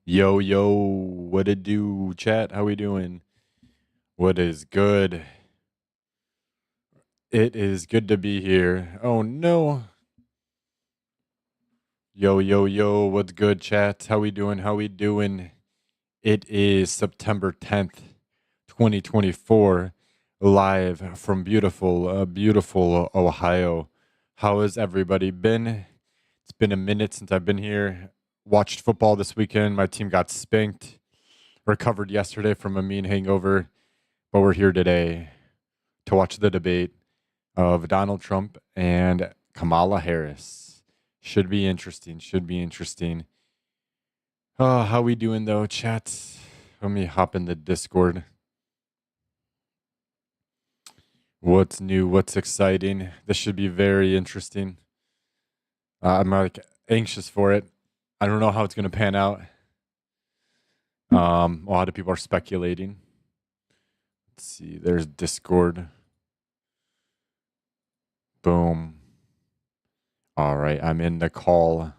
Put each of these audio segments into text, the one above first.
Yo, yo, what it do, chat? How we doing? What is good? It is good to be here. Oh no. Yo, yo, yo, what's good, chat? How we doing? How we doing? It is September 10th, 2024, live from beautiful Ohio. How has everybody been? It's been a minute since I've been here. Watched football this weekend. My team got spanked. Recovered yesterday from a mean hangover. But we're here today to watch the debate of Donald Trump and Kamala Harris. Should be interesting. Should be interesting. Oh, how we doing though, chat? Let me hop in the Discord. What's new? What's exciting? This should be very interesting. I'm like anxious for it. I don't know how it's gonna pan out. A lot of people are speculating. Let's see. There's Discord. Boom. All right, I'm in the call.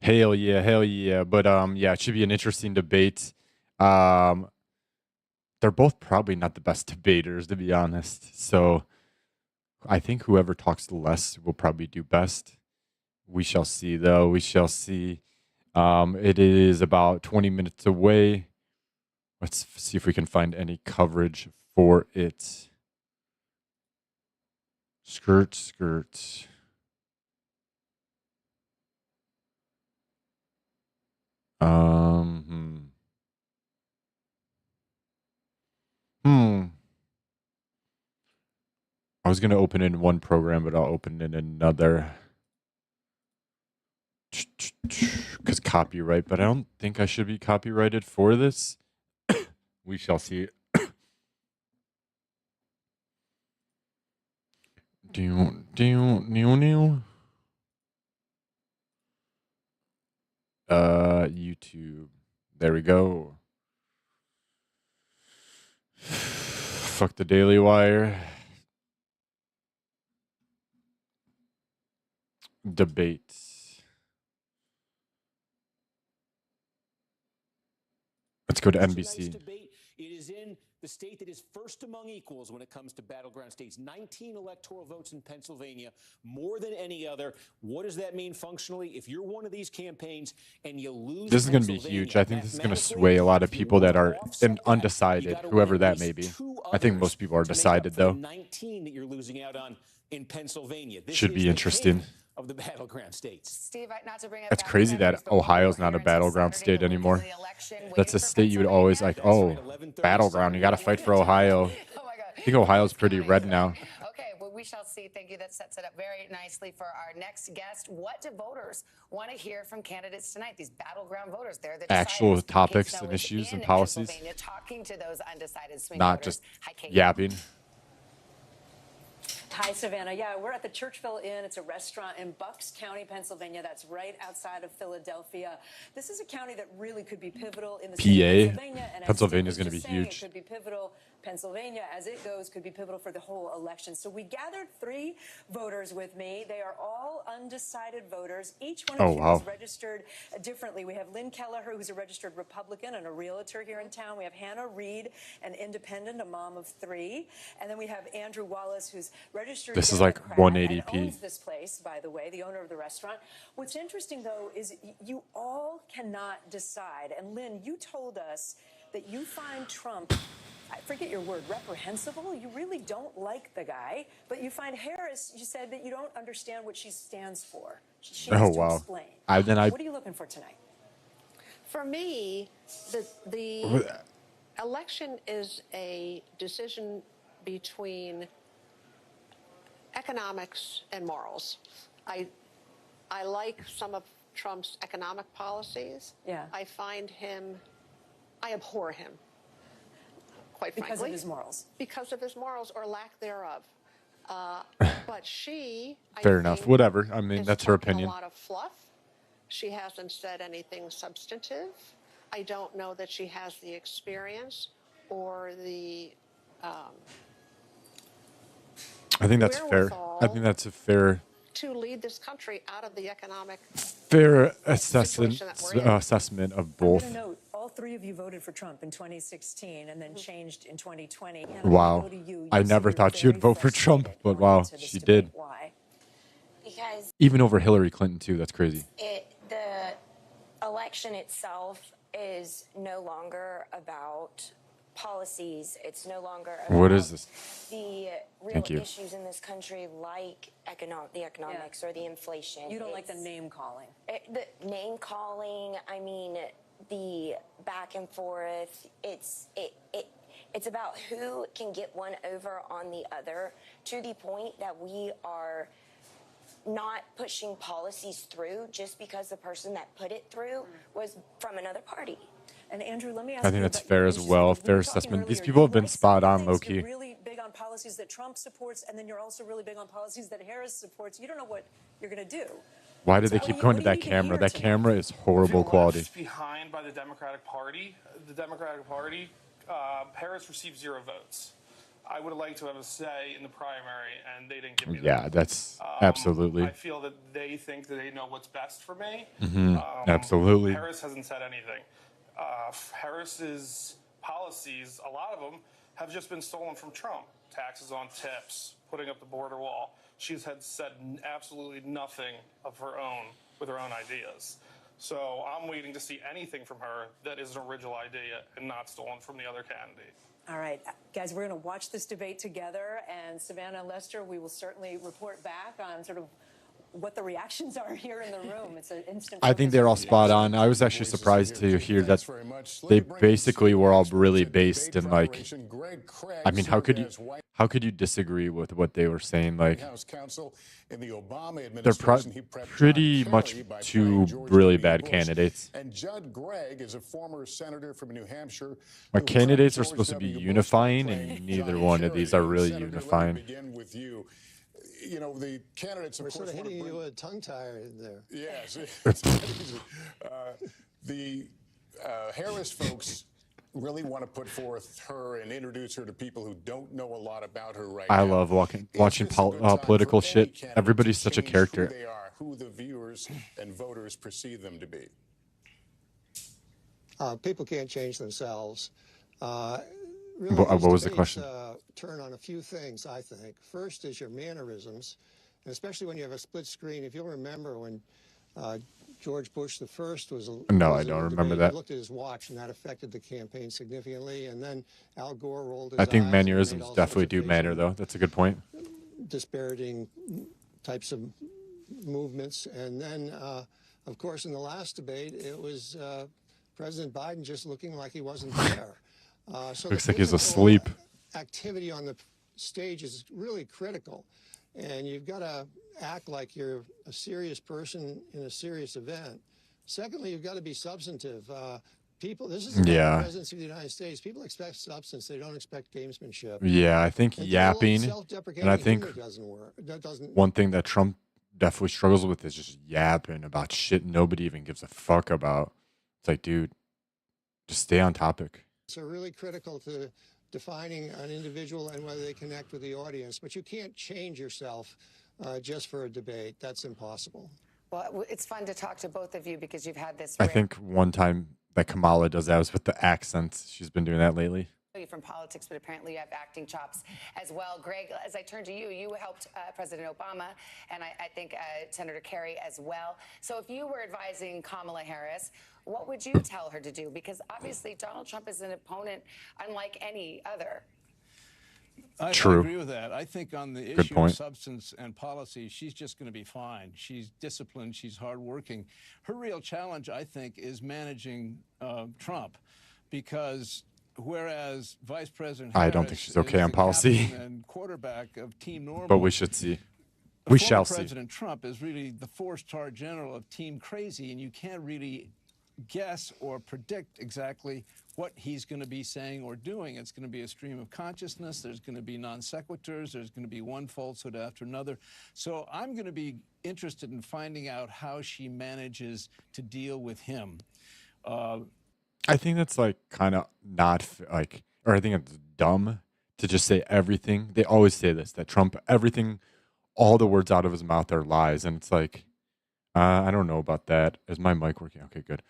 Hell yeah, hell yeah. But yeah, it should be an interesting debate. Um they're both probably not the best debaters, to be honest. So I think whoever talks the less will probably do best. We shall see though. We shall see. It is about 20 minutes away. Let's see if we can find any coverage for it. Skirt, skirt. I was gonna open it in one program, but I'll open it in another. Because copyright, but I don't think I should be copyrighted for this. We shall see. YouTube. There we go. Fuck the Daily Wire. Debates. Let's go to NBC. It is in the state that is first among equals when it comes to battleground states. 19 electoral votes in Pennsylvania, more than any other. What does that mean functionally? If you're one of these campaigns and you lose, this is going to be huge. I think this is going to sway a lot of people that are undecided, whoever that may be. I think most people are decided, though. 19 that you're losing out on in Pennsylvania. This should be interesting. Of the battleground states. Steve, not to bring up That's crazy that Ohio's not a battleground state anymore. That's a state you would always like, oh, battleground, you got to fight for Ohio. Oh my God. I think Ohio's pretty red now. Okay, well, we shall see. Thank you. That sets it up very nicely for our next guest. What do voters want to hear from candidates tonight? These battleground voters, they're the actual topics and issues and policies. Talking to those undecided swing not voters. just yapping. Hi, Savannah. Yeah, we're at the Churchville Inn. It's a restaurant in Bucks County, Pennsylvania. That's right outside of Philadelphia. This is a county that really could be pivotal in the state of Pennsylvania. And Pennsylvania is going to be huge. It could be pivotal. Pennsylvania, as it goes, could be pivotal for the whole election. So we gathered 3 voters with me. They are all undecided voters. Each one of you is registered differently. We have Lynn Kelleher, who's a registered Republican and a realtor here in town. We have Hannah Reed, an independent, a mom of 3. And then we have Andrew Wallace, who's registered This is Democrat like 180p. and owns this place, by the way, the owner of the restaurant. What's interesting, though, is you all cannot decide. And Lynn, you told us that you find Trump, I forget your word, reprehensible. You really don't like the guy, but you find Harris, you said that you don't understand what she stands for. She has to explain. What are you looking for tonight? For me, the election is a decision between economics and morals. I like some of Trump's economic policies. Yeah. I abhor him. Quite frankly. Because of his morals. Because of his morals or lack thereof. But she, fair enough. Whatever. I mean, that's her opinion. A lot of fluff. She hasn't said anything substantive. I don't know that she has the experience or the I think that's fair. I think that's a fair to lead this country out of the economic assessment situation that we're in. assessment of I'm both. going to note, all three of you voted for Trump in 2016 and then changed in 2020. And Wow. I never thought you'd vote for Trump, but wow, she did. Why? Because Even over Hillary Clinton too. That's crazy. the election itself is no longer about policies. It's no longer about What is this? the real Thank you. issues in this country, like the economics or the inflation. You don't like the name calling. The name calling. I mean, the back and forth. It's about who can get one over on the other, to the point that we are not pushing policies through just because the person that put it through was from another party. And Andrew, let me ask I you think that's about fair your as issues. well. We were Fair talking assessment. These earlier, people you have been like spot some on, things. low key. You're really big on policies that Trump supports, and then you're also really big on policies that Harris supports. You don't know what you're going to do. Why do they So keep what going do to you that need to camera? hear That tonight? camera is horrible If you're quality. left behind by the Democratic Party, Harris received 0 votes. I would have liked to have a say in the primary, and they didn't give me that. Yeah, that's absolutely. I feel that they think that they know what's best for me. Absolutely. Harris hasn't said anything. Harris's policies, a lot of them, have just been stolen from Trump. Taxes on tips, putting up the border wall. She's had said absolutely nothing of her own with her own ideas. So I'm waiting to see anything from her that is an original idea and not stolen from the other candidate. All right, guys, we're going to watch this debate together. And Savannah and Lester, we will certainly report back on sort of what the reactions are here in the room. It's an instant. I think they're all spot on. I was actually surprised to hear that they basically were all really based in like. I mean, how could you disagree with what they were saying? Like, they're pretty much two really bad candidates. And Judd Gregg is a former senator from New Hampshire. My candidates are supposed to be unifying, and neither one of these are really unifying. Begin with you. You know, the candidates, of We're course, sort of hitting you with a tongue tire there. Yes. The Harris folks really want to put forth her and introduce her to people who don't know a lot about her right now. I love watching political shit. Everybody's such a character. Who they are, who the viewers and voters perceive them to be. People can't change themselves. Really, What was the these question? debates, turn on a few things, I think. First is your mannerisms, and especially when you have a split screen. If you'll remember when George Bush the first was No, was I in don't the remember debate, that. he looked at his watch, and that affected the campaign significantly. And then Al Gore rolled his I think eyes and made mannerisms all definitely sorts of do matter, facial though. That's a good point. disparaging types of movements. And then, of course, in the last debate, it was President Biden just looking like he wasn't there. So Looks the like he's physical asleep. Activity on the stage is really critical. And you've got to act like you're a serious person in a serious event. Secondly, you've got to be substantive. People, this is about Yeah. the presidency of the United States. People expect substance. They don't expect gamesmanship. Yeah, I think And yapping, self-deprecating and I think humor doesn't work. That doesn't. one thing that Trump definitely struggles with is just yapping about shit nobody even gives a fuck about. It's like, dude, just stay on topic. So really critical to defining an individual and whether they connect with the audience. But you can't change yourself just for a debate. That's impossible. Well, it's fun to talk to both of you because you've had this. I think one time that Kamala does that was with the accents. She's been doing that lately. You from politics, but apparently you have acting chops as well. Greg, as I turn to you, you helped President Obama and I think Senator Kerry as well. So if you were advising Kamala Harris, what would you tell her to do? Because obviously Donald Trump is an opponent unlike any other. I True. agree with that. I think on the Good issue point. of substance and policy, she's just going to be fine. She's disciplined. She's hardworking. Her real challenge, I think, is managing Trump, because whereas Vice President I Harris don't think she's okay is on the policy. captain and quarterback of Team Normal, But we should see. the We former shall see. President Trump is really the four-star general of Team Crazy, and you can't really guess or predict exactly what he's going to be saying or doing. It's going to be a stream of consciousness. There's going to be non sequiturs. There's going to be one falsehood after another. So I'm going to be interested in finding out how she manages to deal with him. I think that's like kind of not like, or I think it's dumb to just say everything. They always say this, that Trump, everything, all the words out of his mouth are lies. And it's like, I don't know about that. Is my mic working? Okay, good.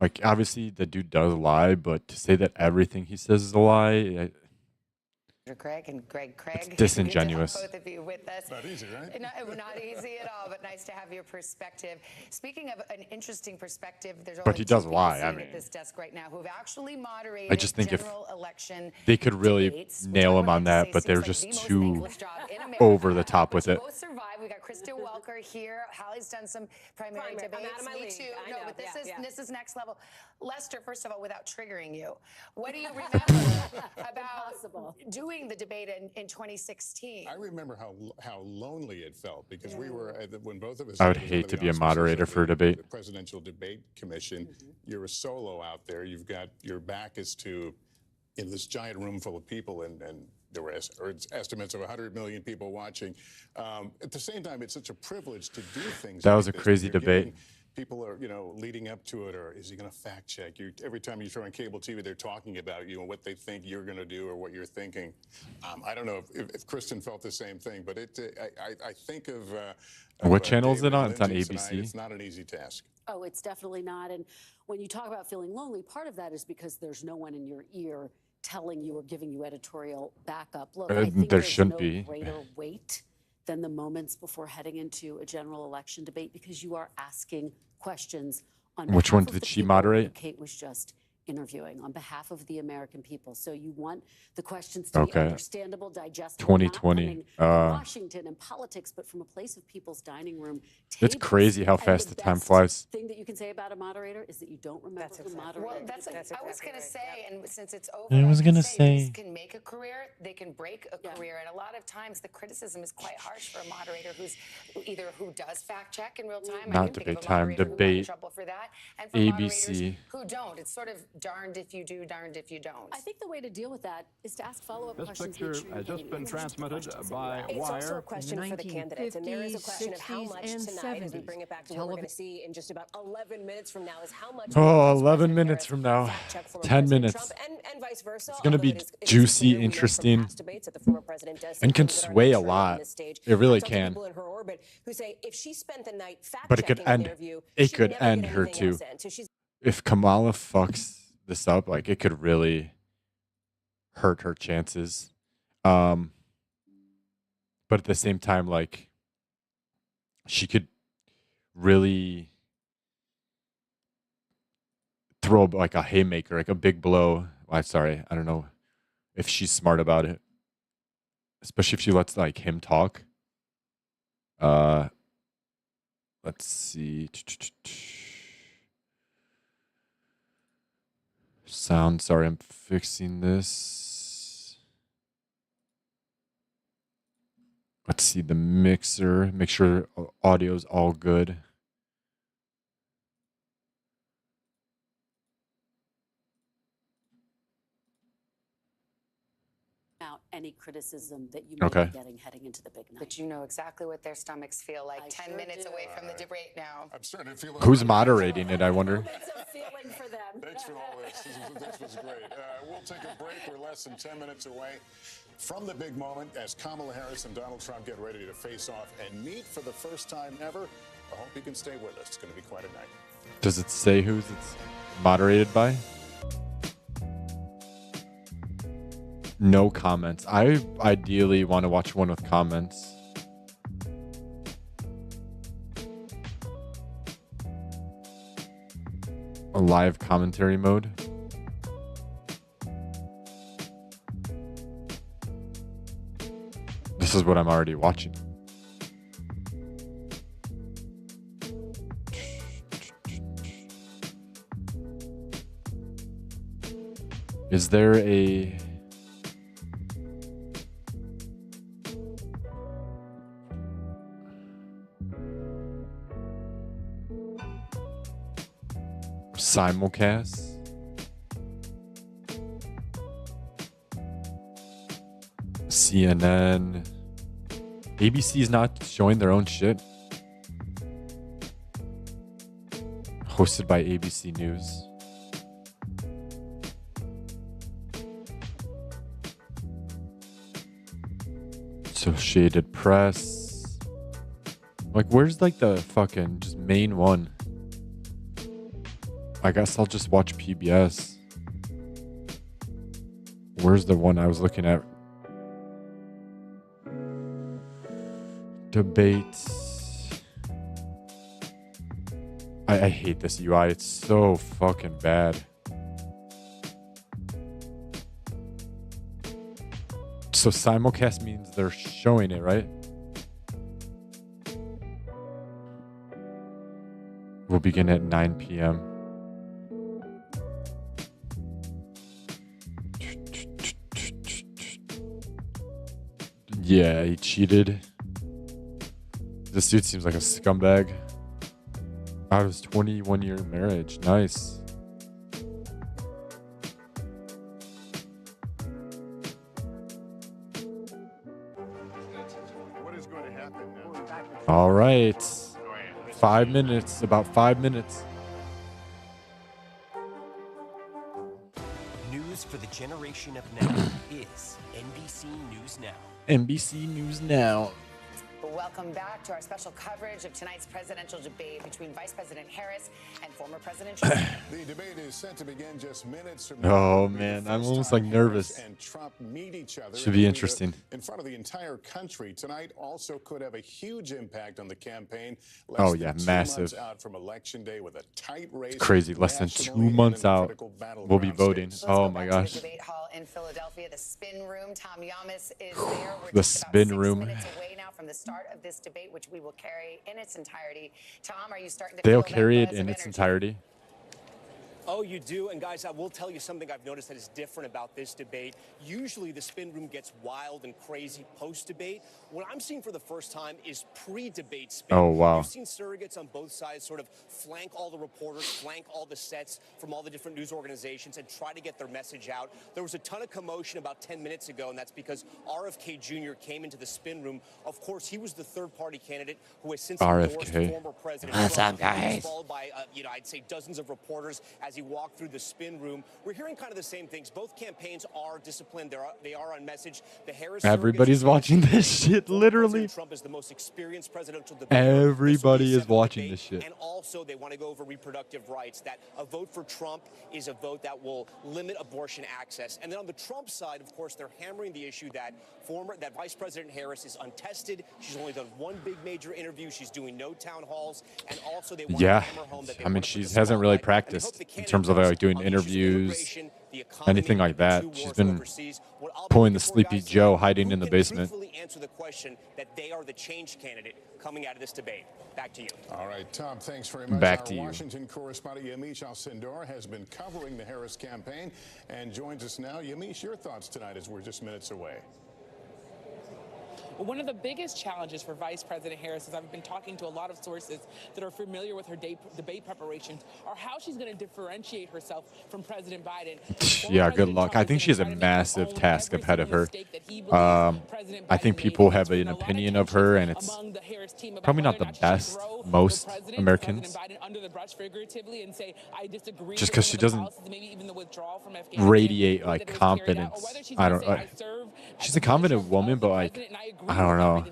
Like, obviously, the dude does lie, but to say that everything he says is a lie, Craig and Craig. it's disingenuous. Good to have both of you with us. Not easy, right? Not easy at all, but nice to have your perspective. Speaking of an interesting perspective, there's But only he two does people lie, sitting I mean. at this desk right now who've actually moderated I just think if general election they could really debates, which nail I him would on like to that, say but they're seems just like the most too thankless job in America. over the top But with you it. both survived. We got Krista Welker here. Hallie's done some primary I'm debates. out of my Me league. too. I No, know. but Yeah. this is next level. Lester, first of all, without triggering you, what do you remember about doing the debate in 2016? I remember how lonely it felt because we were when both of us. I would I was hate under to the be a auspices moderator of for a debate. The Presidential Debate Commission. You're a solo out there. You've got your back is to in this giant room full of people, and there were estimates of 100 million people watching. At the same time, it's such a privilege to do things. That like was a this, crazy when you're debate. People are, leading up to it, or is he going to fact check you? Every time you turn on cable TV, they're talking about you and what they think you're going to do or what you're thinking. I don't know if Kristen felt the same thing, but I think of What channel is David it on? and It's on Lindsay tonight. ABC. It's not an easy task. Oh, it's definitely not. And when you talk about feeling lonely, part of that is because there's no one in your ear telling you or giving you editorial backup. Look, I think There there's shouldn't no be. greater weight than the moments before heading into a general election debate because you are asking questions on Which behalf one of did the she people moderate? who Kate was just interviewing on behalf of the American people. So you want the questions to be Okay. understandable, digestible, not 2020. coming from Washington and politics, but from a place of people's dining room tables. It's crazy how And fast the time best flies. thing that you can say about a moderator is that you don't remember who moderated. Well, the I was going to say, and since it's over, I was can gonna say these say. can make a career, they can break a career, and a lot of times the criticism is quite harsh for a moderator who does fact check in real time. Not I can think debate of a time, moderator who got in debate. trouble for that, and for moderators ABC. who don't. It's sort of darned if you do, darned if you don't. I think the way to deal with that is to ask follow-up This questions. picture make sure has you're just getting been answers to transmitted questions by that you It's ask. also a wire. question for the candidates, and there is a question of how much and tonight, as we 70s. bring it back to what we're going to see in just about 11 minutes from now, is how much. Oh, will 11 President minutes Harris from now. fact check former 10 President minutes. Trump and vice versa. It's gonna be although it is juicy, clear we know from interesting, past debates that the former president does and see can things that are sway not a true on lot. this stage. It really I've talked to can. people in her orbit who say if she spent the night fact But it could checking in end. their view, It she'd could never end get her anything else too. in. So she's If Kamala fucks this up, like it could really hurt her chances. But at the same time, like she could really throw like a haymaker, like a big blow. I'm sorry, I don't know if she's smart about it, especially if she lets like him talk. Let's see. Sound. Sorry, I'm fixing this. Let's see the mixer. Make sure audio's all good. Out any criticism that you may Okay. be getting heading into the big night. But you know exactly what their stomachs feel like. I 10 sure minutes do. away from the debate now. I'm starting to feel. Who's moderating it, I wonder? It's a feeling for them. Thanks for all this. This was great. We'll take a break. We're less than 10 minutes away from the big moment as Kamala Harris and Donald Trump get ready to face off and meet for the first time ever. I hope you can stay with us. It's going to be quite a night. Does it say who's it's moderated by? No comments. I ideally want to watch one with comments. A live commentary mode. This is what I'm already watching. Is there a simulcast? CNN. ABC is not showing their own shit. Hosted by ABC News. Associated Press. Like, where's like the fucking just main one? I guess I'll just watch PBS. Where's the one I was looking at? Debates. I hate this UI. It's so fucking bad. So simulcast means they're showing it, right? We'll begin at 9 p.m. Yeah, he cheated. This dude seems like a scumbag. Out of his 21-year marriage. Nice. All right. 5 minutes. About 5 minutes. News for the generation of now is NBC News Now. NBC News Now. Welcome back to our special coverage of tonight's presidential debate between Vice President Harris and former President Trump. The debate is set to begin just minutes from Oh now. man, I'm almost like nervous. And Trump meet each other Should be interesting. in front of the entire country tonight. Also could have a huge impact on the campaign. Oh yeah, massive. Out from election day with a tight race. It's crazy. Less than 2 months out, we'll be voting. Oh my gosh. The debate hall in Philadelphia, the spin room. Tom Yamas is there. We're The just about spin 6 room. minutes away now from the start of this debate, which we will carry in its entirety. Tom, are you starting to They'll feel that carry it buzz in of its energy? entirety. Oh, you do? And guys, I will tell you something I've noticed that is different about this debate. Usually the spin room gets wild and crazy post-debate. What I'm seeing for the first time is pre-debate spin. Oh, wow. You've seen surrogates on both sides sort of flank all the reporters, flank all the sets from all the different news organizations and try to get their message out. There was a ton of commotion about 10 minutes ago, and that's because RFK Jr. came into the spin room. Of course, he was the third-party candidate who has since endorsed RFK. former President What's Trump. up, guys? He was followed by, I'd say dozens of reporters as he walked through the spin room. We're hearing kind of the same things. Both campaigns are disciplined. They are on message. The Harris Everybody's watching this shit, literally. Trump is the most experienced presidential debater. Everybody is watching this shit. And also, they want to go over reproductive rights. That a vote for Trump is a vote that will limit abortion access. And then on the Trump side, of course, they're hammering the issue that Vice President Harris is untested. She's only done one big major interview. She's doing no town halls. And also, they want to hammer home that they I mean, want to she put the hasn't really spotlight. And they hope practiced the in terms of candidates like doing on the issues of interviews, immigration, the economy, anything like the that. two She's wars been overseas. What I'll be pulling the looking for, Sleepy guys, Joe tonight, hiding who in the can basement. truthfully answer the question that they are the change candidate coming out of this debate. Back to you. All right, Tom, thanks very much. Back Our to you. Washington correspondent Yamiche Alcindor has been covering the Harris campaign and joins us now. Yamiche, your thoughts tonight as we're just minutes away. Well, one of the biggest challenges for Vice President Harris, as I've been talking to a lot of sources that are familiar with her debate preparations, are how she's going to differentiate herself from President Biden. Yeah, good luck. I think she has a massive task ahead of her. I think people have an opinion of her, and it's probably not the best, most Americans. Just because she doesn't radiate like confidence. I don't. She's a confident woman, but like, I don't know.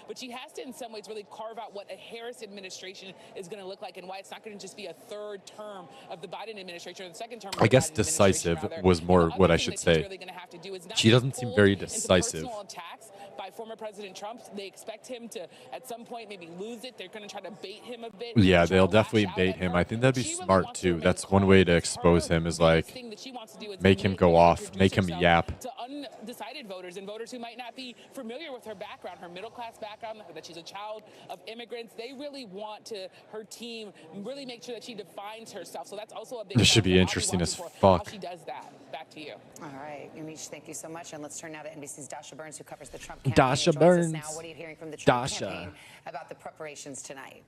But she has to, in some ways, really carve out what a Harris administration is going to look like and why it's not going to just be a third term of the Biden administration or the second term of I the guess Biden decisive administration, was more rather. what I The should other thing say. that she's really gonna have to do is not She doesn't get seem pulled very into decisive. personal attacks by former President Trump. They expect him to, at some point, maybe lose it. They're going to try to bait him a bit. Yeah, try they'll to lash definitely out bait at him. her. I think that'd be She really smart wants to too. remain That's one calm. way to It's expose her him is biggest like thing that she wants to do is make him really go off, introduce make him herself yap. to undecided voters and voters who might not be familiar with her background, her middle-class background, that she's a child of immigrants. They really want her team really make sure that she defines herself. So that's also a big This should be challenge. I'll interesting as watching for fuck. How she does that. Back to you. All right, Yamiche, thank you so much. And let's turn now to NBC's Dasha Burns, who covers the Trump campaign. Dasha Joins us Burns. now. What are you hearing from the Trump Dasha. campaign about the preparations tonight?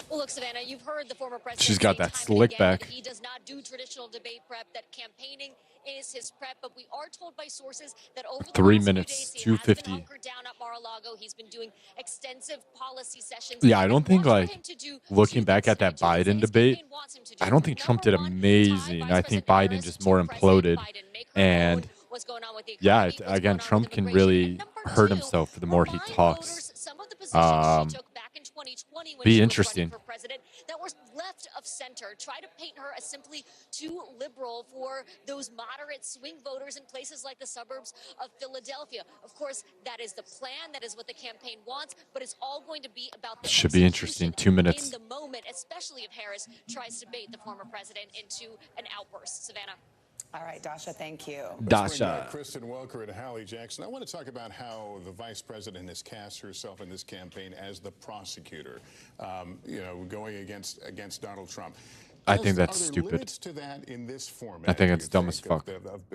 Well, look, Savannah, you've heard the former president. She's got say that time and slick again back. that he does not do traditional debate prep, that campaigning is his prep. But we are told by sources that over the 3 last few minutes, days, he has 250. been hunkered down at Mar-a-Lago. He's been doing extensive policy sessions. Yeah, I And don't think watch for like him to do looking two back things at that tonight. Two Biden things his debate, campaign wants him to do. I don't think Trump did Number one, amazing. tie I Vice think President Biden Harris just to more President imploded. Biden, make her And own what's going on with the Yeah, economy, what's again, going on Trump with can immigration. really And number hurt two, himself the more he remind talks. voters some of the positions Um, she took back in 2020 when be she was interesting. running for president that were left of center. Try to paint her as simply too liberal for those moderate swing voters in places like the suburbs of Philadelphia. Of course, that is the plan. That is what the campaign wants. But it's all going to be about the Should be interesting. 2 minutes. in the moment, especially if Harris tries to bait the former president into an outburst. Savannah. All right, Dasha, thank you. Let's bring Kristen Welker and Hallie Jackson. I want to talk about how the vice president has cast herself in this campaign as the prosecutor, going against Donald Trump. I think that's are there stupid. limits to that in this format, I think do it's you dumb as fuck.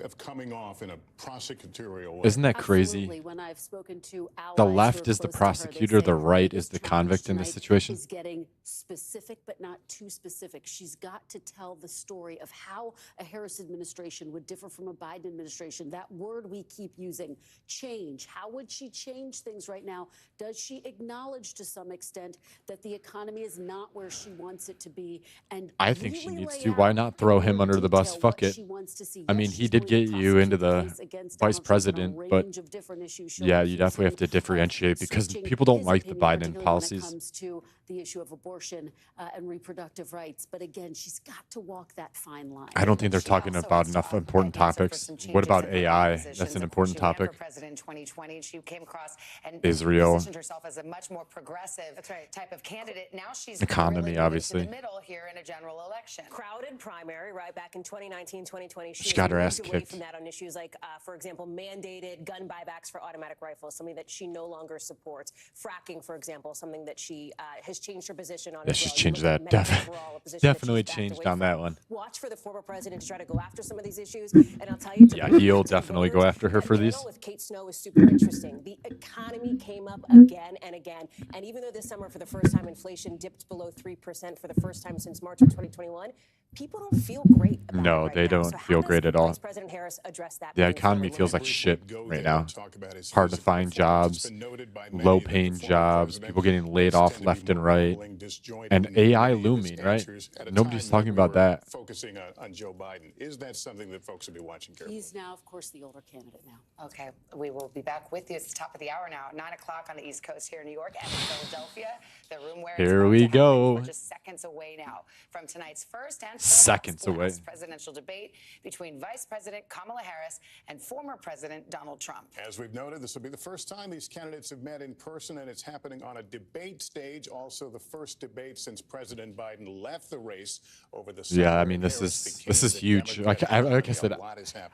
Of coming off in a prosecutorial way. Isn't that crazy? Absolutely. When I've spoken to allies The who are left is the close to her, they prosecutor, say the her right biggest is the challenge convict in this tonight situation. is getting specific, but not too specific. She's got to tell the story of how a Harris administration would differ from a Biden administration. That word we keep using, change. How would she change things right now? Does she acknowledge to some extent that the economy is not where she wants it to be? And I think she really needs lay to. Why out not in throw more him under the bus? detail Fuck what it. she wants to see. I Yes, mean, he she's did going to get you into prosecute the case against vice Donald Trump on a president, but range of different issues. She'll yeah, be you definitely have to accusing of differentiate because switching people don't his like the opinion, Biden particularly when it policies. comes to the issue of abortion and reproductive rights. But again, she's got to walk that fine line. I don't think they're talking about enough important topics. What about AI? That's an important topic. For president in 2020, she came across and Israel. positioned herself as a much more progressive type of candidate. Now she's Economy, really moving obviously. to the middle here in a general election. Crowded primary, right back in 2019, 2020. She got her ass moved away kicked. from that on issues like, for example, mandated gun buybacks for automatic rifles, something that she no longer supports. Fracking, for example, something that she has changed her position on. Yeah, as she's well. You changed look at that. Medicare for All, a position that Definitely she's backed changed away on that from. one. Watch for the former president to try to go after some of these issues. And I'll tell you, Yeah, he'll definitely go after her for these. with Kate Snow is super interesting. The economy came up again and again. And even though this summer, for the first time, inflation dipped below 3% for the first time since March of 2021, people don't feel great about No, it right they now. don't So how feel does great at all. Vice President Harris address that? The moving economy forward? feels like shit right now. Talk about his Hard to physical find performance. It's jobs, been noted by many low that the paying former jobs, president people getting laid does off tend to be left and more right, mumbling, disjointed and in AI many of his looming, right? answers at a Nobody's time talking that we about were that. Focusing on Joe Biden. Is that something that folks will be watching carefully? He's now, of course, the older candidate now. Okay, we will be back with you. It's the top of the hour now, 9 o'clock on the East Coast here in New York and in Philadelphia. The room where it's Here going we to happen. go. We're just seconds away now from tonight's first and Seconds away. last presidential debate between Vice President Kamala Harris and former President Donald Trump. As we've noted, this will be the first time these candidates have met in person, and it's happening on a debate stage. Also, the first debate since President Biden left the race over the summer. Yeah, I mean, this is huge. Like I said,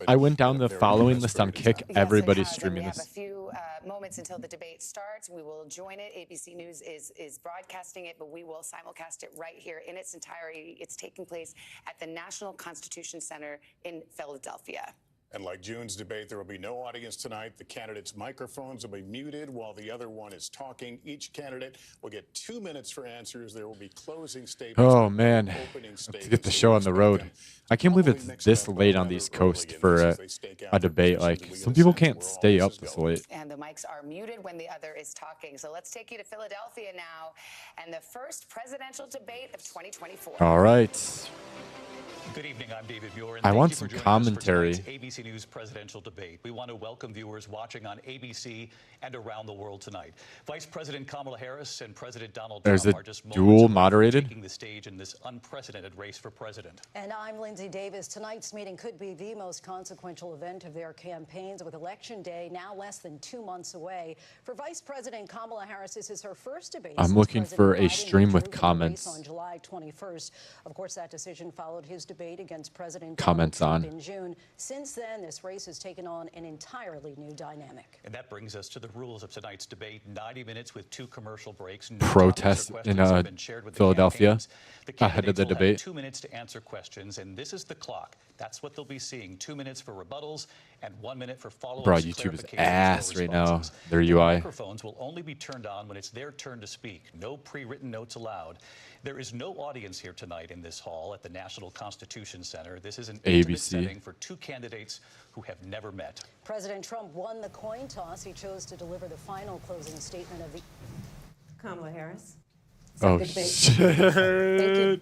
I went down the following list on Kick. Yes, Everybody's it has, and streaming we have this. a few moments until the debate starts. We will join it. ABC News is broadcasting it, but we will simulcast it right here in its entirety. It's taking place at the National Constitution Center in Philadelphia. And like June's debate, there will be no audience tonight. The candidates' microphones will be muted while the other one is talking. Each candidate will get 2 minutes for answers. There will be closing statements. Oh man, to get the show on the road. I can't believe it's this late on the East Coast for a debate. Like, some people can't stay up this late. And the mics are muted when the other is talking. So let's take you to Philadelphia now and the first presidential debate of 2024. All right. Good evening, I'm David Muir. I want some commentary. ABC News presidential debate. We want to welcome viewers watching on ABC and around the world tonight. Vice President Kamala Harris and President Donald Trump are just moments dual away from moderated. taking the stage in this unprecedented race for president. And I'm Lindsay Davis. Tonight's meeting could be the most consequential event of their campaigns, with Election Day now less than 2 months away. For Vice President Kamala Harris, this is her first debate. I'm since looking President for a Biden stream with withdrew from the race comments. on July 21st. Of course, that decision followed his debate against President Comments Donald Trump on. in June. Since then, this race has taken on an entirely new dynamic. And that brings us to the rules of tonight's debate. 90 minutes with 2 commercial breaks. No Protest topics or in questions have been shared with the Philadelphia campaigns. The ahead of the candidates will have debate. 2 minutes to answer questions, and this is the clock. That's what they'll be seeing. 2 minutes for rebuttals and 1 minute for follow-ups. Bro, YouTube is clarifications, ass or right now. responses. Their The UI. microphones will only be turned on when it's their turn to speak. No pre-written notes allowed. There is no audience here tonight in this hall at the National Constitution Center. This is an intimate ABC. setting for 2 candidates who have never met. President Trump won the coin toss. He chose to deliver the final closing statement of the... Kamala Harris. Oh, Good debate. shit. Thank you.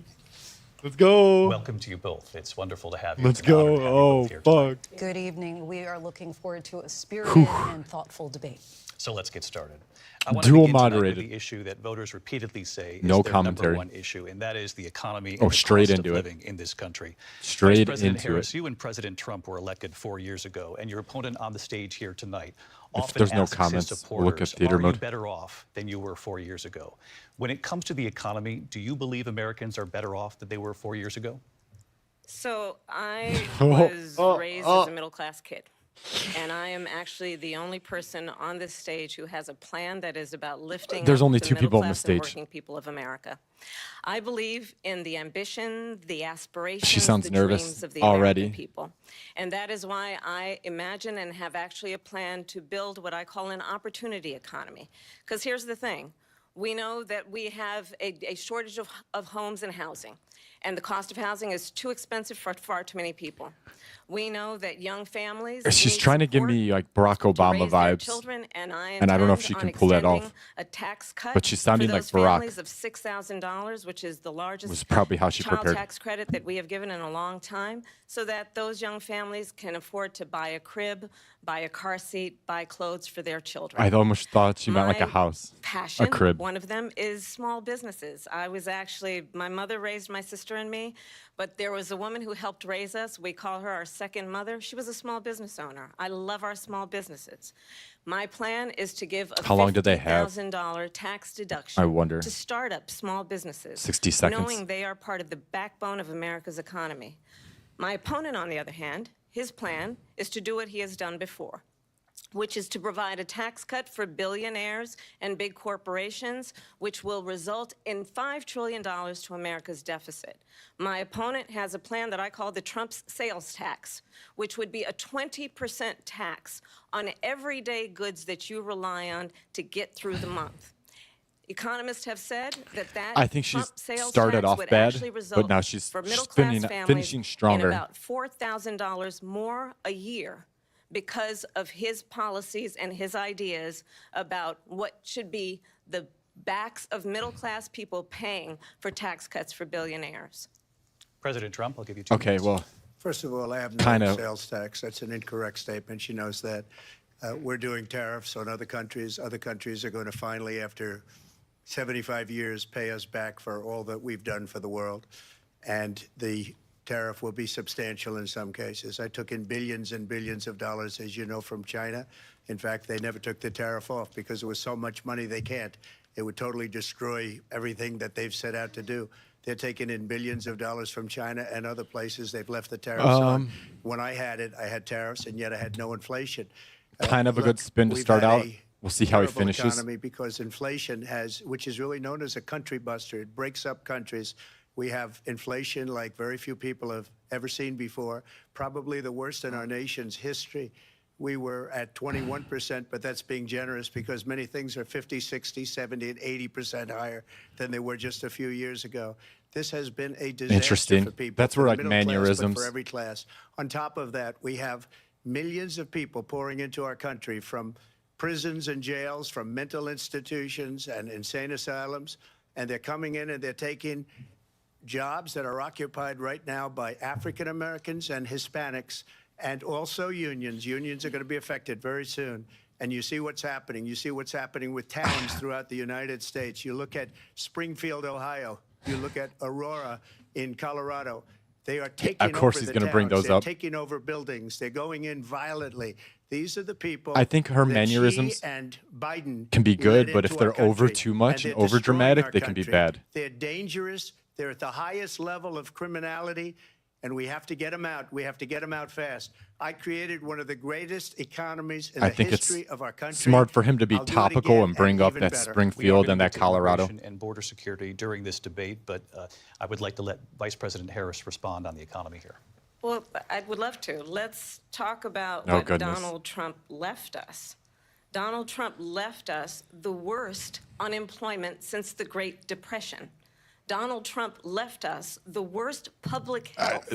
Let's go. Welcome to you both. It's wonderful to have you. Let's It's an honor go. to have you Oh, both here tonight. fuck. Good evening. We are looking forward to a spirited and thoughtful debate. So let's get started. I want to Dual begin tonight with moderated. the issue that voters repeatedly say No is their commentary. number one issue, and that is the economy Oh, and the straight cost into of it. living in this country. Straight Vice President into Harris, it. you and President Trump were elected 4 years ago, and your opponent on the stage here tonight If often there's no asks comments, his we'll look at supporters, theater are you mode. better off than you were 4 years ago? When it comes to the economy, do you believe Americans are better off than they were 4 years ago? So I was raised as a middle-class kid, and I am actually the only person on this stage who has a plan that is about lifting There's up only the two people on the middle class and stage. working people of America. I believe in the ambition, the aspirations, She sounds the nervous dreams of the already. American people. And that is why I imagine and have actually a plan to build what I call an opportunity economy. Because here's the thing. We know that we have a shortage of homes and housing, and the cost of housing is too expensive for far too many people. We know that young families She's need trying to give support me like Barack to Obama raise their vibes. children, and I And I don't know if she intend can on pull that off. extending a tax cut But she's sounding for like those Barack. families of $6,000, which is the largest Was probably how she child prepared. tax credit that we have given in a long time, so that those young families can afford to buy a crib, buy a car seat, buy clothes for their children. I almost thought she meant like a My house, passion, a crib. one of them is small businesses. I was actually, my mother raised my sister and me, but there was a woman who helped raise us. We call her our second mother. She was a small business owner. I love our small businesses. My plan is to give a How long do they have? $50,000 tax deduction I wonder. to start up small businesses, 60 seconds. knowing they are part of the backbone of America's economy. My opponent, on the other hand, his plan is to do what he has done before, which is to provide a tax cut for billionaires and big corporations, which will result in $5 trillion to America's deficit. My opponent has a plan that I call the Trump's sales tax, which would be a 20% tax on everyday goods that you rely on to get through the month. Economists have said that I think she's Trump sales started tax off would bad, actually but result now she's for middle-class families finishing stronger. in about $4,000 more a year because of his policies and his ideas about what should be the backs of middle-class people paying for tax cuts for billionaires. President Trump, I'll give you 2 Okay, minutes. well, First of all, I have no Kinda. sales tax. That's an incorrect statement. She knows that. We're doing tariffs on other countries. Other countries are going to finally, after 75 years, pay us back for all that we've done for the world. And the tariff will be substantial in some cases. I took in billions and billions of dollars, as you know, from China. In fact, they never took the tariff off because there was so much money they can't. It would totally destroy everything that they've set out to do. They're taking in billions of dollars from China and other places. They've left the tariffs on. When I had it, I had tariffs, and yet I had no inflation. Kind of a good spin to we've start had out. a We'll see how he terrible finishes. Economy because inflation has, which is really known as a country buster. It breaks up countries. We have inflation like very few people have ever seen before, probably the worst in our nation's history. We were at 21%, but that's being generous because many things are 50, 60, 70, and 80% higher than they were just a few years ago. This has been a disaster Interesting. for people. That's for where the like middle class, but mannerisms. for every class. On top of that, we have millions of people pouring into our country from prisons and jails, from mental institutions and insane asylums, and they're coming in and they're taking jobs that are occupied right now by African Americans and Hispanics, and also unions. Unions are going to be affected very soon. And you see what's happening. You see what's happening with towns throughout the United States. You look at Springfield, Ohio. You look at Aurora in Colorado. They are taking Of course over he's the gonna bring towns. those They're up. taking over buildings. They're going in violently. These are the people. I think her that mannerisms she and Biden can be led good, but if into our they're over country, too much and and they're over destroying dramatic, our they can be country. bad. They're dangerous. They're at the highest level of criminality, and we have to get them out. We have to get them out fast. I created one of the greatest economies in I the think it's history of our country. smart for him to be I'll do it topical again and bring up even that better. Springfield and that Into Colorado. immigration and border security during this debate, but I would like to let Vice President Harris respond on the economy here. Well, I would love to. Let's talk about Oh, what goodness. Donald Trump left us. Donald Trump left us the worst unemployment since the Great Depression. Donald Trump left us the worst public health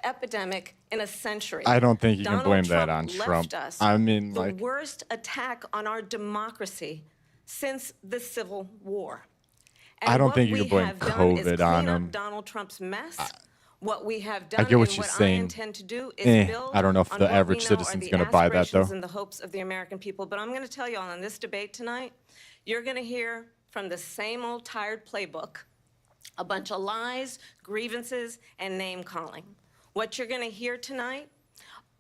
epidemic in a century. I don't think you can Donald blame that on left Trump. us I mean, the like, worst attack on our democracy since the Civil War. And I don't what think you we can blame have done is COVID clean on up him. Donald Trump's mess. What we have I done get and what she's what I saying. intend to do is build I don't know if on the what we average know are citizen's the going to buy that, aspirations though. and the hopes of the American people. But I'm going to tell you all in this debate tonight, you're going to hear from the same old tired playbook, a bunch of lies, grievances, and name-calling. What you're going to hear tonight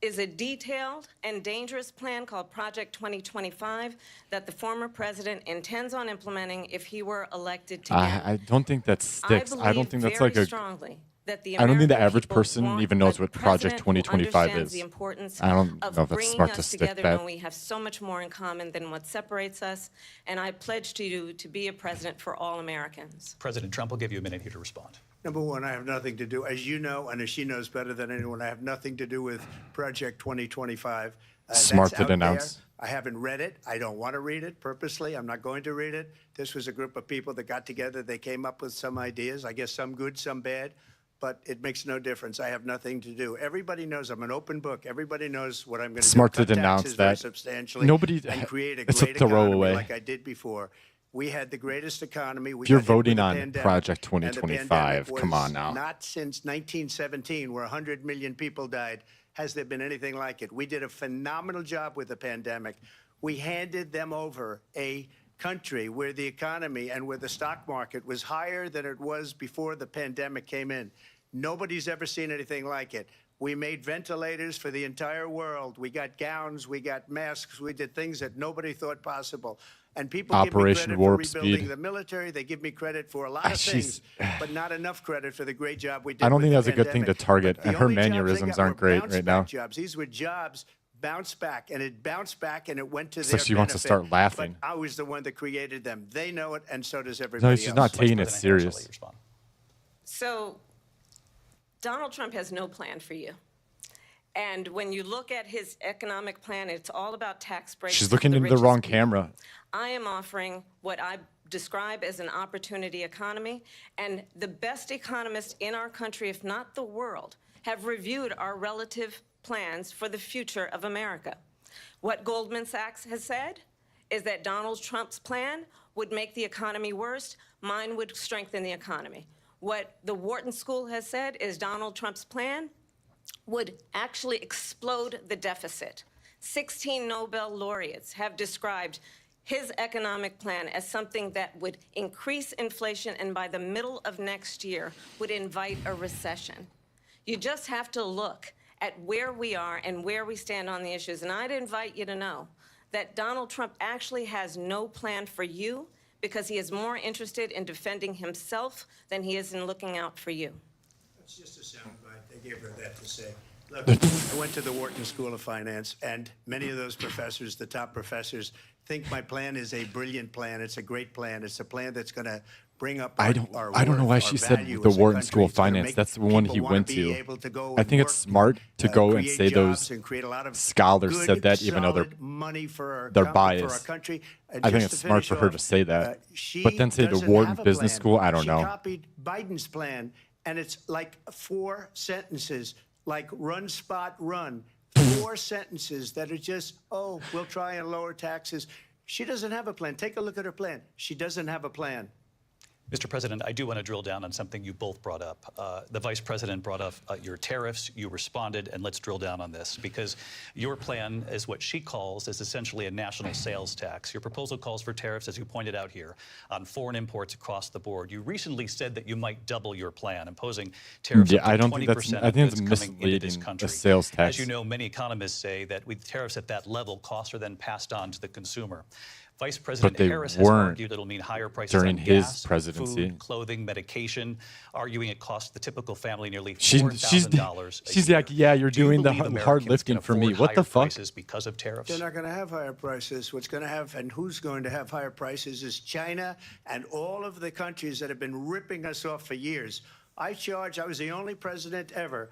is a detailed and dangerous plan called Project 2025 that the former president intends on implementing if he were elected again. I don't think that sticks. I don't think that's like a. Strongly that the I don't think the American average people person want even knows a what Project president who 2025 understands is. the importance I don't of know if it's bringing smart to us stick together that. when we have so much more in common than what separates us. And I pledge to you to be a president for all Americans. President Trump will give you a minute here to respond. Number one, I have nothing to do, as you know, and as she knows better than anyone, I have nothing to do with Project 2025. Smart That's to out denounce. there. I haven't read it. I don't want to read it purposely. I'm not going to read it. This was a group of people that got together. They came up with some ideas, I guess some good, some bad, but it makes no difference. I have nothing to do. Everybody knows I'm an open book. Everybody knows what I'm going to do. Smart to Cut denounce taxes very that. substantially Nobody. and create a It's a great economy throwaway. like I did before. We had the greatest economy. We You're got hit with voting the on pandemic, Project and the 2025. pandemic Come was on now. Not since 1917, where 100 million people died, has there been anything like it. We did a phenomenal job with the pandemic. We handed them over a country where the economy and where the stock market was higher than it was before the pandemic came in. Nobody's ever seen anything like it. We made ventilators for the entire world. We got gowns, we got masks, we did things that nobody thought possible. And people Operation give me credit Warp for rebuilding Speed. the military. They give me credit for a lot of She's- things, but not enough credit for the great job we did. I don't with think the that's a good thing to pandemic. target, But the and her only jobs they mannerisms got aren't were great right bounce-back now. Jobs. These were jobs bounce back, and it bounced back, and it went to So their she wants to benefit. start laughing. But I was the one that created them. They know it, and so does No, everybody she's else. not taking it Vice President Harris, I'll let serious. you respond. So Donald Trump has no plan for you. And when you look at his economic plan, it's all about tax breaks. She's for looking into the richest wrong people. camera. I am offering what I describe as an opportunity economy, and the best economists in our country, if not the world, have reviewed our relative plans for the future of America. What Goldman Sachs has said is that Donald Trump's plan would make the economy worse, mine would strengthen the economy. What the Wharton School has said is Donald Trump's plan would actually explode the deficit. 16 Nobel laureates have described his economic plan as something that would increase inflation and by the middle of next year would invite a recession. You just have to look at where we are and where we stand on the issues. And I'd invite you to know that Donald Trump actually has no plan for you because he is more interested in defending himself than he is in looking out for you. It's just a soundbite. They gave her that to say. Look, I went to the Wharton School of Finance, and many of those professors, the top professors, think my plan is a brilliant plan. It's a great plan. It's a plan that's going to bring up our I don't know worth, why our she said value the as a Wharton country. School of It's gonna Finance. make That's the one he people wanna went be to. able to go I and think it's work, smart to go and create say those jobs and create a lot of scholars good, said that, even though solid money for our they're for our biased. country. I think Just it's to smart finish for her off, to say that. she But then say the doesn't Wharton have a Business plan. School, I don't She know. copied Biden's plan, and it's like 4 sentences, like run, spot, run. 4 sentences that are just, oh, we'll try and lower taxes. She doesn't have a plan. Take a look at her plan. She doesn't have a plan. Mr. President, I do want to drill down on something you both brought up. The Vice President brought up your tariffs. You responded, and let's drill down on this, because your plan is what she calls is essentially a national sales tax. Your proposal calls for tariffs, as you pointed out here, on foreign imports across the board. You recently said that you might double your plan, imposing tariffs Yeah, up to I don't think 20% that's. of I think it's goods coming into this misleading. country. A sales tax. As you know, many economists say that with tariffs at that level, costs are then passed on to the consumer. Vice President they Harris has weren't argued it'll mean higher prices during on his gas, presidency. food, clothing, medication, arguing it costs the typical family nearly She's $4,000 a she's year. like, yeah, you're Do you doing the believe hard Americans lifting can for me. afford What the higher fuck? prices because of tariffs? They're not going to have higher prices. What's going to have, and who's going to have higher prices is China and all of the countries that have been ripping us off for years. I was the only president ever.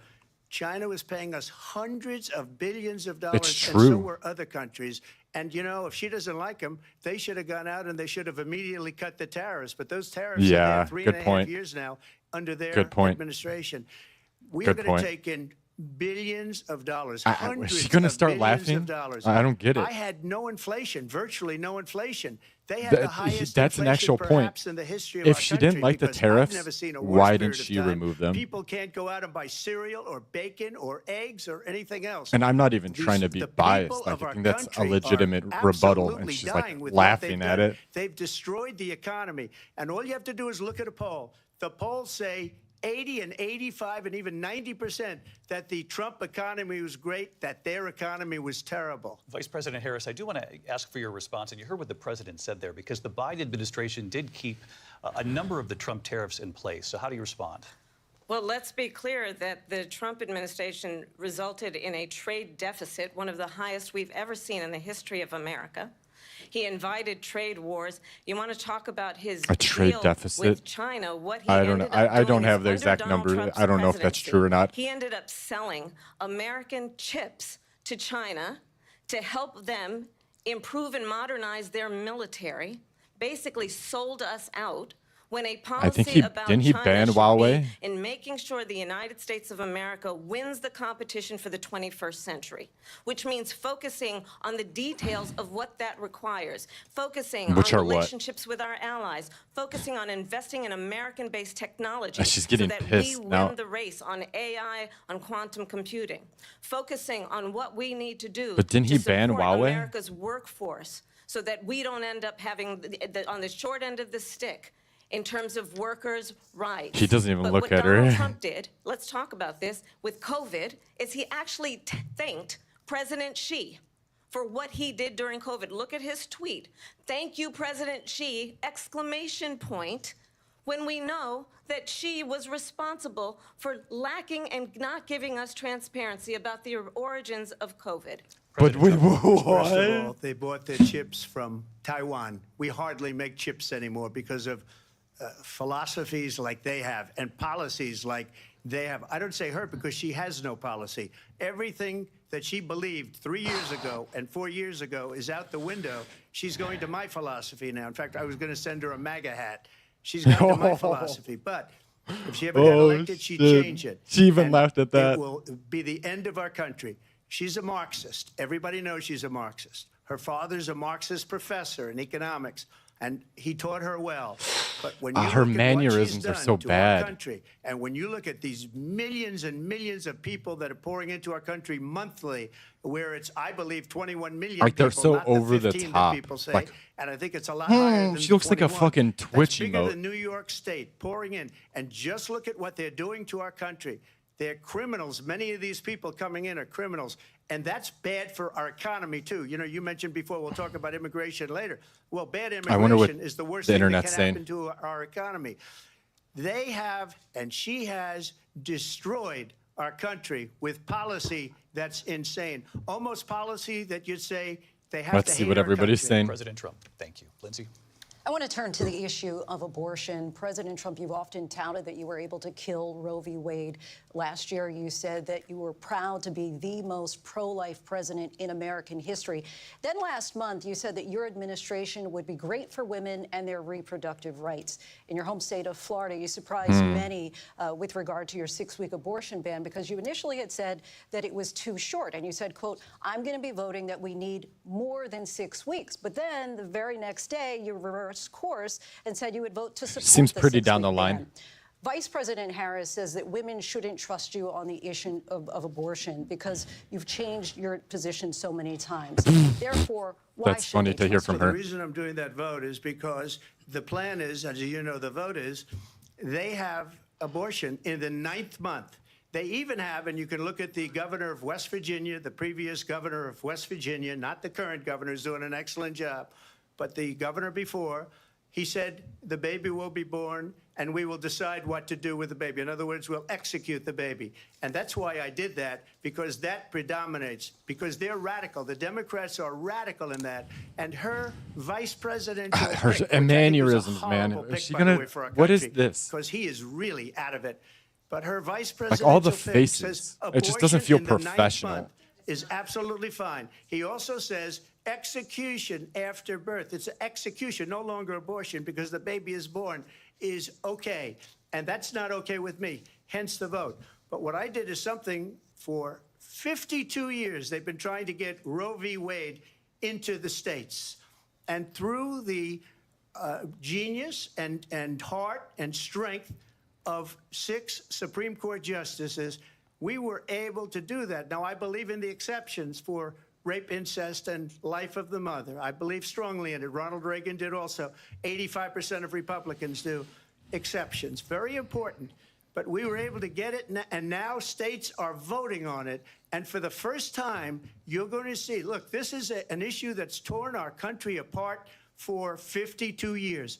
China was paying us hundreds of billions of dollars, It's and so true. were other countries. And, you know, if she doesn't like them, they should have gone out and they should have immediately cut the tariffs. But those tariffs Yeah, are there good 3.5 point. years now under their Good point. administration. We Good are going point. to take in billions of dollars. Was Hundreds she going to of start billions laughing? of dollars. I don't get it. I had no inflation, virtually no inflation. They had the highest That's an inflation actual point. perhaps in the history of If our she didn't country, like the because I've tariffs, never seen a worse why period didn't of she time. remove them? People can't go out and buy cereal or bacon or eggs or anything else. And I'm not even trying to be The biased. people Like, of I our think that's a country legitimate are rebuttal. And absolutely she's dying like with what laughing they've at done. it. They've destroyed the economy. And all you have to do is look at a poll. The polls say 80 and 85 and even 90% that the Trump economy was great, that their economy was terrible. Vice President Harris, I do want to ask for your response, and you heard what the president said there, because the Biden administration did keep a number of the Trump tariffs in place. So how do you respond? Well, let's be clear that the Trump administration resulted in a trade deficit, one of the highest we've ever seen in the history of America. He invited trade wars. You want to talk about his trade deal deficit? with China? What he I don't know. ended up I don't doing have is the under exact Donald number. Trump's I don't know if that's presidency, true or not. He ended up selling American chips to China to help them improve and modernize their military. Basically, sold us out. When a policy I think he about didn't he China ban should Huawei? be in making sure the United States of America wins the competition for the 21st century, which means focusing on the details of what that requires, focusing Which on are what? relationships with our allies, focusing on investing in American-based technology She's getting so that pissed we now. win the race on AI, on quantum computing, focusing on what we need to do But didn't he to ban support Huawei? America's workforce so that we don't end up having on the short end of the stick in terms of workers' rights. He doesn't even But look what at Donald her. Trump did, let's talk about this, with COVID, is he actually thanked President Xi for what he did during COVID. Look at his tweet. Thank you, President Xi, exclamation point, when we know that Xi was responsible for lacking and not giving us transparency about the origins of COVID. But wait, First of what? all, they bought their chips from Taiwan. We hardly make chips anymore because of philosophies like they have and policies like they have. I don't say her because she has no policy. Everything that she believed 3 years ago and 4 years ago is out the window. She's going to my philosophy now. In fact, I was going to send her a MAGA hat. She's gone to my philosophy. But if she ever got elected, she'd change it. She even And laughed at that. It will be the end of our country. She's a Marxist. Everybody knows she's a Marxist. Her father's a Marxist professor in economics, and he taught her well. But when you Her look at what mannerisms she's are done so to bad. our country, and when you look at these millions and millions of people that are pouring into our country monthly, where it's, I believe, 21 million Like, they're people, so not over the 15 top. that people say, Like, and I think it's a lot higher than she looks like a 21. fucking Twitch That's bigger emote. than New York State pouring in. And just look at what they're doing to our country. They're criminals. Many of these people coming in are criminals. And that's bad for our economy, too. You know, you mentioned before, we'll talk about immigration later. Well, bad I wonder what immigration is the worst the thing that internet's can saying. happen to our economy. They have, and she has, destroyed our country with policy that's insane. Almost policy that you'd say they have Let's to see hate what our everybody's country. saying. President Trump, thank you. Lindsay? I want to turn to the issue of abortion. President Trump, you've often touted that you were able to kill Roe v. Wade. Last year, you said that you were proud to be the most pro-life president in American history. Then last month, you said that your administration would be great for women and their reproductive rights. In your home state of Florida, you surprised many with regard to your 6-week abortion ban because you initially had said that it was too short. And you said, quote, I'm going to be voting that we need more than 6 weeks. But then the very next day, you reversed course and said you would vote to support Seems the pretty down 6-week the line. ban. Vice President Harris says that women shouldn't trust you on the issue of abortion because you've changed your position so many times. Therefore, why That's should funny they to hear trust from you? The her. reason I'm doing that vote is because the plan is, as you know, the vote is, they have abortion in the 9th month. They even have, and you can look at the governor of West Virginia, the previous governor of West Virginia, not the current governor who's doing an excellent job, but the governor before, he said the baby will be born and we will decide what to do with the baby. In other words, we'll execute the baby. And that's why I did that, because that predominates, because they're radical. The Democrats are radical in that. And her vice presidential Her mannerisms, man. Is she gonna? What is this? Because he is really out of it. But her vice Like presidential all the pick faces. says It just doesn't abortion feel in the 9th professional. month is absolutely fine. He also says execution after birth. It's execution, no longer abortion, because the baby is born, is okay. And that's not okay with me. hence the vote. But what I did is something for 52 years. They've been trying to get Roe v. Wade into the states. And through the genius and heart and strength of 6 Supreme Court justices, we were able to do that. Now, I believe in the exceptions for rape, incest, and life of the mother. I believe strongly in it. Ronald Reagan did also. 85% of Republicans do. Exceptions. Very important. But we were able to get it, and now states are voting on it. And for the first time, you're going to see, look, this is an issue that's torn our country apart for 52 years.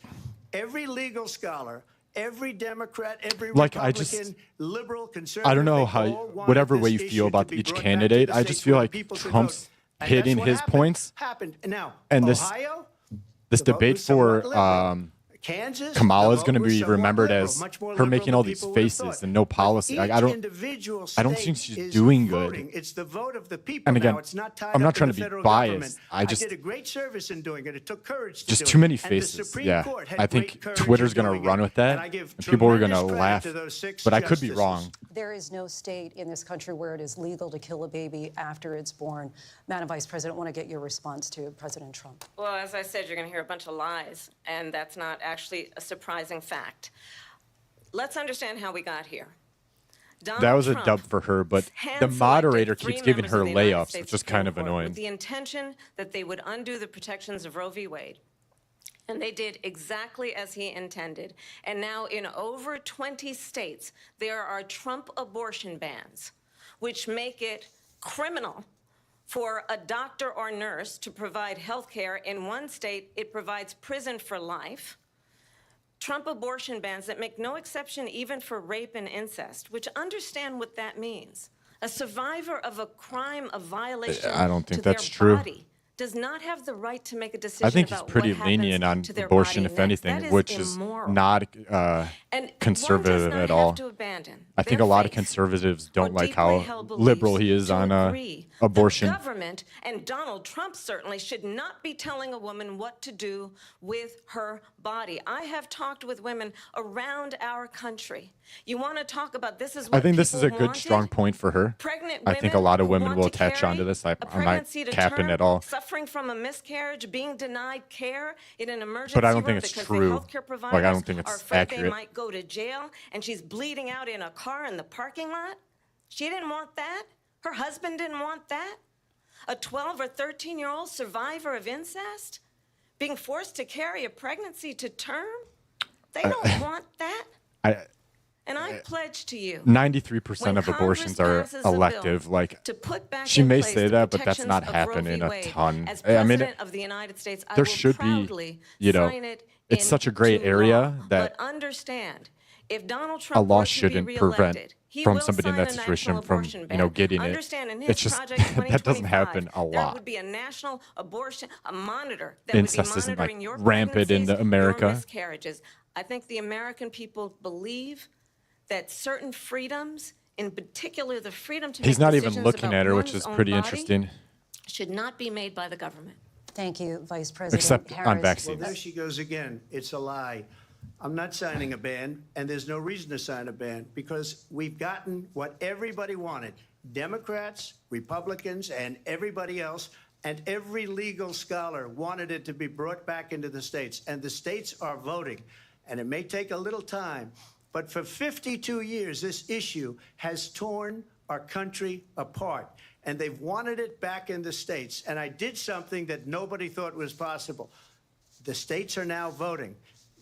Every legal scholar, every Democrat, every Republican, liberal, conservative, I don't know how, whatever way you feel about each candidate, I just feel like Trump's hitting his points. Now, and Ohio, this debate for Kansas, Kamala is going to be remembered as her making all these faces and no policy. I don't think she's doing good. It's the vote of the people. And again, now, it's not tied I'm up not trying in to the be federal biased. government. I just did a great service in doing it. It took courage to just do too it. many And the faces. Supreme Yeah, Court had I think great courage Twitter's in going doing to run it. with that, And I give and people are going to tremendous credit laugh. to those 6 But I could be justices. wrong. There is no state in this country where it is legal to kill a baby after it's born. Madam Vice President, I want to get your response to President Trump. Well, as I said, you're going to hear a bunch of lies, and that's not actually a surprising fact. Let's understand how we got here. That was a dub for her, but the moderator keeps giving her layups, which is kind of With annoying. the intention that they would undo the protections of Roe v. Wade. And they did exactly as he intended. And now in over 20 states, there are Trump abortion bans, which make it criminal for a doctor or nurse to provide health care. In one state, it provides prison for life. Trump abortion bans that make no exception even for rape and incest, which understand what that means. A survivor of a crime of violation I don't think to their that's true. body does not have the right to make a decision I think he's about pretty what lenient on happens to their abortion, body if next. anything, That is which is immoral. not And conservative one does not at all. have to abandon I think their a lot of faith conservatives don't or like deeply how held liberal he beliefs is to on agree. abortion. The government and Donald Trump certainly should not be telling a woman what to do with her body. I have talked with women around our country. You want to talk about this is what I think this is a people good, wanted? strong point for her. Pregnant I think a women lot of who women want will to attach onto carry this. a I'm not pregnancy to capping term, at all. Suffering from a miscarriage, being denied care in an emergency But I don't room think it's because true. the healthcare Like, providers I don't think it's are afraid they accurate. might go to jail, and she's bleeding out in a car in the parking lot. She didn't want that. Her husband didn't want that. A 12 or 13-year-old survivor of incest being forced to carry a pregnancy to term. They don't want that. And I pledge to you, 93% of when abortions Congress are passes a bill elective. Like, to put back she in may place say the that, but that's protections not of Roe happening v. a Wade, ton. As I mean, President of the United States, I there will should proudly be, sign it it's such a gray into area law. that But understand, if Donald a Trump law were to be shouldn't reelected, prevent he from will somebody in sign that a situation national from, abortion ban. getting it. Understand, in his It's just, project that doesn't 2025, happen a there lot. would be a national abortion, a monitor that Incest would be isn't, like, monitoring your rampant in pregnancies, America. your miscarriages. I think the American people believe that certain freedoms, in particular the freedom to He's make not even decisions looking about at her, which one's is own pretty body, interesting. should not be made by the government. Thank you, Vice President Except Harris. on vaccines. Well, there she goes again. It's a lie. I'm not signing a ban, and there's no reason to sign a ban because we've gotten what everybody wanted. Democrats, Republicans, and everybody else, and every legal scholar wanted it to be brought back into the states, and the states are voting. And it may take a little time, but for 52 years, this issue has torn our country apart, and they've wanted it back in the states. And I did something that nobody thought was possible. The states are now voting.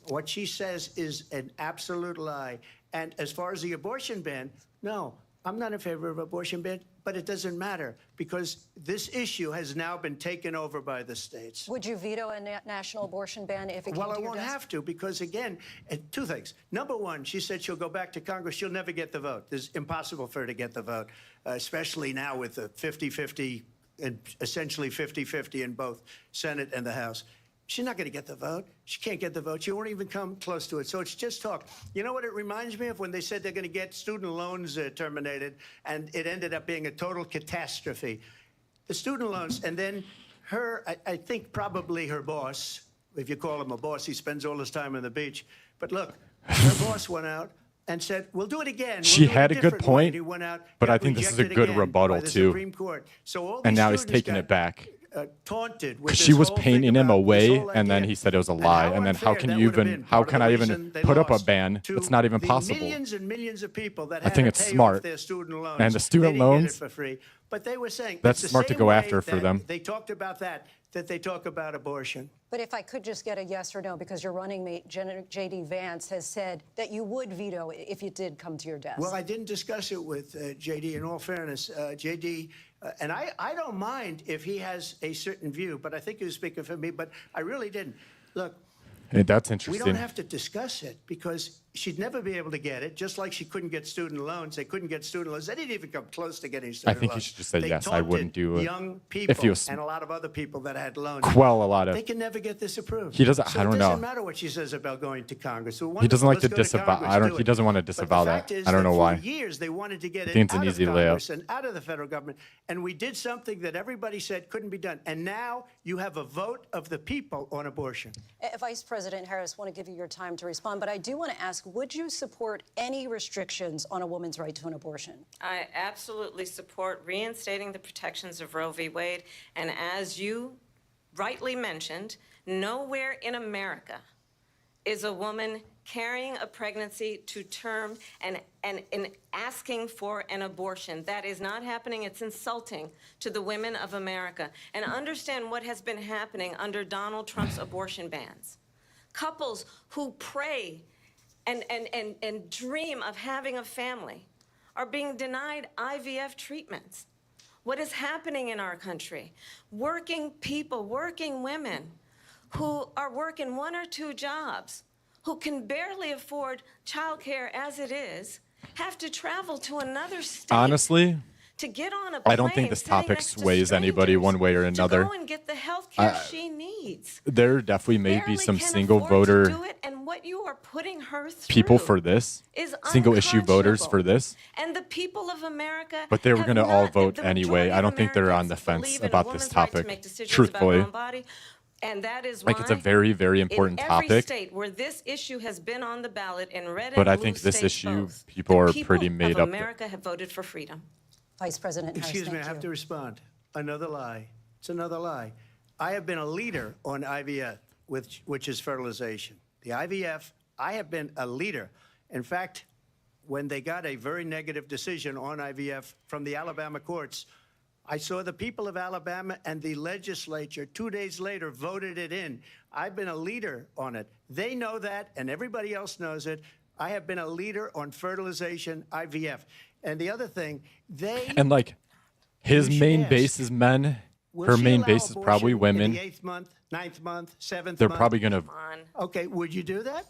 What she says is an absolute lie. And as far as the abortion ban, no, I'm not in favor of abortion ban, but it doesn't matter because this issue has now been taken over by the states. Would you veto a national abortion ban if it came Well, to I your won't desk? have to because, again, two things. Number one, she said she'll go back to Congress. She'll never get the vote. It's impossible for her to get the vote, especially now with the 50-50 and essentially 50-50 in both Senate and the House. She's not going to get the vote. She can't get the vote. She won't even come close to it. So it's just talk. You know what it reminds me of? When they said they're going to get student loans terminated, and it ended up being a total catastrophe. The student loans, and then her, I think probably her boss, if you call him a boss, he spends all his time on the beach. But look, her boss went out and said, we'll do it again. She We'll do it had a good different way. point, And he went out, but got I think this is a rejected good again rebuttal, by the too. Supreme Court. So all And these now he's students taking got, it back. Taunted with Because this she was whole thing painting him about this away, whole and then idea. he said it was a And lie. how And then how unfair can that you would have even, been. how Part of can the I reason even they put up a lost ban? to It's not even the possible. millions and millions of people that I had think to it's pay smart. off their student loans. And the student They didn't loans, get it for free. But they were saying that's it's the smart to same go way after for that them. They talked about that they talk about abortion. But if I could just get a yes or no, because your running mate, J.D. Vance, has said that you would veto it if it did come to your desk. Well, I didn't discuss it with J.D. In all fairness, J.D. And I don't mind if he has a certain view, but I think he was speaking for me. But I really didn't. Look, Hey, that's we interesting. don't have to discuss it because she'd never be able to get it, just like she couldn't get student loans. They couldn't get student loans. They didn't even come close to getting student loans. I think you should just say They yes. I wouldn't taunted do it. young people If he was and a lot of other people that had loans. quell a lot of. They can never get this approved. He doesn't. So I don't it know. doesn't matter what she says about going to Congress. So He doesn't like to let's go disavow. Congress, I don't. do He it. doesn't want to But disavow the that. fact is I don't know that why. For years, they wanted to get I it think it's out an of easy Congress layup. and out of the federal government, and we did something that everybody said couldn't be done. And now you have a vote of the people on abortion. Vice President Harris, want to give you your time to respond, but I do want to ask, would you support any restrictions on a woman's right to an abortion? I absolutely support reinstating the protections of Roe v. Wade. And as you rightly mentioned, nowhere in America is a woman carrying a pregnancy to term and asking for an abortion. That is not happening. It's insulting to the women of America. And understand what has been happening under Donald Trump's abortion bans. Couples who pray and dream of having a family are being denied IVF treatments. What is happening in our country? Working people, working women who are working 1 or 2 jobs, who can barely afford childcare as it is, have to travel to another state. Honestly, to get on a plane, I don't think this sitting topic next to sways anybody one way or to another. go and get the health care she needs. There definitely may be Barely some can single afford to voter do it, and what you are putting her through people for this, is single issue voters for this. And the people of America, But they were have going to all not- vote the anyway. majority I of don't think they're on the Americans fence believe in a about this woman's right to topic. make decisions Truthfully, about her own body, and that is like why it's a very, very important in every topic. state where this issue has been on the ballot in red But and I blue think this states issue, both, people the are people pretty made of up. America have voted for freedom. Vice President Harris, Excuse me, I thank have you. to respond. Another lie. It's another lie. I have been a leader on IVF, which is fertilization. The IVF, I have been a leader. In fact, when they got a very negative decision on IVF from the Alabama courts, I saw the people of Alabama and the legislature 2 days later voted it in. I've been a leader on it. They know that, and everybody else knows it. I have been a leader on fertilization, IVF. And the other thing, And like his You should main ask, base is men. will Her she main allow base is probably abortion in women. the 8th month, 9th month, 7th They're month? probably going to. Okay, would you do that?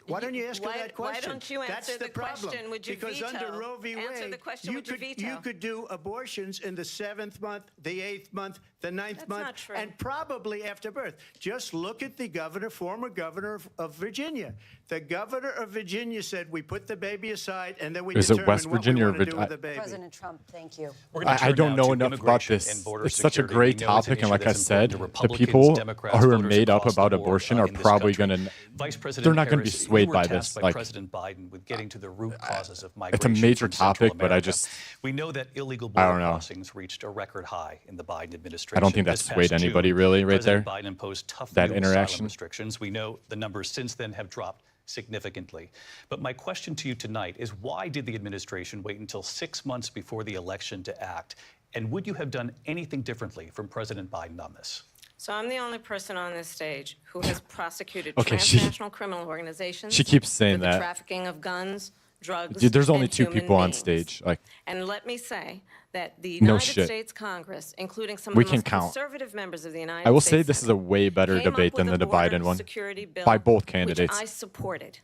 Why don't you ask her Why- that why question? don't you That's answer the the problem. question, would you because veto? under Roe v. Wade, Answer the question, would you veto? you could do abortions in the 7th month, the 8th month, the 9th That's month, not true. and probably after birth. Just look at the governor, former governor of Virginia. The governor of Virginia said, we put the baby aside, and then we Is it determine West what Virginia we or want to do Vir- with the baby. President Trump, thank you. I don't know enough about this. It's such a great topic, and like I said, the people who are made up about abortion are probably going to. Vice President They're not going to be Harris, you swayed were by tasked this. by Like President Biden with getting to the root causes of it's migration. a major from Central topic, but I America. just. We know that illegal I border don't know. crossings reached a record high in the Biden administration. I don't think that This past swayed anybody June, really right President there. Biden imposed tough That new asylum interaction. restrictions. We know the numbers since then have dropped significantly. But my question to you tonight is, why did the administration wait until 6 months before the election to act? And would you have done anything differently from President Biden on this? So I'm the only person on this stage who has prosecuted Okay, transnational criminal organizations. she keeps saying for the that. trafficking of guns, drugs, Dude, there's only and 2 human people on beings. stage. Like, And let me say that the No United shit. States Congress, including some We of the can most count. conservative members of the United I will States say this is a way better came up debate than with a the border Biden one security bill, by both which candidates. I supported.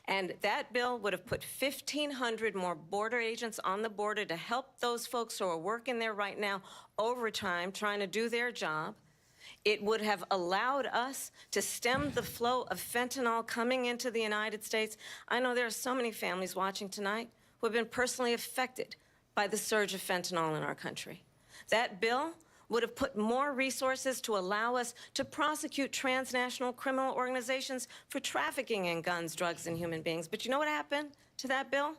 And that bill would have put 1,500 more border agents on the border to help those folks who are working there right now overtime, trying to do their job. It would have allowed us to stem the flow of fentanyl coming into the United States. I know there are so many families watching tonight who have been personally affected by the surge of fentanyl in our country. That bill would have put more resources to allow us to prosecute transnational criminal organizations for trafficking in guns, drugs, and human beings. But you know what happened to that bill?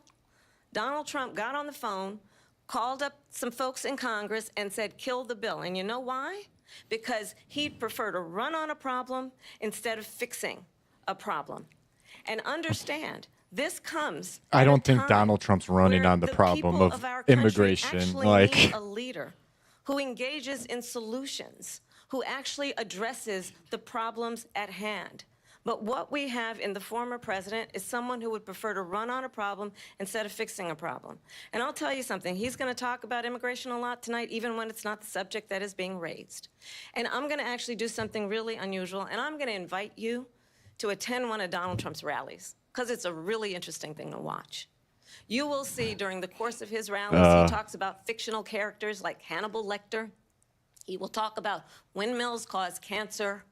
Donald Trump got on the phone, called up some folks in Congress, and said, kill the bill. And you know why? Because he'd prefer to run on a problem instead of fixing a problem. And understand, this comes I at don't a think time Donald Trump's running where on the problem people of our country immigration. actually Like, need a leader who engages in solutions, who actually addresses the problems at hand. But what we have in the former president is someone who would prefer to run on a problem instead of fixing a problem. And I'll tell you something, he's going to talk about immigration a lot tonight, even when it's not the subject that is being raised. And I'm going to actually do something really unusual, and I'm going to invite you to attend one of Donald Trump's rallies, because it's a really interesting thing to watch. You will see during the course of his rallies, he talks about fictional characters like Hannibal Lecter. He will talk about windmills cause cancer.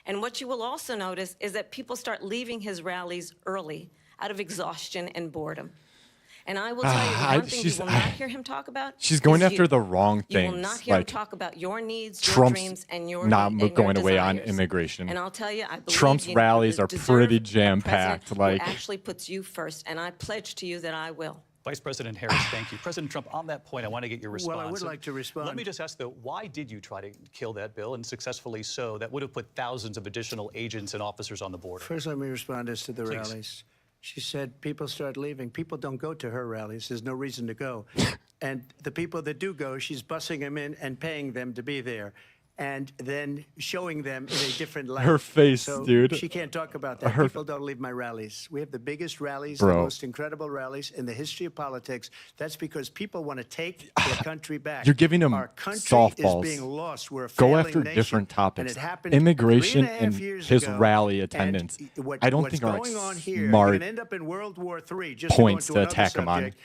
And what you will also notice is that people start leaving his rallies early out of exhaustion and boredom. And I will tell you, the one thing you will not hear him talk about she's going is after you. the wrong things. You will not hear him Like, talk about your needs, your Trump's dreams, and your not and your going away on desires. immigration. And I'll tell you, I believe Trump's you rallies are deserve pretty a jam-packed. president Like, who actually puts you first, and I pledge to you that I will. Vice President Harris, thank you. President Trump, on that point, I want to get your response. Well, I would like to respond. Let me just ask, though, why did you try to kill that bill, and successfully so, that would have put thousands of additional agents and officers on the border? First, let me respond as to the Please. rallies. She said people start leaving. People don't go to her rallies. There's no reason to go. And the people that do go, she's bussing them in and paying them to be there, and then showing them in a different light. Her face, so dude. She can't talk about that. Her- People don't leave my rallies. We have the biggest rallies, Bro. the most incredible rallies in the history of politics. That's because people want to take their country back. You're giving them Our country softballs. is being lost. We're a Go failing after nation, different and topics. it happened Immigration 3.5 and years his ago, rally and attendance, I don't think are what's going on here, you're smart going to end up in World War III. Just points to to go into another attack him on. subject.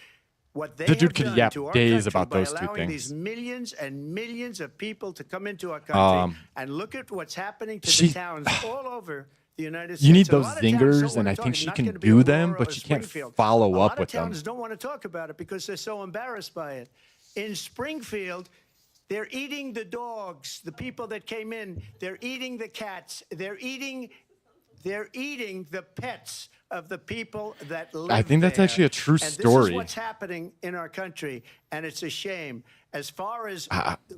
What they The dude have could done yap to our days country about by those two allowing things. these millions and millions of people to come into our country, and look at what's happening to the towns all over the United States. You need A those lot of towns don't zingers, want and to I talk. think It's she not can gonna be do them, Aurora but or she can't Springfield. follow A up lot with of them. towns don't want to talk about it because they're so embarrassed by it. In Springfield, they're eating the dogs, the people that came in. They're eating the cats. They're eating the pets of the people that live I think that's there. actually a true And story. This is what's happening in our country, and it's a shame. As far as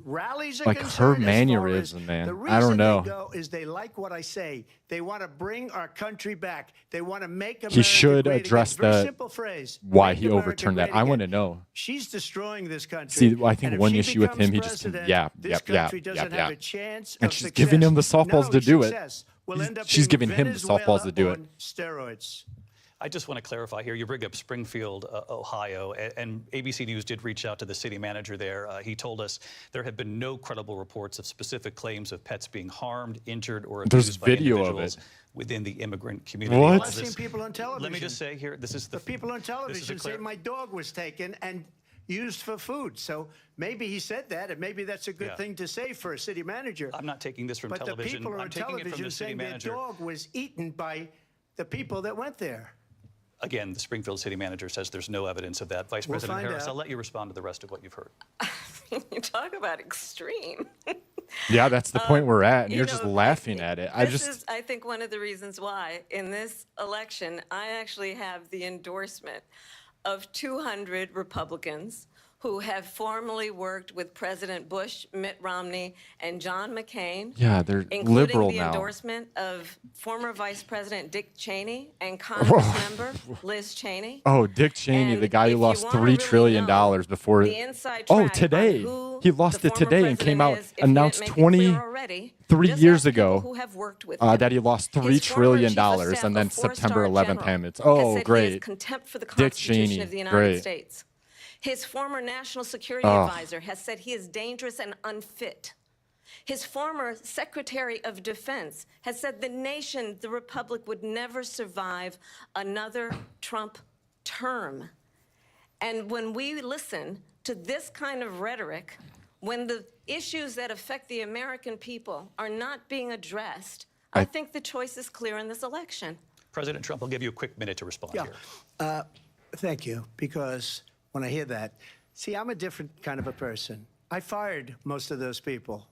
rallies are like her concerned, as far as mannerism, man. the I reason don't know. they go is they like what I say. They want to bring our country back. They want to make America He should great address again. Very the simple phrase. why Make he America overturned that. great I again. want to know. She's destroying this country. See, I think and if one she issue with him, becomes he just president, yap, this yap, yap, country doesn't yap, have yap. a chance And of she's success. giving him the softballs Not to do only it. success, we'll end up She's being giving him the Venezuela softballs to do it. on steroids. I just want to clarify here. You bring up Springfield, Ohio, and ABC News did reach out to the city manager there. He told us there have been no credible reports of specific claims of pets being harmed, injured, or There's abused by video of individuals it. within the immigrant community. What? Well, I've seen people on television. Let me just say here, this is the people on television say my dog was taken and used for food. So maybe he said that, and maybe that's a good thing to say for a city manager. I'm not taking this from but television. the people I'm on taking it from television the city saying manager. their dog was eaten by the people that went there. Again, the Springfield city manager says there's no evidence of that. Vice We'll President find Harris, out. I'll let you respond to the rest of what you've heard. You talk about extreme. Yeah, that's the point we're at, and you you're know, just laughing at it. This is, I think, one of the reasons why in this election, I actually have the endorsement of 200 Republicans who have formerly worked with President Bush, Mitt Romney, and John McCain. Yeah, they're including liberal the now. endorsement of former Vice President Dick Cheney and Congress member Liz Cheney. Oh, Dick Cheney, the guy who lost $3 trillion before. the inside Oh, track on today. who He lost the it today former and came president out, is, if he announced didn't make it clear 23 just years ask people ago who have worked with him. that he lost $3 His trillion, former chief of and then staff, a September four-star 11th general, payments. has Oh, said he has great. contempt for the Dick Constitution Cheney, of the United great. States. His former national security Oh. advisor has said he is dangerous and unfit. His former Secretary of Defense has said the nation, the Republic, would never survive another Trump term. And when we listen to this kind of rhetoric, when the issues that affect the American people are not being addressed, I think the choice is clear in this election. President Trump, I'll give you a quick minute to respond here. Thank you, because when I hear that, see, I'm a different kind of a person. I fired most of those people.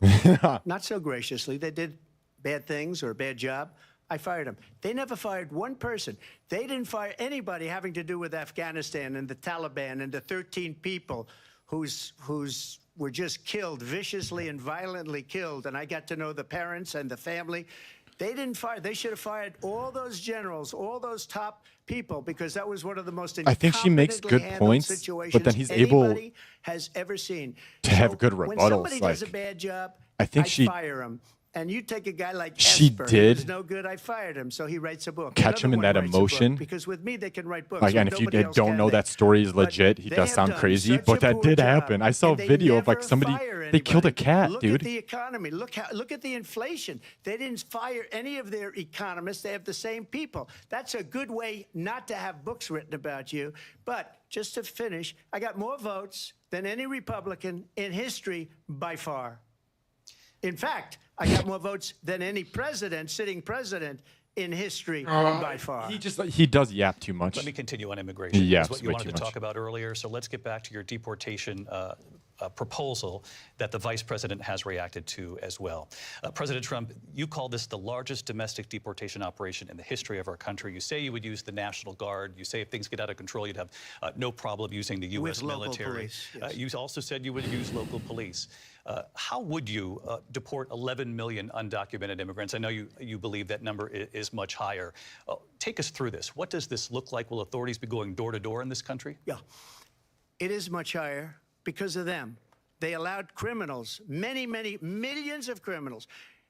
Not so graciously. They did bad things or a bad job. I fired them. They never fired one person. They didn't fire anybody having to do with Afghanistan and the Taliban and the 13 people who's were just killed, viciously and violently killed. And I got to know the parents and the family. They didn't fire. They should have fired all those generals, all those top people, because that was one of the most I think she makes good points, but then he's able anybody has ever seen. to have good When rebuttals. somebody Like, does a bad job, I think I she fire him. And you take a guy like She Esper, did who's no good, I fired him, so he writes a book. catch him in Another that one writes a book, emotion. because with me, they can write books. Like, and when if you nobody else don't can, know they- that story is But legit, he they does have sound done crazy, such but a that poor did job, happen. I saw a and they video of like never somebody, fire they killed a anybody. cat, Look dude. at the economy. Look at the inflation. They didn't fire any of their economists. They have the same people. That's a good way not to have books written about you. But just to finish, I got more votes than any Republican in history by far. In fact, I got more votes than any president, sitting president in history by far. He does yap too much. Let me continue on immigration. He That's yaps what you way wanted too to much. talk about earlier. So let's get back to your deportation proposal that the vice president has reacted to as well. President Trump, you call this the largest domestic deportation operation in the history of our country. You say you would use the National Guard. You say if things get out of control, you'd have no problem using the U.S. With local military. police, yes. You also said you would use local police. How would you deport 11 million undocumented immigrants? I know you believe that number is much higher. Take us through this. What does this look like? Will authorities be going door to door in this country? Yeah, it is much higher because of them. They allowed criminals, many millions of criminals.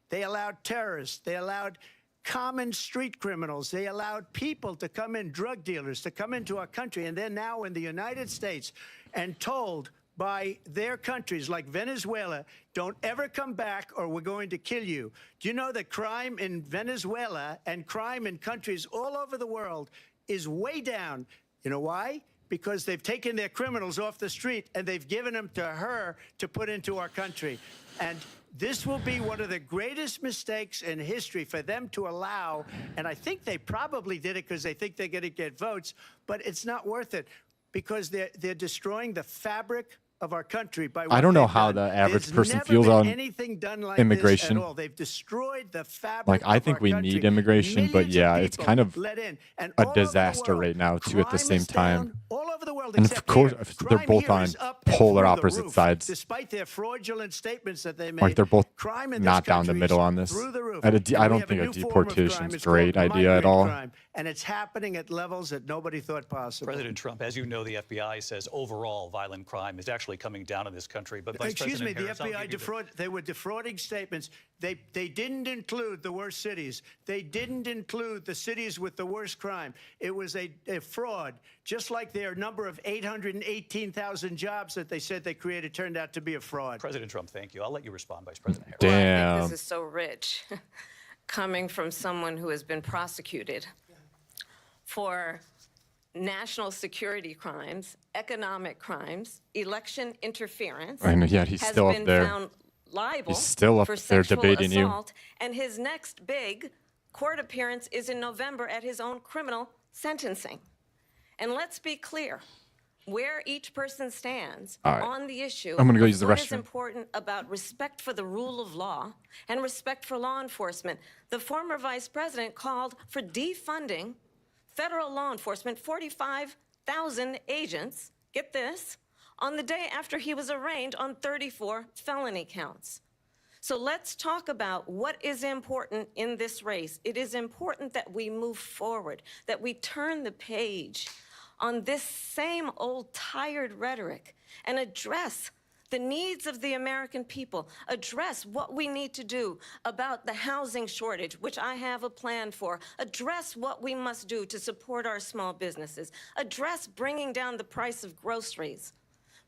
They allowed terrorists. They allowed common street criminals. They allowed people to come in, drug dealers, to come into our country. And they're now in the United States and told by their countries like Venezuela, don't ever come back or we're going to kill you. Do you know that crime in Venezuela and crime in countries all over the world is way down? You know why? Because they've taken their criminals off the street and they've given them to her to put into our country. And this will be one of the greatest mistakes in history for them to allow. And I think they probably did it because they think they're going to get votes, but it's not worth it because they're destroying the fabric of our country by what I don't know they've how done. the average There's person never feels been on anything done like immigration. This at all. They've destroyed the fabric Like, I of think our we country. need immigration, but Millions yeah, of it's people kind of let in. And a all over the disaster world, right now, too, at the crime same is down time. all over the world, And of except course, here. they're Crime both here on is up and polar through the opposite roof, sides. despite their fraudulent statements that they made. Like, they're both crime in this not down the country middle is on this. through the roof. I And we don't have a think a new form of deportation's crime. It's great called idea at migrant all. crime, and it's happening at levels that nobody thought possible. President Trump, as you know, the FBI says overall violent crime is actually coming down in this country. But Vice Excuse me, President the Harris, I'll FBI give you they were defrauding statements. They didn't include the worst cities. They didn't include the cities with the worst crime. It was a fraud, just like their number of 818,000 jobs that they said they created turned out to be a fraud. President Trump, thank you. I'll let you respond, Vice President Harris. Well, I Damn. think this is so rich, coming from someone who has been prosecuted for national security crimes, economic crimes, election interference. I know, yet he's has still up been there. found liable He's still up for there sexual debating you. assault, and his next big court appearance is in November at his own criminal sentencing. And let's be clear, where each person stands All right. on the issue I'm gonna go of use the what is restroom. important about respect for the rule of law and respect for law enforcement. The former vice president called for defunding federal law enforcement, 45,000 agents, get this, on the day after he was arraigned on 34 felony counts. So let's talk about what is important in this race. It is important that we move forward, that we turn the page on this same old tired rhetoric and address the needs of the American people, address what we need to do about the housing shortage, which I have a plan for, address what we must do to support our small businesses, address bringing down the price of groceries.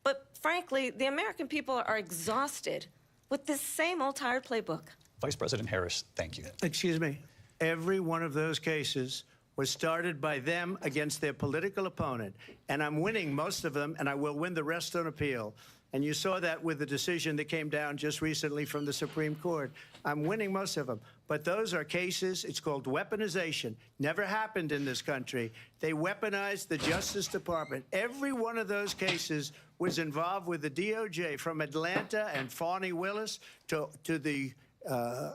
But frankly, the American people are exhausted with this same old tired playbook. Vice President Harris, thank you. Excuse me. Every one of those cases was started by them against their political opponent. And I'm winning most of them, and I will win the rest on appeal. And you saw that with the decision that came down just recently from the Supreme Court. I'm winning most of them. But But those are cases, it's called weaponization. Never happened in this country. They weaponized the Justice Department. Every one of those cases was involved with the DOJ, from Atlanta and Fani Willis to the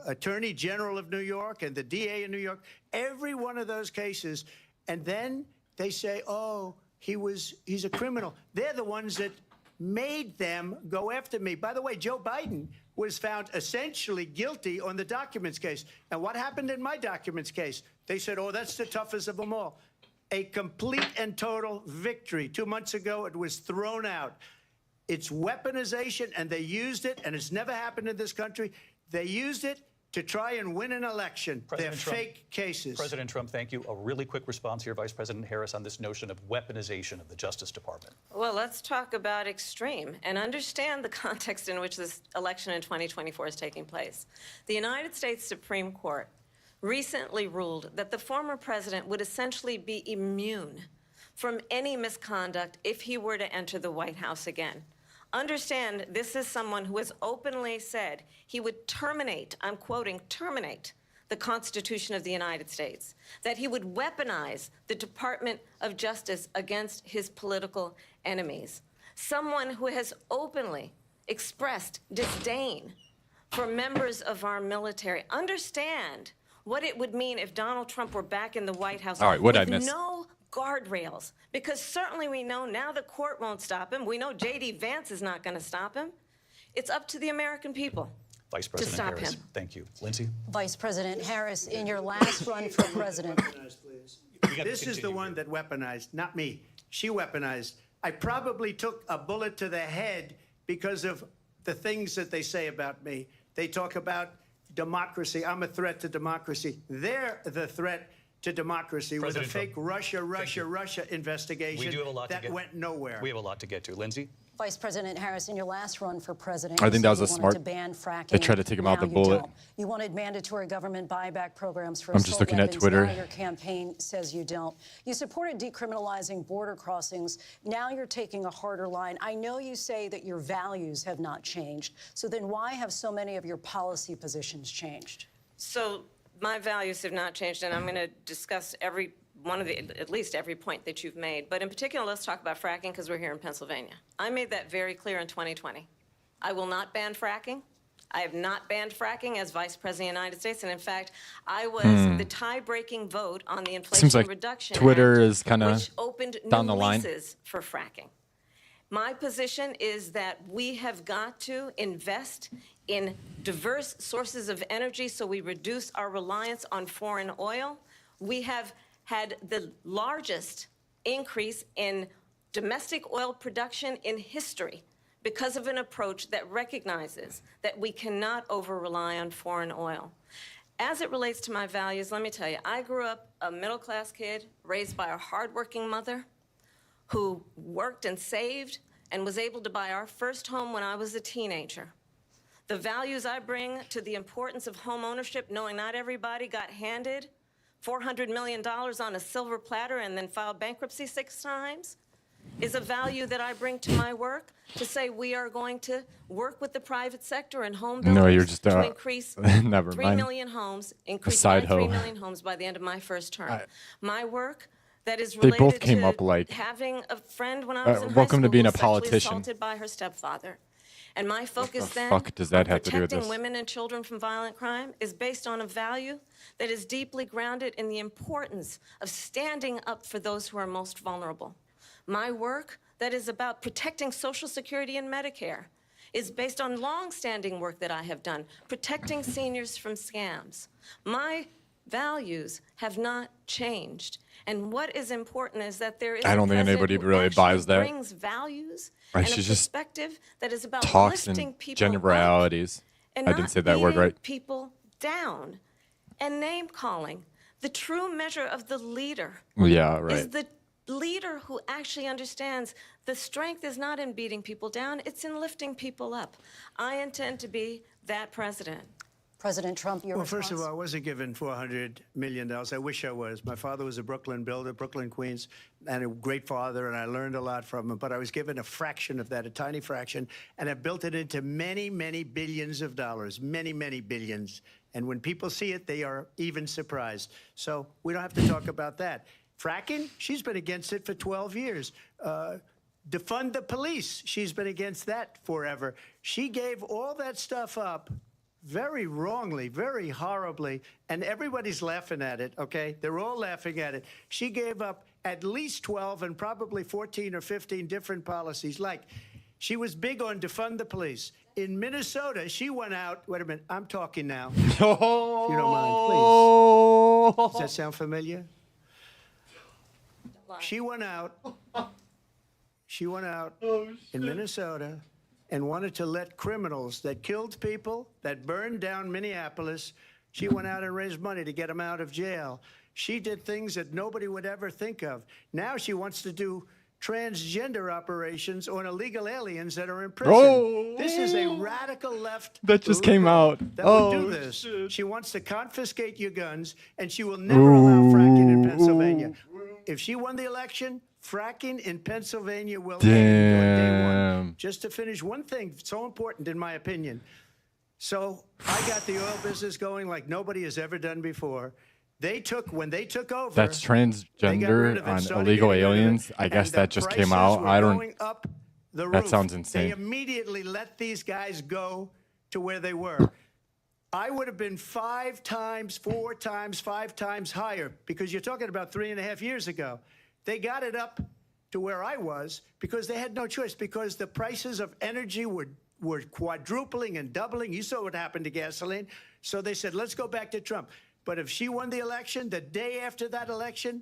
Attorney General of New York and the DA in New York. Every one of those cases. And then they say, oh, he's a criminal. They're the ones that made them go after me. By the way, Joe Biden was found essentially guilty on the documents case. And what happened in my documents case? They said, oh, that's the toughest of them all. A complete and total victory. 2 months ago, it was thrown out. It's weaponization, and they used it, and it's never happened in this country. They used it to try and win an election. They're fake cases. President Trump, thank you. A really quick response here, Vice President Harris, on this notion of weaponization of the Justice Department. Well, let's talk about extreme and understand the context in which this election in 2024 is taking place. The United States Supreme Court recently ruled that the former president would essentially be immune from any misconduct if he were to enter the White House again. Understand, this is someone who has openly said he would terminate, I'm quoting, terminate the Constitution of the United States, that he would weaponize the Department of Justice against his political enemies. Someone who has openly expressed disdain for members of our military. Understand what it would mean if Donald Trump were back in the White House. All right, what with I missed? No guardrails, because certainly we know now the court won't stop him. We know J.D. Vance is not going to stop him. It's up to the American people Vice President to stop Harris, him. Thank you. Lindsay? Vice President Harris, in your last run for president. This is the one that weaponized, not me. She weaponized. I probably took a bullet to the head because of the things that they say about me. They talk about democracy. I'm a threat to democracy. They're the threat to democracy with a fake Russia investigation We do have a lot that went nowhere. We have a lot to get to. Lindsay? Vice President Harris, in your last run for president, I think that was you a wanted smart. to ban fracking. They tried to take him out Now the you bullet. don't. You wanted mandatory government buyback programs for I'm just assault looking at weapons. Twitter. Now your campaign says you don't. You supported decriminalizing border crossings. Now you're taking a harder line. I know you say that your values have not changed. So then why have so many of your policy positions changed? So my values have not changed, and I'm going to discuss every one of the, at least every point that you've made. But in particular, let's talk about fracking, because we're here in Pennsylvania. I made that very clear in 2020. I will not ban fracking. I have not banned fracking as Vice President of the United States. And in fact, I was the tie-breaking vote on the Inflation Seems like Reduction Twitter Act, is kind of which opened down new the line. leases for fracking. My position is that we have got to invest in diverse sources of energy so we reduce our reliance on foreign oil. We have had the largest increase in domestic oil production in history because of an approach that recognizes that we cannot over-rely on foreign oil. As it relates to my values, let me tell you, I grew up a middle-class kid raised by a hardworking mother who worked and saved and was able to buy our first home when I was a teenager. The values I bring to the importance of home ownership, knowing not everybody got handed $400 million on a silver platter and then filed bankruptcy 6 times, is a value that I bring to my work to say we are going to work with the private sector and home builders No, you're just to increase never 3 mind. million homes, increase side by 3 hoe. million homes by the end of my first term. My work that is They related both came to up like, having a friend when I was in high welcome to school being who a was sexually politician. assaulted by her stepfather. And my focus the then fuck does that on have to do with protecting this? women and children from violent crime is based on a value that is deeply grounded in the importance of standing up for those who are most vulnerable. My work that is about protecting Social Security and Medicare is based on long-standing work that I have done, protecting seniors from scams. My values have not changed. And what is important is that there is I don't a think anybody president who really actually buys that. brings values Right, and a she just perspective that is about talks lifting in people generalities. and I not didn't say that word beating right. people down and name calling. The true measure of the leader Yeah, right. is the leader who actually understands the strength is not in beating people down, it's in lifting people up. I intend to be that president. President Trump, your Well, response? first of all, I wasn't given $400 million. I wish I was. My father was a Brooklyn builder, Brooklyn, Queens, and a great father, and I learned a lot from him. But I was given a fraction of that, a tiny fraction, and I built it into many, many billions of dollars, many, many billions. And when people see it, they are even surprised. So we don't have to talk about that. Fracking, she's been against it for 12 years. Defund the police, she's been against that forever. She gave all that stuff up very wrongly, very horribly, and everybody's laughing at it, okay? They're all laughing at it. She gave up at least 12 and probably 14 or 15 different policies. Like, she was big on defund the police. In Minnesota, she went out. Wait a minute, I'm talking now. If you don't mind, please. Does that sound familiar? She went out. She went out in Minnesota and wanted to let criminals that killed people, that burned down Minneapolis, she went out and raised money to get them out of jail. She did things that nobody would ever think of. Now she wants to do transgender operations on illegal aliens that are in prison. Oh. This is a radical left That just came out. that would do this. Shit. She wants to confiscate your guns, and she will never allow fracking in Pennsylvania. If she won the election, fracking in Pennsylvania will end on day one. Just to finish, one thing so important, in my opinion. So I got the oil business going like nobody has ever done before. When they took over, That's transgender on illegal aliens. I guess that just came out. I don't. That sounds They insane. immediately let these guys go to where they were. I would have been 5 times, 4 times, 5 times higher, because you're talking about 3.5 years ago. They got it up to where I was because they had no choice, because the prices of energy were quadrupling and doubling. You saw what happened to gasoline. So they said, let's go back to Trump. But if she won the election, the day after that election,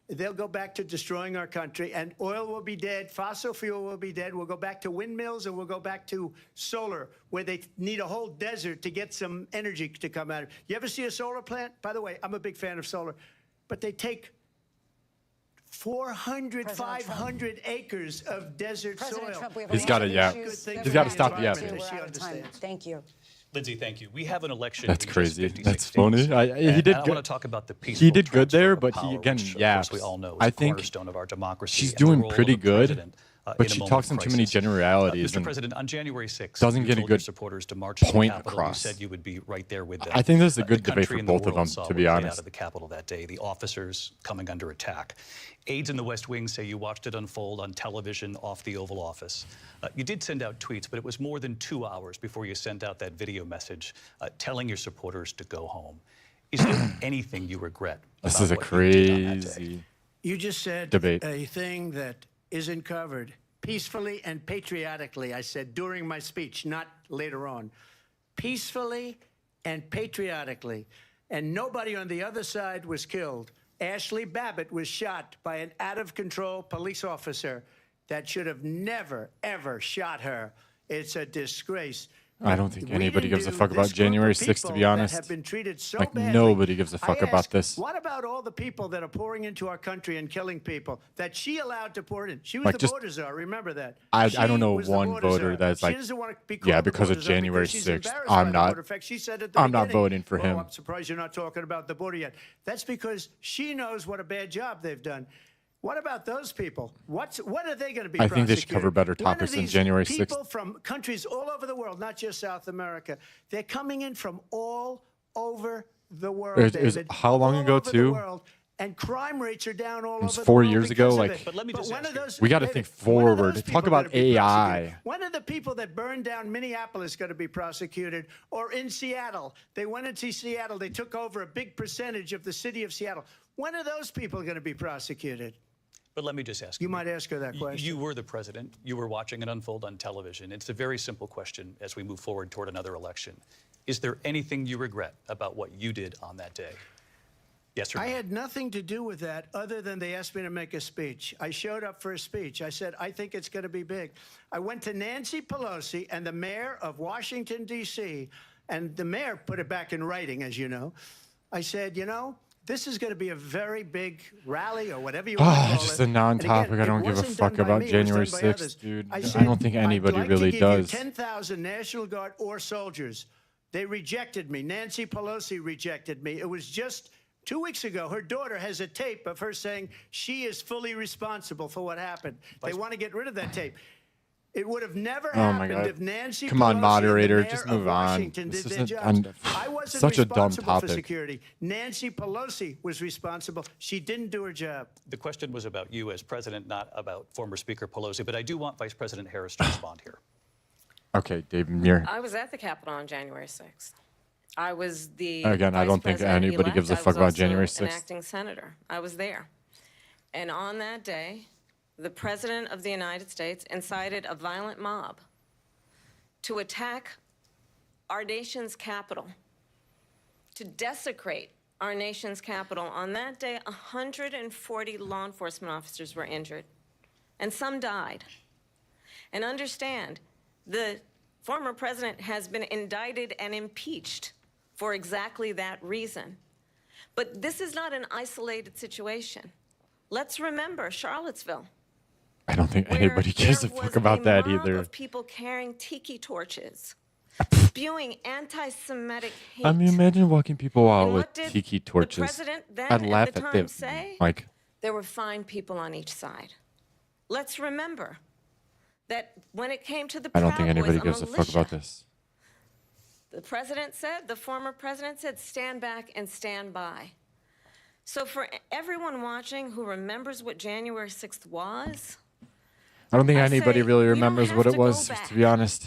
they'll go back to destroying our country, and oil will be dead, fossil fuel will be dead. We'll go back to windmills, and we'll go back to solar, where they need a whole desert to get some energy to come out of. You ever see a solar plant? By the way, I'm a big fan of solar, but they take 400, 500 acres of desert President soil. Trump, we have He's got to, yeah. He's got to stop the evidence. We're out of time. Thank you. Lindsay, thank you. We have an election. That's in just crazy. 56 That's days. funny. He And did I good. want to talk about the peaceful He did good transfer there, of but power, he again, which, of yeah. course, we all know is I the think cornerstone of our democracy. she's and the doing role pretty of the good, president, in but a she moment talks of in too many crisis. generalities Mr. and President, on January 6th, doesn't you get a told your good supporters to march to the point Capitol. across. You said you would be right there with them. I think this is a good The debate country for and the both of world them, saw to what be played honest. out of the Capitol that day, the officers coming under attack. Aides in the West Wing say you watched it unfold on television off the Oval Office. You did send out tweets, but it was more than 2 hours before you sent out that video message telling your supporters to go home. Is there anything you regret? This about is a what you did on that day? crazy You just said debate. a thing that isn't covered. Peacefully and patriotically, I said during my speech, not later on. Peacefully and patriotically. And nobody on the other side was killed. Ashley Babbitt was shot by an out-of-control police officer that should have never, ever shot her. It's a disgrace. I don't think We anybody didn't gives a do fuck about this group of January 6th, to people be that honest. have been treated so Like, badly. nobody gives a fuck I about ask, this. What about all the people that are pouring into our country and killing people that she allowed to pour in? She was Like, the just- border czar. Remember that. I She don't know was the one border voter czar. that's She like, doesn't want to be yeah, called the because of border czar January she's 6th, embarrassed I'm by the not- border. In fact, she said at the I'm not beginning, voting for "Oh, him." I'm surprised you're not talking about the border yet. That's because she knows what a bad job they've done. What about those people? What are they going to be I think they should prosecuted? cover better When are topics than these January 6th. People from countries all over the world, not just South America, they're coming in from all over the world. It was David. how long All ago, over the too? world, and crime rates are down all It was over 4 the world years ago, because of like- it. But let me just when ask are you- those, We gotta David, think when are forward. those Talk people about gonna be AI. prosecuted? When are the people that burned down Minneapolis going to be prosecuted? Or in Seattle, they went into Seattle, they took over a big percentage of the city of Seattle. When are those people going to be prosecuted? But let me just ask You might ask her that question. You were the president. You were watching it unfold on television. It's a very simple question as we move forward toward another election. Is there anything you regret about what you did on that day? Yes or no? I had nothing to do with that other than they asked me to make a speech. I showed up for a speech. I said, I think it's going to be big. I went to Nancy Pelosi and the mayor of Washington, D.C., and the mayor put it back in writing, as you know. I said, you know, this is going to be a very big rally or whatever you want to call Just it. a non-topic. And again, I don't it give a wasn't fuck done by about me, it was January done by 6th, others. dude. I I said, don't think anybody I'd like really to give does. You 10,000 National Guard or soldiers. They rejected me. Nancy Pelosi rejected me. It was just 2 weeks ago. Her daughter has a tape of her saying she is fully responsible for what happened. They want to get rid of that tape. It would have never Oh my happened God. if Nancy Come on, Pelosi moderator, and the just mayor of move on. Washington This did their isn't jobs. I wasn't such a dumb responsible for topic. security. Nancy Pelosi was responsible. She didn't do her job. The question was about you as president, not about former Speaker Pelosi. But I do want Vice President Harris to respond here. Okay, Dave, you're I was at the Capitol on January 6th. I was the again. I vice don't think president anybody gives a elect. I fuck was about also January an 6th. acting senator. I was there. And on that day, the President of the United States incited a violent mob to attack our nation's capital, to desecrate our nation's capital. On that day, 140 law enforcement officers were injured, and some died. And understand, the former president has been indicted and impeached for exactly that reason. But this is not an isolated situation. Let's remember Charlottesville. I don't think anybody gives a fuck about that either. Of people carrying tiki torches, spewing anti-Semitic hate. I mean, imagine walking people out And with what did tiki the torches. president then I'd at laugh the at time them. say? Like, There were fine people on each side. Let's remember that when it came to the I Proud don't think anybody Boys, gives a fuck about this. The president said, the former president said, stand back and stand by. So for everyone watching who remembers what January 6th was, I don't think I anybody say really we don't remembers have what to it go was, back. to be honest.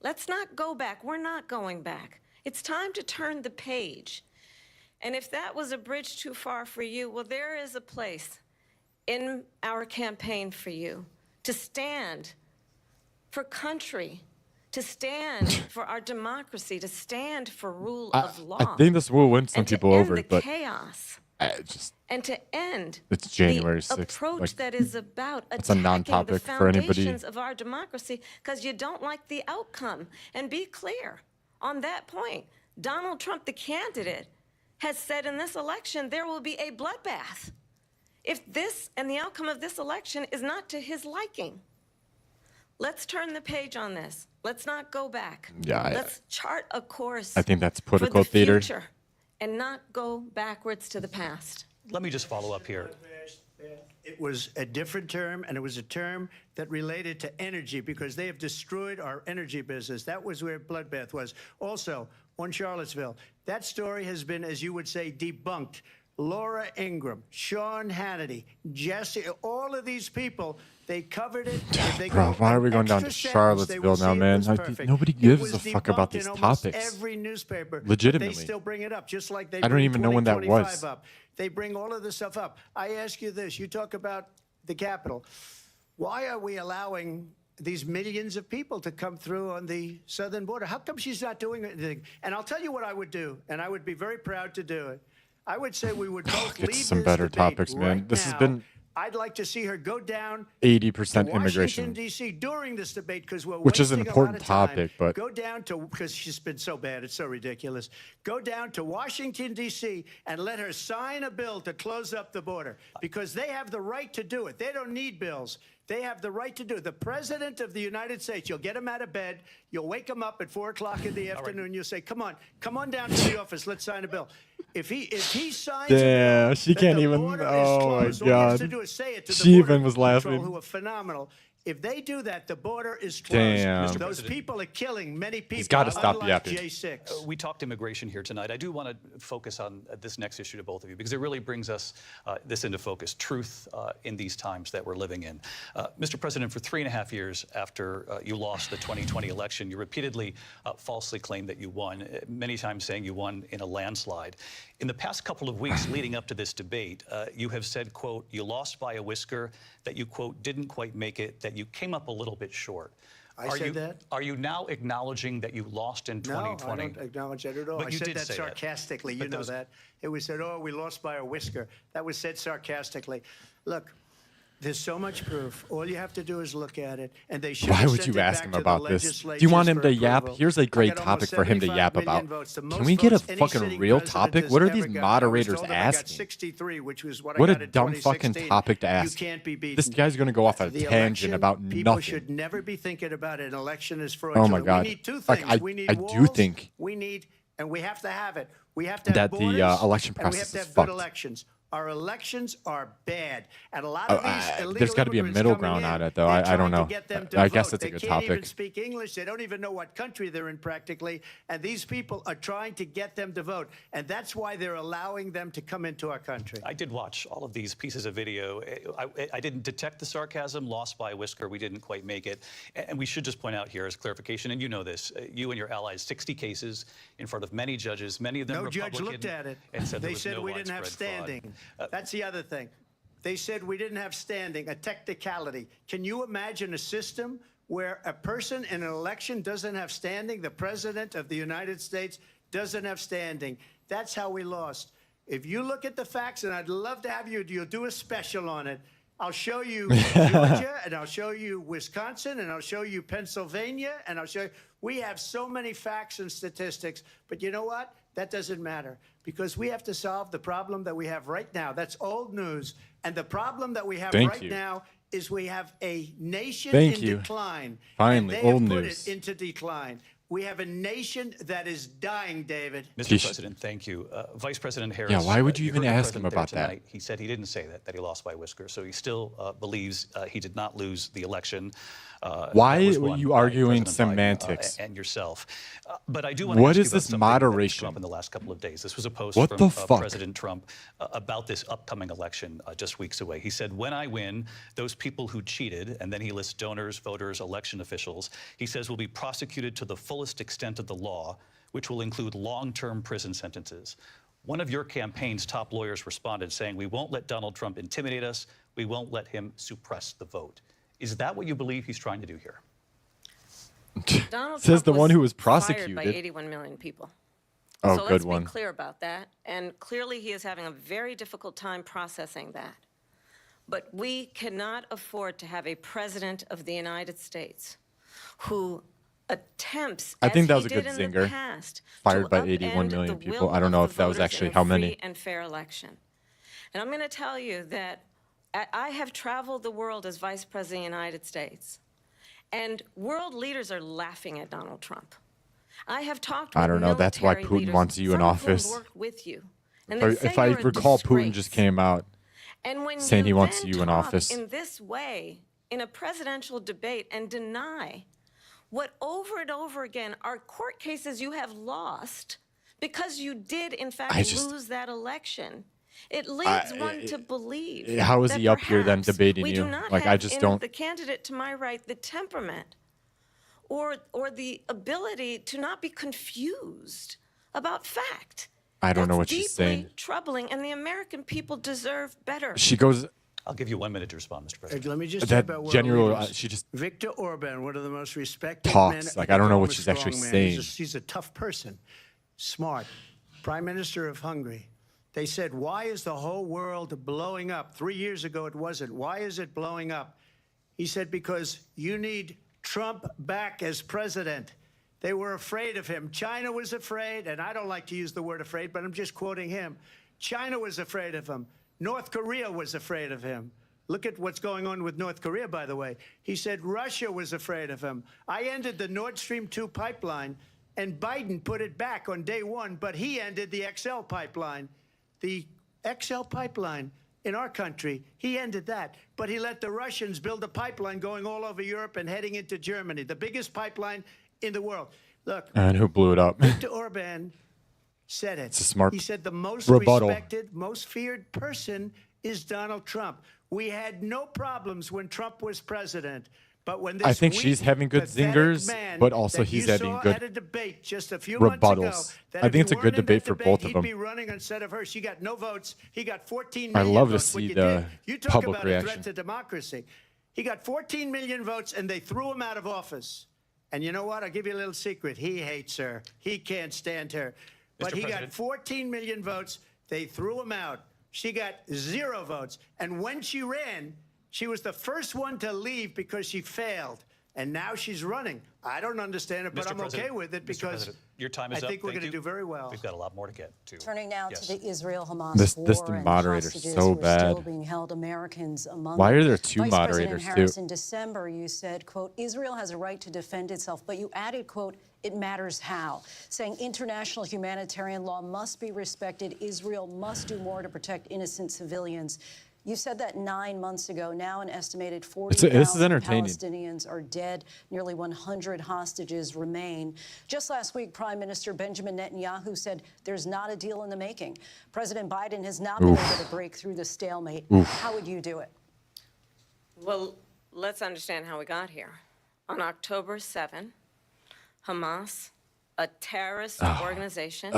let's not go back. We're not going back. It's time to turn the page. And if that was a bridge too far for you, well, there is a place in our campaign for you to stand for country, to stand for our democracy, to stand for rule of law. I think this will win some and to people end over, the but chaos. And to end it's January the 6th. approach Like, that is about that's a attacking the non-topic for anybody. foundations of our democracy because you don't like the outcome. And be clear on that point. Donald Trump, the candidate, has said in this election there will be a bloodbath if this and the outcome of this election is not to his liking. Let's turn the page on this. Let's not go back. Yeah, Let's chart a course I think that's for political the theater. future and not go backwards to the past. Let me just follow up here. It was a different term, and it was a term that related to energy because they have destroyed our energy business. That was where bloodbath was. Also, on Charlottesville, that story has been, as you would say, debunked. Laura Ingraham, Sean Hannity, Jesse, all of these people, they covered it. If they Bro, go why are we an going down to extra sentence, they will Charlottesville now, see it man? was Like, perfect. nobody It gives was a fuck about debunked in these almost topics. Every newspaper, Legitimately. but they still bring it up, just like they I don't bring even know when that 2025 was. up. They bring all of this stuff up. I ask you this: you talk about the Capitol. Why are we allowing these millions of people to come through on the southern border? How come she's not doing anything? And I'll tell you what I would do, and I would be very proud to do it. I would say we would both Get leave to some this better debate topics, man. right This now. has been I'd like to see her go down 80% to immigration. Washington, D.C. during this debate because we're Which is an wasting a lot important of time. topic, but- Go down to, because she's been so bad, it's so ridiculous. Go down to Washington, D.C. and let her sign a bill to close up the border because they have the right to do it. They don't need bills. They have the right to do it. The President of the United States, you'll get him out of bed, you'll wake him up at 4 o'clock in the afternoon, you'll say, come on down to the office, let's sign a bill. If he signs a Damn, bill she that can't the even. border is Oh my closed, all he has to god. do is say it to the She Border even was Patrol, laughing. who are phenomenal. If they do that, the border is closed. Damn. Those people are killing many people. He's gotta stop unlike yapping. J6. We talked immigration here tonight. I do want to focus on this next issue to both of you because it really brings us this into focus, truth in these times that we're living in. Mr. President, for 3.5 years after you lost the 2020 election, you repeatedly falsely claimed that you won, many times saying you won in a landslide. In the past couple of weeks leading up to this debate, you have said, quote, you lost by a whisker, that you, quote, didn't quite make it, that you came up a little bit short. I said that? Are you now acknowledging that you lost in 2020? No, I don't acknowledge that at all. But I you said did that say that. sarcastically. But You know those- that. It was said, oh, we lost by a whisker. That was said sarcastically. Look, there's so much proof. All you have to do is look at it. And they should Why have would sent you it ask back him to the about this? Do legislatures you want him for to yap? approval. Here's a I great got almost topic for him to 75 yap million about. votes, the Can most we get a votes any fucking sitting real president topic? has What are ever these gotten. I was moderators told them I got asking? 63, which was what What I a got in dumb fucking 2016. topic to ask. You can't be beaten. This guy's going to go off a The tangent election, about people nothing. should never be thinking about an election as Oh fraudulent. my God. We need two Like, things. We need I do walls, think we need, and we have to have it. We have to have that the borders, election and we have process to is have fucked. good elections. Our elections are bad, and a lot of these illegal there's got to be a immigrants middle coming ground in, on it, though. they're I trying don't to know. get them to I vote. guess it's a They good can't even topic. speak English. They don't even know what country they're in practically, and these people are trying to get them to vote, and that's why they're allowing them to come into our country. I did watch all of these pieces of video. I didn't detect the sarcasm, lost by a whisker. We didn't quite make it. And we should just point out here as clarification, and you know this, you and your allies, 60 cases in front of many judges, many of them No Republican. judge looked at it. And said They said no we didn't have widespread fraud. standing. That's the other thing. They said we didn't have standing, a technicality. Can you imagine a system where a person in an election doesn't have standing? The president of the United States doesn't have standing. That's how we lost. If you look at the facts, and I'd love to have you'll do a special on it. I'll show you Georgia, and I'll show you Wisconsin, and I'll show you Pennsylvania, and I'll show you. We have so many facts and statistics, but you know what? That doesn't matter, because we have to solve the problem that we have right now. That's old news. And the problem that we have right now is we have a nation in decline. Finally, and they old have put news. it into decline. We have a nation that is dying, David. Mr. President, thank you. Vice President Harris. Yeah, why would you even heard the ask him president there about that? tonight. He said he didn't say that he lost by a whisker. So he still believes he did not lose the election. Why that was were won you by arguing President Biden, semantics? and yourself. But I do want to What ask you is about this something that moderation? came up in the last couple of days. This was a post What from the fuck? President Trump about this upcoming election just weeks away. He said, when I win, those people who cheated, and then he lists donors, voters, election officials, he says will be prosecuted to the fullest extent of the law, which will include long-term prison sentences. One of your campaign's top lawyers responded saying, we won't let Donald Trump intimidate us. We won't let him suppress the vote. Is that what you believe he's trying to do here? Donald Says Trump the one who was fired prosecuted. by 81 million people. Oh, so good let's one. be clear about that. And clearly he is having a very difficult time processing that. But we cannot afford to have a president of the United States who attempts, I think as that was he a good did in the zinger. past, Fired to by 81 upend million the people. will I don't know of if the that was voters actually in a how many. free and fair election. And I'm going to tell you that I have traveled the world as Vice President of the United States, and world leaders are laughing at Donald Trump. I have talked with I don't know. That's why military Putin leaders, wants you in some of whom office. worked with you, and they say If I you're a recall, Putin disgrace. just came out And when saying he you wants then you in talk office. in this way in a presidential debate and deny what over and over again are court cases you have lost because you did in fact lose that election. It leads one to believe. How is that he up here then perhaps debating we you? do not Like, I have just in don't. the candidate to my right the temperament or the ability to not be confused about fact. I don't know what That's she's deeply saying. troubling, and the American people deserve better. She goes. I'll give you 1 minute to respond, Mr. President. Let me just That talk about world general, leaders. she just Victor Orban, one of the most respected talks. men. Like, I don't know what They she's call him a actually strong man. saying. He's a tough person, smart. Prime Minister of Hungary. They said, why is the whole world blowing up? 3 years ago, it wasn't. Why is it blowing up? He said, because you need Trump back as president. They were afraid of him. China was afraid, and I don't like to use the word afraid, but I'm just quoting him. China was afraid of him. North Korea was afraid of him. Look at what's going on with North Korea, by the way. He said Russia was afraid of him. I ended the Nord Stream 2 pipeline, and Biden put it back on day one, but he ended the XL pipeline. The XL pipeline in our country, he ended that. But he let the Russians build a pipeline going all over Europe and heading into Germany, the biggest pipeline in the world. Look. And who blew it up? Viktor Orban said it. It's a smart He said the most rebuttal. respected, most feared person is Donald Trump. We had no problems when Trump was president. But when this I think weak, she's having good pathetic zingers, man but also that he's you having saw good at a debate just a few months ago, rebuttals. that I if think it's you a good weren't in debate that for both of he'd them. be running instead of her. She got no votes. He got 14 I million love to votes. What see you the did. You talk public about a reaction. threat to democracy. He got 14 million votes, and they threw him out of office. And you know what? I'll give you a little secret. He hates her. He can't stand her. But he got 14 million votes. They threw him out. She got 0 votes. And when she ran, she was the first one to leave because she failed. and now she's running. I don't understand it, but Mr. I'm President, okay with it Mr. because President, your time is I up. think we're Thank going to you. do very well. We've got a lot more to get to. Turning now Yes. to the Israel-Hamas This war and moderator's hostages so who are still bad. being held, Americans among Why them. are there two Vice moderators, President Harris, too? in December, you said, quote, Israel has a right to defend itself, but you added, quote, it matters how, saying international humanitarian law must be respected. Israel must do more to protect innocent civilians. You said that 9 months ago. Now an estimated 40,000 this is entertaining. Palestinians are dead. Nearly 100 hostages remain. Just last week, Prime Minister Benjamin Netanyahu said there's not a deal in the making. President Biden has not been able to break through the stalemate. How would you do it? Well, let's understand how we got here. On October 7, Hamas, a terrorist organization,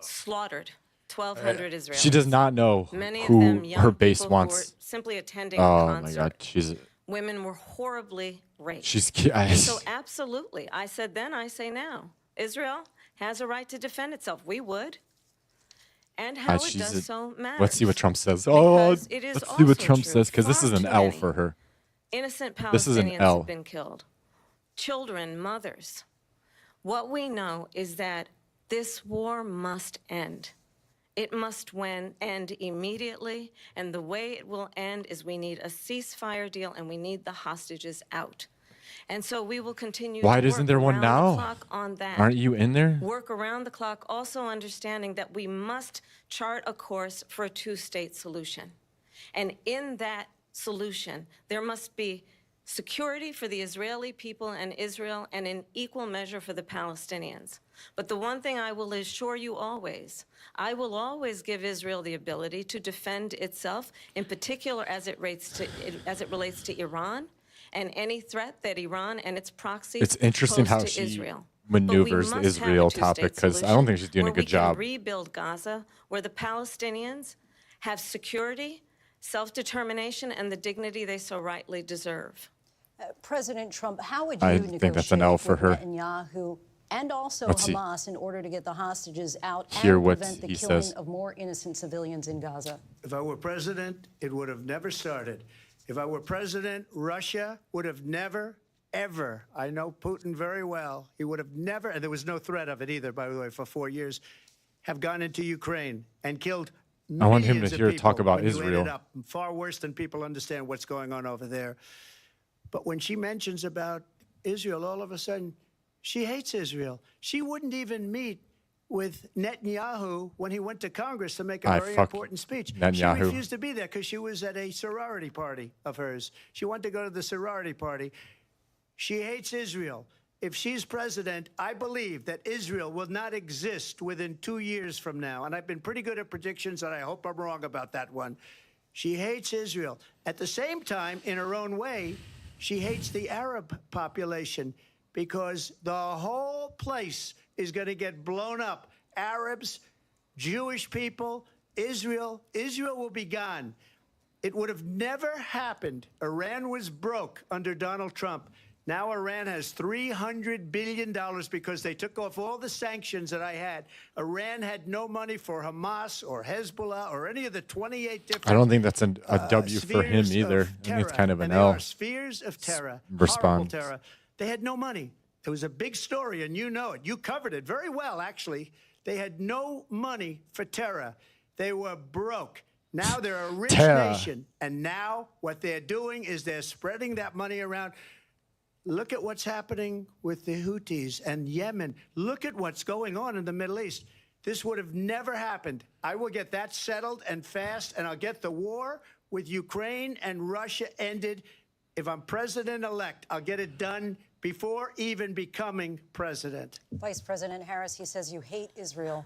slaughtered 1,200 Israelis. She does not know Many who of them young her base people who were wants. simply attending a Oh concert. my God, she's Women were horribly raped. I- So absolutely, I said then, I say now, Israel has a right to defend itself. We would. And how it does so matters. Let's see what Trump says. Oh, Because it is let's see what also Trump true, says, because this far is an too L many for her. Innocent This is an Palestinians L. have been killed. Children, mothers. What we know is that this war must end. It must end immediately, and the way it will end is we need a ceasefire deal and we need the hostages out. And so we will continue Why to isn't work there one around the now? clock on that. Aren't you in there? Work around the clock, also understanding that we must chart a course for a two-state solution. And in that solution, there must be security for the Israeli people and Israel, and in equal measure for the Palestinians. But the one thing I will assure you always, I will always give Israel the ability to defend itself, in particular as it relates to Iran and any threat that Iran and its proxies It's interesting pose how to she Israel. maneuvers the But we must have a Israel two-state topic, because I don't think she's doing a solution good job. where we can rebuild Gaza, where the Palestinians have security, self-determination, and the dignity they so rightly deserve. President Trump, how would you I negotiate think that's an L for with her. Netanyahu and also Let's see. Hamas in order to get the hostages out Hear and what prevent the he killing says. of more innocent civilians in Gaza? If I were president, it would have never started. If I were president, Russia would have never, ever, I know Putin very well, he would have never, and there was no threat of it either, by the way, for 4 years, have gone into Ukraine and killed I want him to millions of hear people talk about when you Israel. ended up far worse than people understand what's going on over there. But when she mentions about Israel, all of a sudden, she hates Israel. She wouldn't even meet with Netanyahu when he went to Congress to make a very important speech. Netanyahu. She refused to be there because she was at a sorority party of hers. She wanted to go to the sorority party. She hates Israel. If she's president, I believe that Israel will not exist within 2 years from now. And I've been pretty good at predictions, and I hope I'm wrong about that one. She hates Israel. At the same time, in her own way, she hates the Arab population because the whole place is going to get blown up. Arabs, Jewish people, Israel. Israel will be gone. It would have never happened. Iran was broke under Donald Trump. Now Iran has $300 billion because they took off all the sanctions that I had. Iran had no money for Hamas or Hezbollah or any of the 28 different I don't think that's a W for him spheres either. of I think it's terror. kind of an And they L. are spheres of terror, horrible Response. terror. They had no money. It was a big story, and you know it. You covered it very well, actually. They had no money for terror. They were broke. Now they're a rich Terror. nation, and now what they're doing is they're spreading that money around. Look at what's happening with the Houthis and Yemen. Look at what's going on in the Middle East. This would have never happened. I will get that settled and fast, and I'll get the war with Ukraine and Russia ended. If I'm president-elect, I'll get it done before even becoming president. Vice President Harris, he says you hate Israel.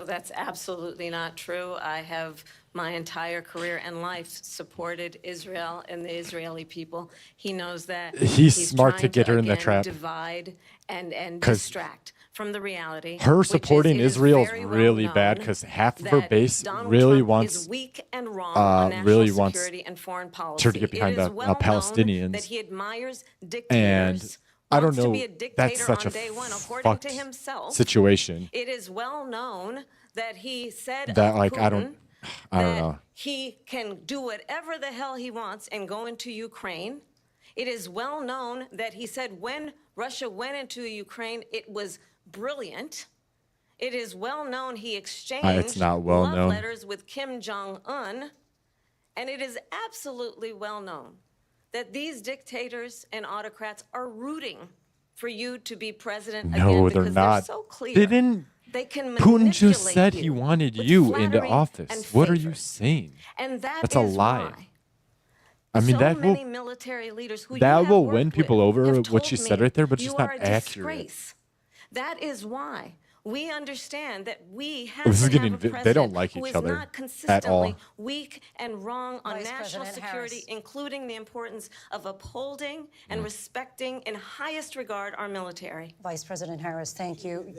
That's absolutely not true. I have my entire career and life supported Israel and the Israeli people. He knows that. He's smart to trying get her in the again, trap. divide and 'Cause distract from the reality. Her which is supporting it is Israel is very really well bad known because half of her that base Donald really Trump wants is weak and wrong on national really wants security and foreign policy. her to get behind It is the well known Palestinians. that he admires And dictators. I don't wants to know. be a dictator That's such on a day one, according fucked to himself. situation. It is well known that he said That of like Putin I don't that know. he can do whatever the hell he wants and go into Ukraine. It is well known that he said when Russia went into Ukraine, it was brilliant. It is well known he It's exchanged not well love known. letters with Kim Jong-un. And it is absolutely well known that these dictators and autocrats are rooting for you to be president again No, they're because not. they're so clear. They didn't. They can Putin just manipulate said he you wanted with you into flattery office. and What are you favors. saying? And That's a lie. why I mean, so that many will military leaders who you that have will worked win people with over. have What told she said me right there, but it's you just are not a accurate. disgrace. That is why we understand that we have This to is getting. have a They president don't like who each is other not at consistently all. weak and wrong on Vice national President security, Harris. including the importance of upholding and respecting in highest regard our military. Vice President Harris, thank you.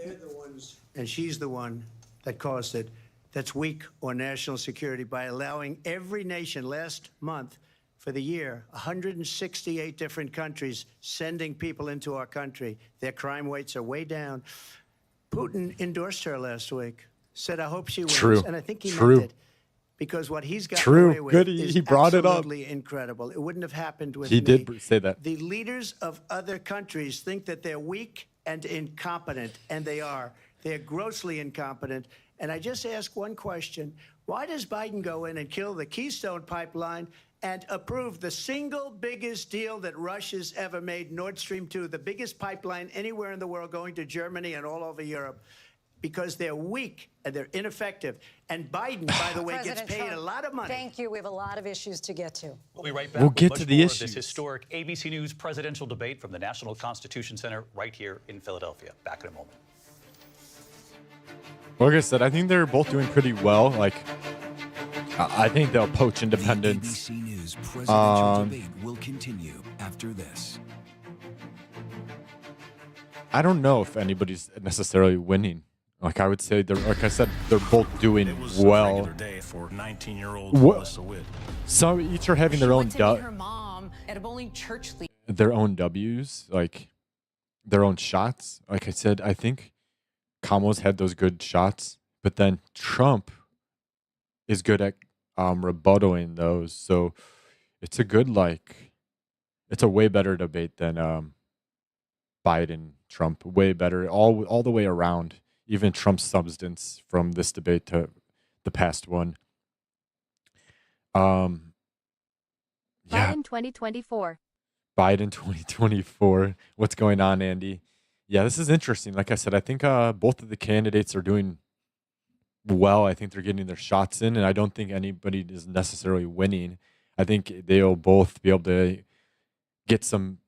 And she's the one that caused it, that's weak on national security by allowing every nation last month for the year, 168 different countries sending people into our country. Their crime rates are way down. Putin endorsed her last week, said, I hope she wins. True. And I think he True. meant it. Because what he's got True. away with Good. is He brought it up. absolutely incredible. It wouldn't have happened with He me. did say that. The leaders of other countries think that they're weak and incompetent, and they are. They're grossly incompetent. And I just ask one question. Why does Biden go in and kill the Keystone Pipeline and approve the single biggest deal that Russia's ever made, Nord Stream 2, the biggest pipeline anywhere in the world going to Germany and all over Europe? Because they're weak and they're ineffective. And Biden, by the way, gets President paid Trump, a lot of money. Thank you. We have a lot of issues to get to. We'll be right back. We'll with get much to the more of this issues. historic ABC News presidential debate from the National Constitution Center right here in Philadelphia. Back in a moment. Like I said, I think they're both doing pretty well. Like, I think they'll poach independents. The ABC News presidential debate will continue after this. I don't know if anybody's necessarily winning. Like I would say, like I said, they're both doing It was a well. regular day for 19-year-old What- Melissa Witt. Some each are having their own her mom at a bowling church league. their own W's, like their own shots. Like I said, I think Kamala's had those good shots, but then Trump is good at rebuttaling those. So it's a good it's a way better debate than Biden Trump. Way better all the way around. Even Trump's substance from this debate to the past one. Yeah, Biden 2024. Biden 2024. What's going on, Andy? Yeah, this is interesting. Like I said, I think both of the candidates are doing well. I think they're getting their shots in, and I don't think anybody is necessarily winning. I think they'll both be able to get some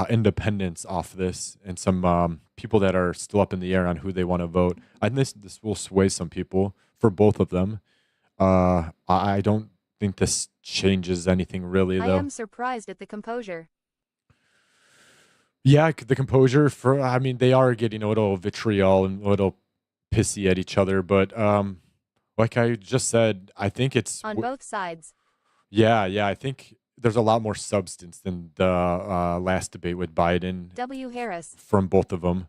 independence off this and some people that are still up in the air on who they want to vote. I think this will sway some people for both of them. I don't think this changes anything really, I though. am surprised at the composure. Yeah, the composure I mean, they are getting a little vitriol and a little pissy at each other, but like I just said, I think it's On both sides. yeah, I think there's a lot more substance than the last debate with Biden W. Harris. from both of them.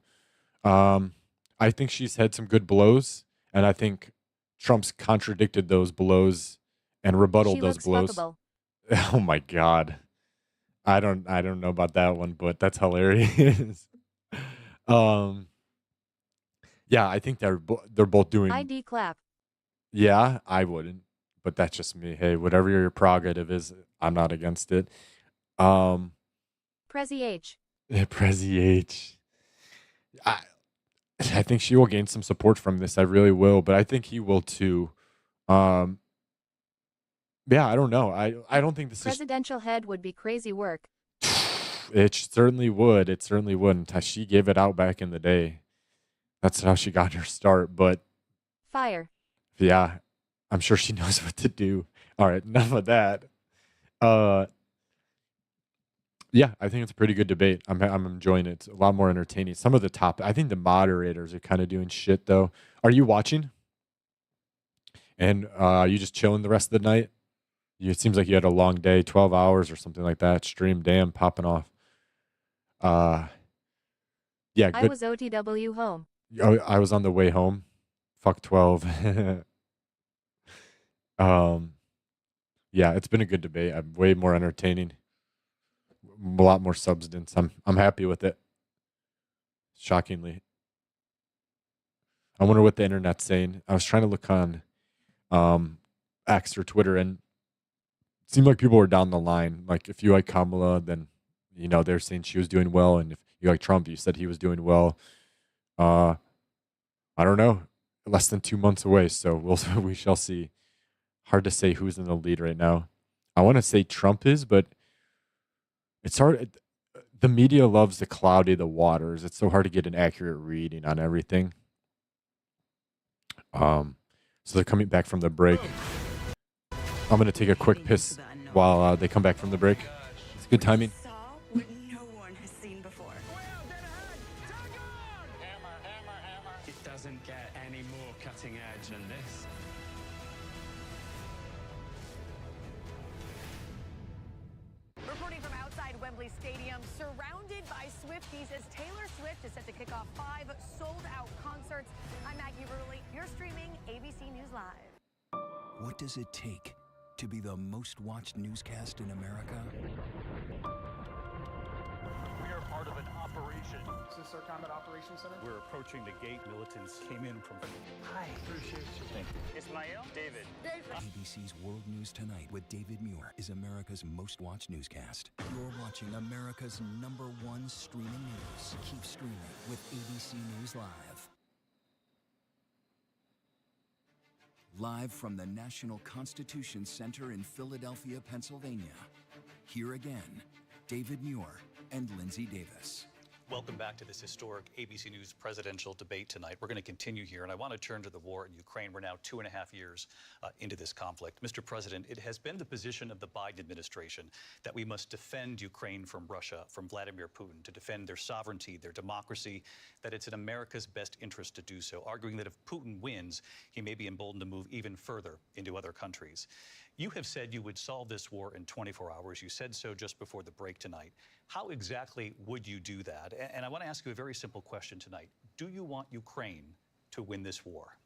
I think she's had some good blows, and I think Trump's contradicted those blows and rebutted She those looks blows. fuckable. Oh my God. I don't know about that one, but that's hilarious. Yeah, I think they're both doing. ID clap. Yeah, I wouldn't, but that's just me. Hey, whatever your prerogative is, I'm not against it. Prezi H. Prezi H. I think she will gain some support from this. I really will, but I think he will too. Yeah, I don't know. I don't think this Presidential head would be crazy work. It certainly would. It certainly wouldn't. She gave it out back in the day. That's how she got her start. But Fire. yeah, I'm sure she knows what to do. All right, enough of that. Yeah, I think it's a pretty good debate. I'm enjoying it. It's a lot more entertaining. Some of the I think the moderators are kind of doing shit though. Are you watching? And you just chilling the rest of the night? It seems like you had a long day, 12 hours or something like that. Stream, damn, popping off. Yeah, good. I was OTW home. I was on the way home. Fuck 12. Yeah, it's been a good debate. Way more entertaining. a lot more substance. I'm happy with it. Shockingly, I wonder what the internet's saying. I was trying to look on X or Twitter, and it seemed like people were down the line. Like if you like Kamala, then they're saying she was doing well, and if you like Trump, you said he was doing well. I don't know. Less than 2 months away, so we shall see. Hard to say who's in the lead right now. I want to say Trump is, but it's hard. The media loves to cloudy the waters. It's so hard to get an accurate reading on everything. So they're coming back from the break. I'm gonna take a quick piss while they come back from the break. It's good timing. What no one has seen before. It doesn't get any more cutting edge than this. Reporting from outside Wembley Stadium, surrounded by Swifties as Taylor Swift is set to kick off 5 sold-out concerts. I'm Maggie Rulli. You're streaming ABC News Live. What does it take to be the most watched newscast in America? We are part of an operation. Is this our combat operations center? We're approaching the gate. Militants came in from... Hi. Appreciate you. Thank you. Ismail? David. ABC's World News Tonight with David Muir is America's most watched newscast. You're watching America's #1 streaming news. Keep streaming with ABC News Live. Live from the National Constitution Center in Philadelphia, Pennsylvania. Here again, David Muir and Lindsay Davis. Welcome back to this historic ABC News presidential debate tonight. We're going to continue here, and I want to turn to the war in Ukraine. We're now 2.5 years into this conflict. Mr. President, it has been the position of the Biden administration that we must defend Ukraine from Russia, from Vladimir Putin, to defend their sovereignty, their democracy, that it's in America's best interest to do so, arguing that if Putin wins, he may be emboldened to move even further into other countries. You have said you would solve this war in 24 hours. You said so just before the break tonight. How exactly would you do that? And I want to ask you a very simple question tonight. Do you want Ukraine to win this war?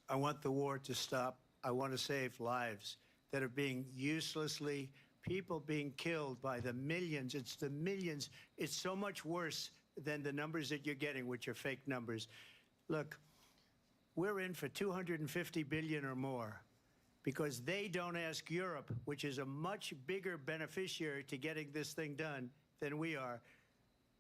I want the war to stop. I want to save lives that are being uselessly, people being killed by the millions. It's the millions. It's so much worse than the numbers that you're getting, which are fake numbers. Look, we're in for 250 billion or more, because they don't ask Europe, which is a much bigger beneficiary to getting this thing done than we are.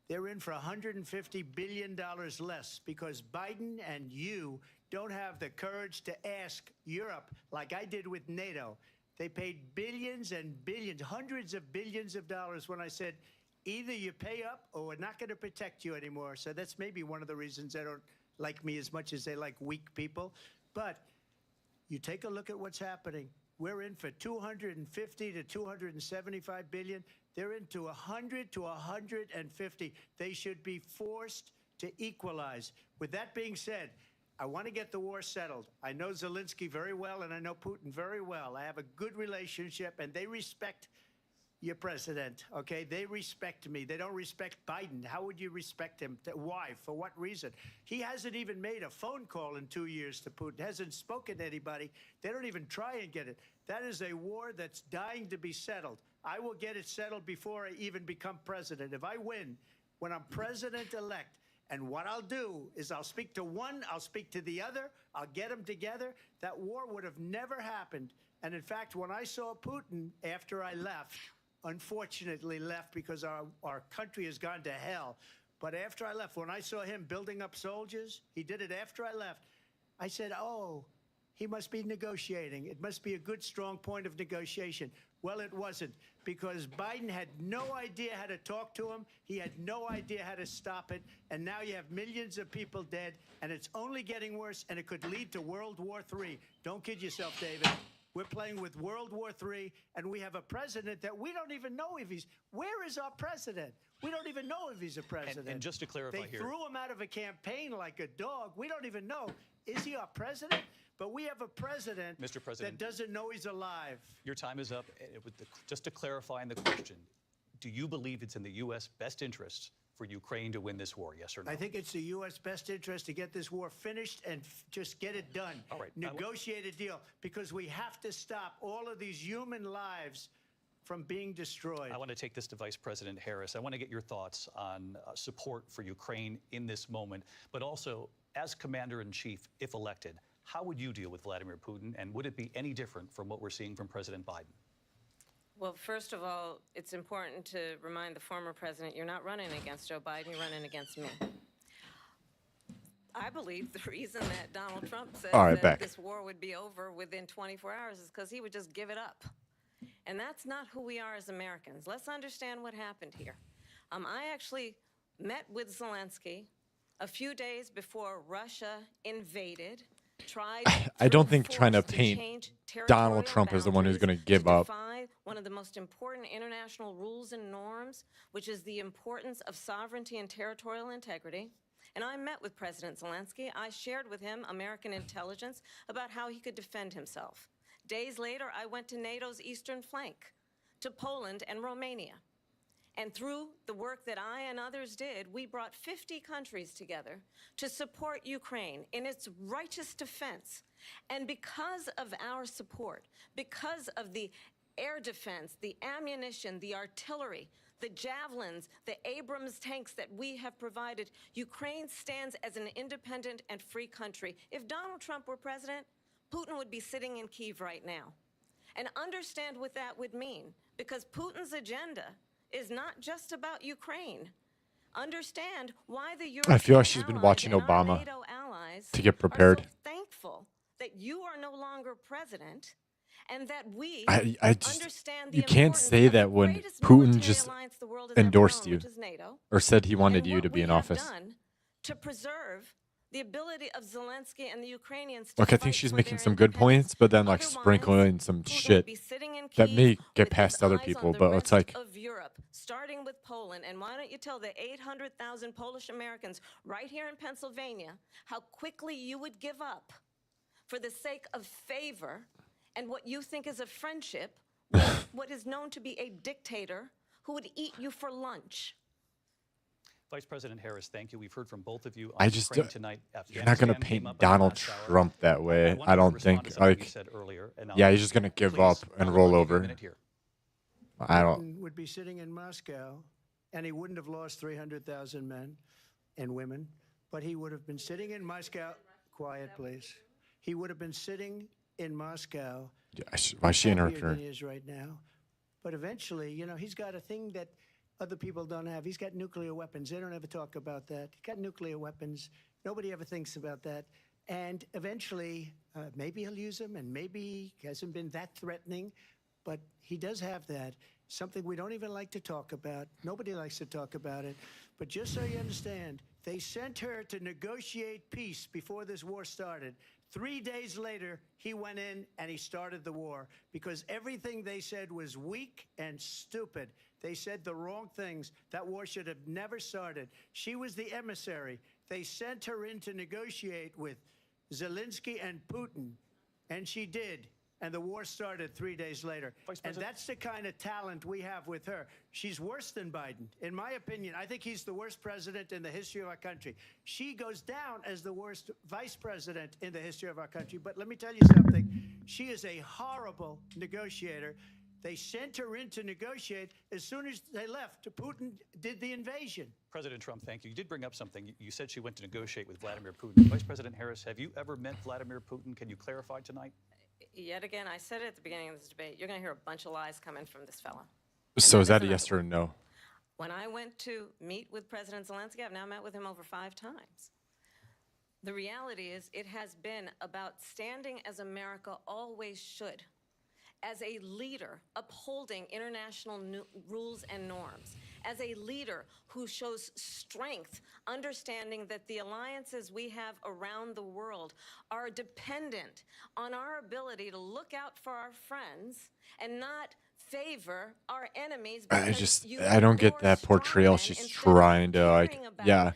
They're in for $150 billion less because Biden and you don't have the courage to ask Europe like I did with NATO. They paid billions and billions, hundreds of billions of dollars when I said, either you pay up or we're not going to protect you anymore. So that's maybe one of the reasons they don't like me as much as they like weak people. But you take a look at what's happening. We're in for 250 to 275 billion. They're into 100 to 150. They should be forced to equalize. With that being said, I want to get the war settled. I know Zelensky very well, and I know Putin very well. I have a good relationship, and they respect your president, okay? They respect me. They don't respect Biden. How would you respect him? Why? For what reason? He hasn't even made a phone call in 2 years to Putin, hasn't spoken to anybody. They don't even try and get it. That is a war that's dying to be settled. I will get it settled before I even become president. If I win, when I'm president-elect, and what I'll do is I'll speak to one, I'll speak to the other, I'll get them together. That war would have never happened. And in fact, when I saw Putin after I left, unfortunately left because our country has gone to hell. But after I left, when I saw him building up soldiers, he did it after I left, I said, oh, he must be negotiating. It must be a good, strong point of negotiation. Well, it wasn't, because Biden had no idea how to talk to him. He had no idea how to stop it. And now you have millions of people dead, and it's only getting worse, and it could lead to World War III. Don't kid yourself, David. We're playing with World War III, and we have a president that we don't even know if he's... Where is our president? We don't even know if he's a president. And just to clarify they here... They threw him out of a campaign like a dog. We don't even know. Is he our president? But we have a president, Mr. President, that doesn't know he's alive. Your time is up. Just to clarify in the question, do you believe it's in the U.S. best interest for Ukraine to win this war, yes or no? I think it's the U.S. best interest to get this war finished and just get it done. All right. Negotiate a deal, because we have to stop all of these human lives from being destroyed. I want to take this to Vice President Harris. I want to get your thoughts on support for Ukraine in this moment, but also as Commander-in-Chief, if elected, how would you deal with Vladimir Putin, and would it be any different from what we're seeing from President Biden? Well, first of all, it's important to remind the former president you're not running against Joe Biden, you're running against me. I believe the reason that Donald Trump said that this war would be over within 24 hours is because he would just give it up. And that's not who we are as Americans. Let's understand what happened here. I actually met with Zelensky a few days before Russia invaded. I don't think trying to paint Donald Trump as the one who's going to give up. One of the most important international rules and norms, which is the importance of sovereignty and territorial integrity. And I met with President Zelensky. I shared with him American intelligence about how he could defend himself. Days later, I went to NATO's eastern flank, to Poland and Romania. And through the work that I and others did, we brought 50 countries together to support Ukraine in its righteous defense. And because of our support, because of the air defense, the ammunition, the artillery, the javelins, the Abrams tanks that we have provided, Ukraine stands as an independent and free country. If Donald Trump were president, Putin would be sitting in Kyiv right now. And understand what that would mean, because Putin's agenda is not just about Ukraine. Understand why the European I feel like she's been watching Obama NATO allies to get prepared. are so thankful that you are no longer president, and that we I just, understand the you can't importance say of the that when greatest Putin military just alliance the world has ever endorsed known, you which is NATO, or said he wanted and you what to be we in have office. done to preserve the ability of Zelensky and the Ukrainians to Look, I think fight she's for making their some good points, but then like Otherwise, sprinkling some Putin shit would be sitting in that Kyiv may get with past his other eyes on people. the But it's rest like, of Europe, starting with Poland. And why don't you tell the 800,000 Polish Americans right here in Pennsylvania how quickly you would give up for the sake of favor and what you think is a friendship with what is known to be a dictator who would eat you for lunch. Vice President Harris, thank you. We've heard from both of you on I just Ukraine tonight. you're not going to Afghanistan came paint up in the Donald last hour. Trump that way. wanted I to don't respond to think something you like said earlier, and yeah, he's just going to give please, up and I'll roll give you a over. minute here. I don't. Putin would be sitting in Moscow, and he wouldn't have lost 300,000 men and women, but he would have been sitting in Moscow. Quiet, please. He would have been sitting in Moscow. Why is she happier interrupting her? than he is right now. But eventually, you know, he's got a thing that other people don't have. He's got nuclear weapons. They don't ever talk about that. He's got nuclear weapons. Nobody ever thinks about that. And eventually, maybe he'll use them, and maybe he hasn't been that threatening, but he does have that. Something we don't even like to talk about. Nobody likes to talk about it. But just so you understand, they sent her to negotiate peace before this war started. 3 days later, he went in and he started the war because everything they said was weak and stupid. They said the wrong things. That war should have never started. She was the emissary. They sent her in to negotiate with Zelensky and Putin, and she did. And the war started 3 days later. And that's the kind of talent we have with her. She's worse than Biden. In my opinion, I think he's the worst president in the history of our country. She goes down as the worst vice president in the history of our country. But let me tell you something. She is a horrible negotiator. They sent her in to negotiate. As soon as they left, Putin did the invasion. President Trump, thank you. You did bring up something. You said she went to negotiate with Vladimir Putin. Vice President Harris, have you ever met Vladimir Putin? Can you clarify tonight? Yet again, I said it at the beginning of this debate, you're going to hear a bunch of lies coming from this fellow. So is that a yes or a no? When I went to meet with President Zelensky, I've now met with him over 5 times. The reality is it has been about standing as America always should, as a leader upholding international rules and norms, as a leader who shows strength, understanding that the alliances we have around the world are dependent on our ability to look out for our friends and not favor our enemies. I don't get that portrayal. She's trying to like, yeah,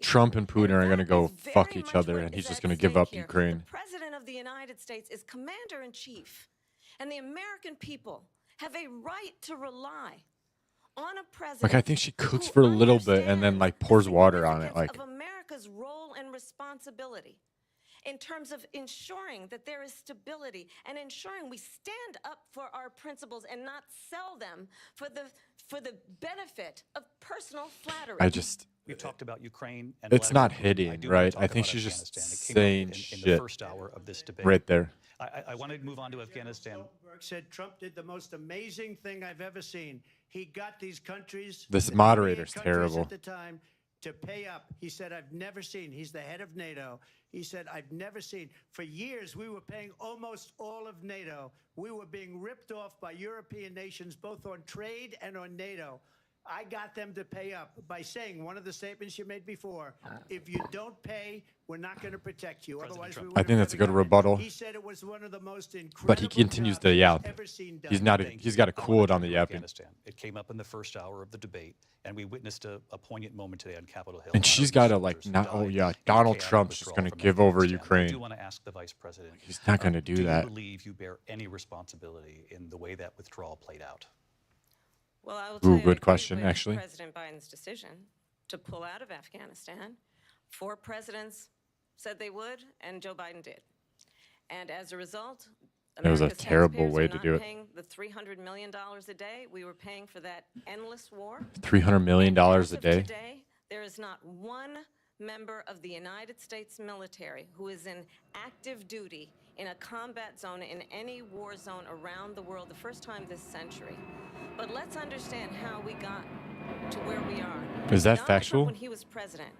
Trump and Putin are going to go fuck each other and he's just going to give up Ukraine. The President of the United States is commander-in-chief. And the American people have a right to rely on a president. Like, I think she cooks for a little bit and then like pours water on it. Like, of America's role and responsibility in terms of ensuring that there is stability and ensuring we stand up for our principles and not sell them for the benefit of personal flattery. We've talked about Ukraine and It's not Vladimir Putin. hitting, do right? want to I talk think about she's just Afghanistan. It came saying up in shit the first hour of this debate. right there. I want to move on to Afghanistan. Stoltenberg said Trump did the most amazing thing I've ever seen. He got these countries, This the moderator's 28 countries terrible. at the time, to pay up. He said, I've never seen, he's the head of NATO. He said, I've never seen, for years we were paying almost all of NATO. We were being ripped off by European nations, both on trade and on NATO. I got them to pay up by saying one of the statements you made before, if you don't pay, we're not going to protect you. Otherwise, we I would think that's a good rebuttal. He said it was one of the most incredible But he continues to yap. He's not. He's got to cool it on the yapping. Afghanistan. It came up in the first hour of the debate, and we witnessed a poignant moment today on Capitol Hill. And she's got to like not. Oh yeah, Donald Trump's just going to give over I Ukraine. do want to ask the vice president. He's not going to do that. Do you believe you bear any responsibility in the way that withdrawal played out? Well, I will tell you, I good agree question, with actually. President Biden's decision to pull out of Afghanistan. 4 presidents said they would, and Joe Biden did. And as a result, It was a America's terrible taxpayers way are to not do it. paying the $300 million a day we were paying for that endless war. $300 million As a of day. Today, there is not one member of the United States military who is in active duty in a combat zone in any war zone around the world, the first time this century. But let's understand how we got to where we are. Is that Donald factual? Trump, when he was president,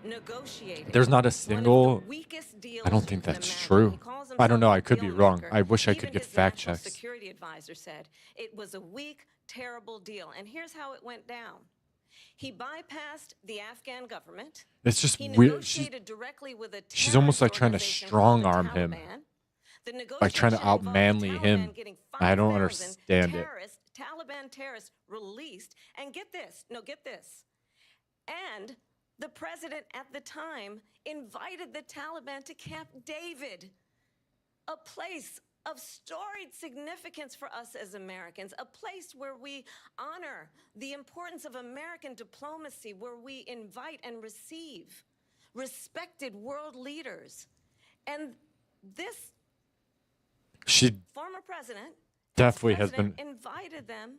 negotiated There's not a one of the single. weakest deals I don't think you can that's imagine. true. He calls I don't know. himself I a could be deal wrong. maker. I wish I Even could get his fact national checks. security advisor said it was a weak, terrible deal. And here's how it went down. He bypassed the Afghan government. It's just He weird. negotiated directly with a She's almost like terrorist trying to organization strong called the arm him. Taliban. The Like trying to negotiation involved the outmanly him. Taliban getting I don't 5,000 understand it. Taliban terrorists released. And get this. And the president at the time invited the Taliban to Camp David, a place of storied significance for us as Americans, a place where we honor the importance of American diplomacy, where we invite and receive respected world leaders. And this She former president definitely has been invited them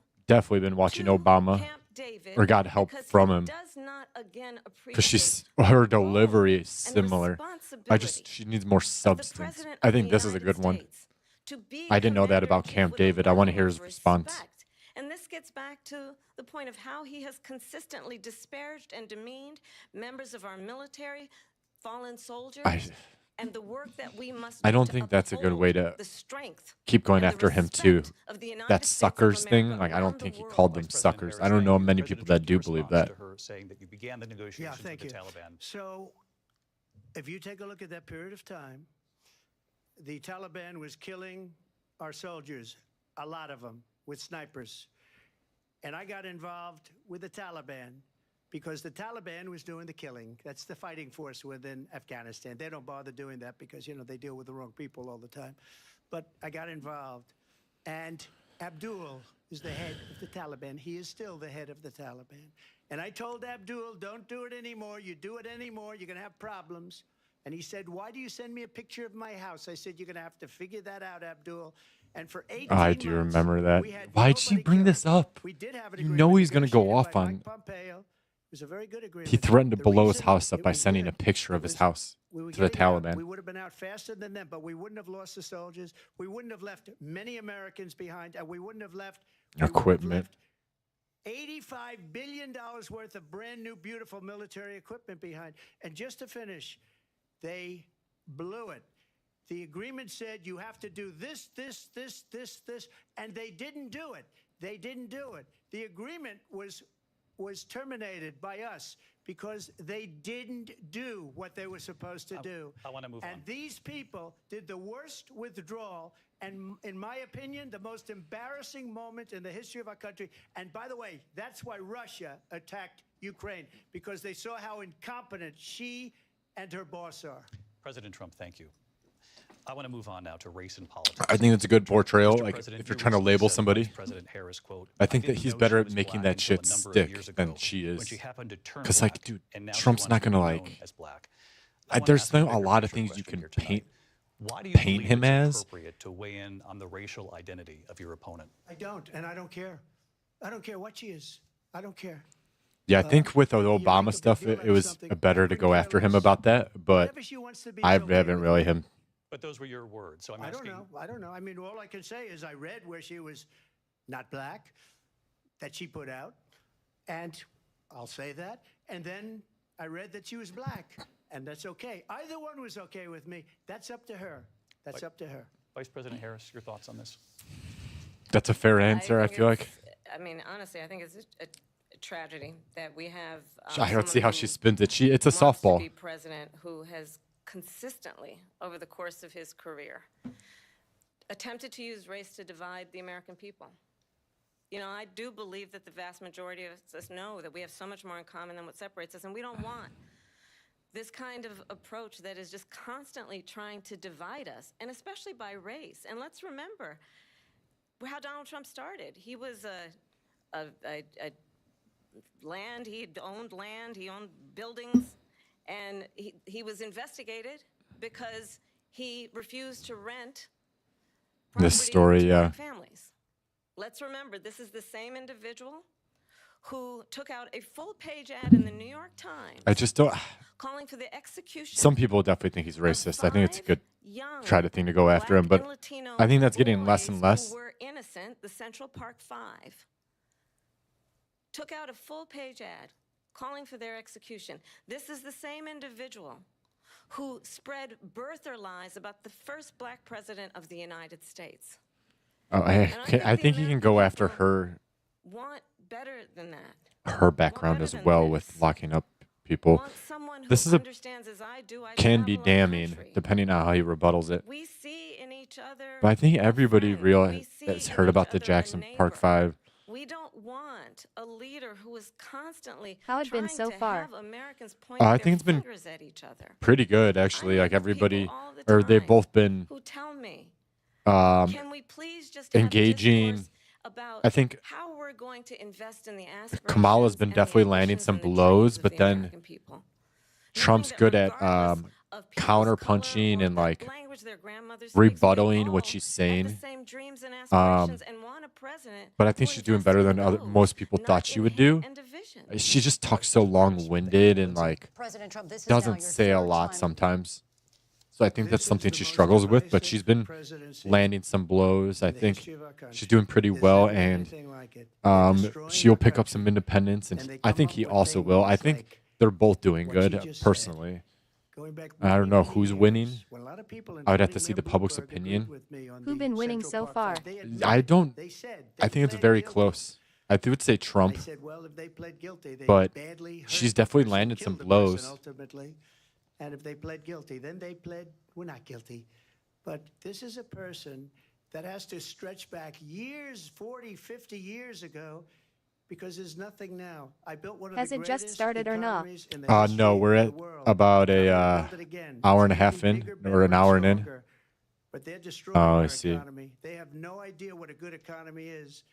watching to Obama, Camp David or got help because from he him. does not, again, Because appreciate her delivery is similar. responsibility She needs more substance. President I of think the this is a United good one. States to be I didn't know that about commended Camp with a David. I want to level hear of his response. respect. And this gets back to the point of how he has consistently disparaged and demeaned members of our military, fallen soldiers, and the work that we must I do don't to think that's a good way to the strength keep going and the after him too. respect of the United That States of suckers thing, America like I around don't the think he world. called them suckers. I don't know many people that do believe that. To her saying that you began the negotiations with the Taliban. So, if you take a look at that period of time, the Taliban was killing our soldiers, a lot of them, with snipers. And I got involved with the Taliban because the Taliban was doing the killing. That's the fighting force within Afghanistan. They don't bother doing that because, they deal with the wrong people all the time. But I got involved. And Abdul is the head of the Taliban. He is still the head of the Taliban. And I told Abdul, don't do it anymore. You do it anymore, you're going to have problems. And he said, why do you send me a picture of my house? I said, you're going to have to figure that out, Abdul. And for 18 I do months, remember that. we had Why'd she nobody bring killed. this up? We did have an You agreement know he's going to go negotiated off by on. Mike Pompeo. It was a very good agreement. He threatened to The blow his reason house up it by was sending a good, picture of it his was- house we were to the getting out. Taliban. We would have been out faster than them, but we wouldn't have lost the soldiers. We wouldn't have left many Americans behind, and we wouldn't have left Equipment. $85 billion worth of brand new, beautiful military equipment behind. And just to finish, they blew it. The agreement said you have to do this, and they didn't do it. They didn't do it. The agreement was terminated by us because they didn't do what they were supposed to do. I want to move on. And these people did the worst withdrawal and, in my opinion, the most embarrassing moment in the history of our country. And by the way, that's why Russia attacked Ukraine, because they saw how incompetent she and her boss are. President Trump, thank you. I want to move on now to race and politics. I think it's a good portrayal. Mr. Like President, if you're you trying to recently label said somebody, Vice President Harris, quote, I think that didn't he's know better she at was making black that shit until a number of stick years than ago she when is. she happened to turn Because like, black, dude, and now she Trump's wants not to be gonna known like. as black. there's a lot of things you can Why do you paint believe him it's as. appropriate to weigh in on the racial identity of your opponent? I don't, and I don't care. I don't care what she is. I don't care. Yeah, I think with the Obama stuff, it was better to go after him about that, but I haven't really him. But those were your words, so I'm asking. I don't know. I mean, all I can say is I read where she was not black, that she put out, and I'll say that. And then I read that she was black, and that's okay. Either one was okay with me. That's up to her. That's up to her. Vice President Harris, your thoughts on this? That's a fair answer, I feel like. I mean, honestly, I think it's a tragedy that we have. Let's see how she spins it. It's a wants to softball. be president who has consistently, over the course of his career, attempted to use race to divide the American people. You know, I do believe that the vast majority of us know that we have so much more in common than what separates us, and we don't want this kind of approach that is just constantly trying to divide us, and especially by race. And let's remember how Donald Trump started. He was land, he owned buildings, and he was investigated because he refused to rent This story, yeah. families. Let's remember, this is the same individual who took out a full-page ad in the New York Times. I just don't. Calling for the execution. Some people definitely think he's racist. I think it's a good thing to go after him, but I think that's getting less and less. Who were innocent, the Central Park Five, took out a full-page ad calling for their execution. This is the same individual who spread birther lies about the first black president of the United States. Oh, I think he can go after her. Want better than that. Her background as well with locking up people. This is can be damning depending on how he rebuttals it. We see in each other. But I think everybody has heard about the Jackson Park Five. We don't want a leader who is constantly How it been so far? have Americans point I their think it's been fingers at each other. pretty good actually. Like everybody, or they've both been Who tell me, can we please just have engaging. about I think how we're going to invest in the aspirations Kamala's been and the definitely landing ambitions some and the blows, dreams of but the then American people. Trump's good at counter punching and like rebuttaling what she's saying. But I think she's doing better than most people thought she would do. She just talks so long-winded and like doesn't say a lot sometimes. So I think that's something she struggles with, but she's been landing some blows. I think she's doing pretty well, and she'll pick up some independence, and I think he also will. I think they're both doing good, personally. I don't know who's winning. I would have to see the public's opinion. Who's been winning so far? I think it's very close. I would say Trump, but she's definitely landed some blows. And if they pled guilty, then they pled, we're not guilty. But this is a person that has to stretch back years, 40, 50 years ago, because there's nothing now. I built one of Has the it just started or not? No, we're at about a hour and a half in, or an hour and in. But they're destroying our I see. economy. They have no idea what a good economy is.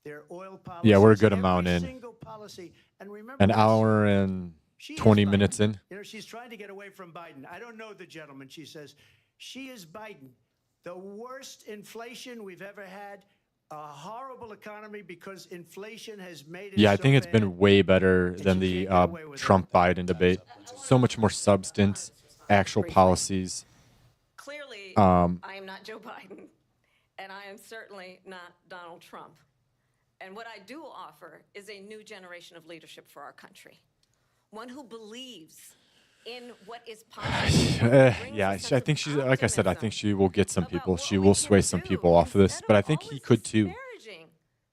Their oil policy. Yeah, we're a good amount in. An hour and 20 minutes in. You know, she's trying to get away from Biden. I don't know the gentleman. She says, she is Biden. The worst inflation we've ever had, a horrible economy because inflation has made it Yeah, I so think it's bad. been way better than the Trump-Biden debate. So much more substance, actual policies. Clearly, I am not Joe Biden, and I am certainly not Donald Trump. And what I do offer is a new generation of leadership for our country. One who believes in what is possible. Yeah, I think she's, like I said, I think she will get some people. She will sway some people off of this, but I think he could too. Disparaging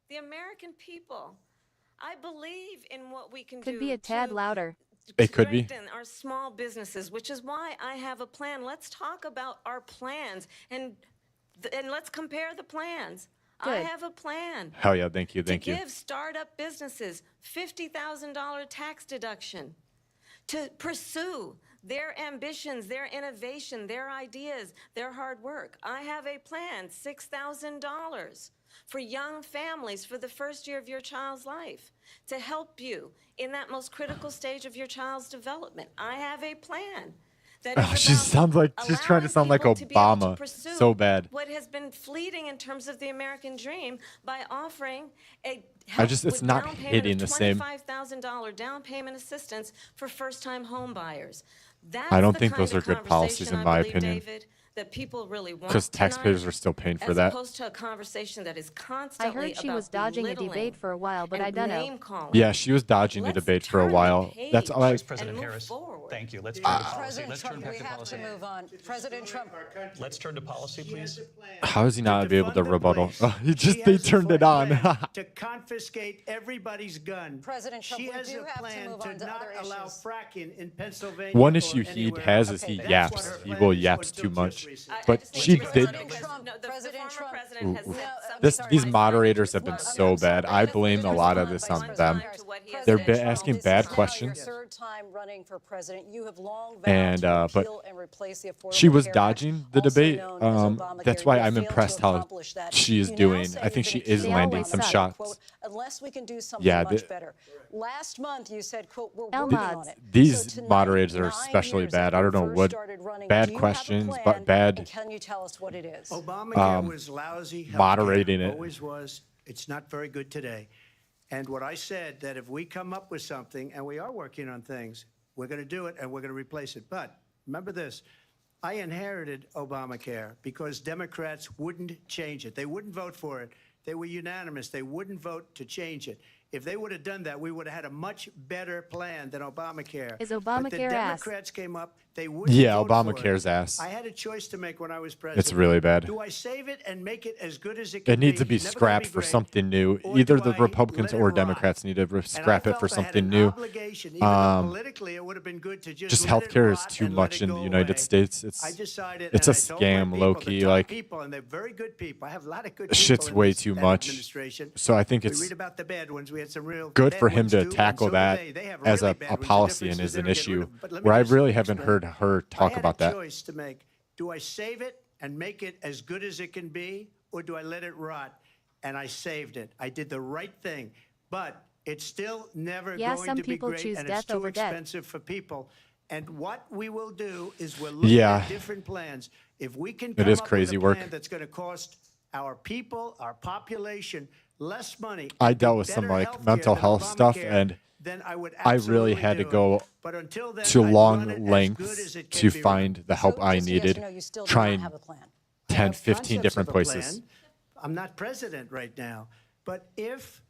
the American people. I believe in what we can do. Could be a tad louder. It could be. Strengthen our small businesses, which is why I have a plan. Let's talk about our plans and let's compare the plans. I Good. have a plan. Hell yeah, thank you, thank to you. give startup businesses $50,000 tax deduction to pursue their ambitions, their innovation, their ideas, their hard work. I have a plan, $6,000 for young families for the first year of your child's life to help you in that most critical stage of your child's development. I have a plan that is She sounds like she's trying to sound like people to be able to Obama pursue so bad. what has been fleeting in terms of the American dream by offering a it's not hitting the same. $25,000 down payment assistance for first-time home buyers. That's I don't the think kind those are of good policies, conversation, in I my believe, opinion. David, that people really want Because taxpayers tonight, are still paying for as that. opposed to a conversation that is I constantly heard she about was dodging a belittling debate for a while, but I and don't know. name-calling. Yeah, she was dodging the debate for a while. That's all I. Vice President Harris, thank you. Let's turn to policy. President Let's turn Trump, back we to have policy. to move on. President Trump. Let's turn to policy, please. How is he not be able to rebuttal? He They turned it on. to confiscate everybody's gun. President Trump, she we has do a have to plan move to on to not other allow issues. fracking in Pennsylvania. One or issue he anywhere has else. is he That's yaps. what her He plan will was yaps until too just much. recently. But she did. President Trump. These moderators have been so bad. I blame a lot of this on them. They're asking bad questions. Third time running for president. You have long vowed And to but repeal and replace the Affordable she was Care Act, dodging the also debate. known as Obamacare. That's why You I'm failed to impressed how accomplish that. she is You now doing. say I you're think she gonna is keep landing on some saying, shots. quote, unless we can do something Yeah, much better. Last month you said, quote, we're El working Mods. on it. These So tonight, moderators are 9 especially years bad. after I don't know you what first started running, bad do you have a questions, plan, but bad and can you tell us what it is? Obamacare was lousy. Healthcare moderating it. Always was. It's not very good today. And what I said, that if we come up with something, and we are working on things, we're going to do it and we're going to replace it. But remember this. I inherited Obamacare because Democrats wouldn't change it. They wouldn't vote for it. They were unanimous. They wouldn't vote to change it. If they would have done that, we would have had a much better plan than Obamacare. Is But the Obamacare ass? Democrats came up. They wouldn't Yeah, vote for Obamacare's it. ass. I had a choice to make when I was president. It's really bad. Do I save it and make it as good as it can It needs to be It's never gonna scrapped be for great. something new. Or Either do the I Republicans let it or rot? Democrats need to And I scrap it felt for I had something an new. obligation, even though politically it would have been good to just let it healthcare is rot too and let much it in go the United away. States. I decided, It's a and I told my scam, people, low the key. top Like people, and they're very good people. I have a lot of good people shit's in way this- too that much. administration. So I think We it's read about the bad ones. We had some real good bad for him ones to too, tackle and so do that they have as really a bad ones. The policy difference and is as they an don't get rid issue. of them. But let me Where I just really haven't explain. heard her talk about I had that. a choice to make. Do I save it and make it as good as it can be, or do I let it rot? And I saved it. I did the right thing. But it's still never Yeah, going some to be people great, choose and death it's too over debt. expensive for people. And what we will do is we're looking Yeah. at different plans. If we can It come is up crazy with a work. plan that's going to cost our people, our population, less money. I and dealt do with some better like healthcare mental than health stuff, Obamacare, and then I would I really absolutely had to do it. go But until then, to I'd long run it as good lengths as it can to be run. find the help I just yes or needed. no, you still do Trying not have a plan. 10, 15 Concepts different of a places. plan. I'm not president right now. But if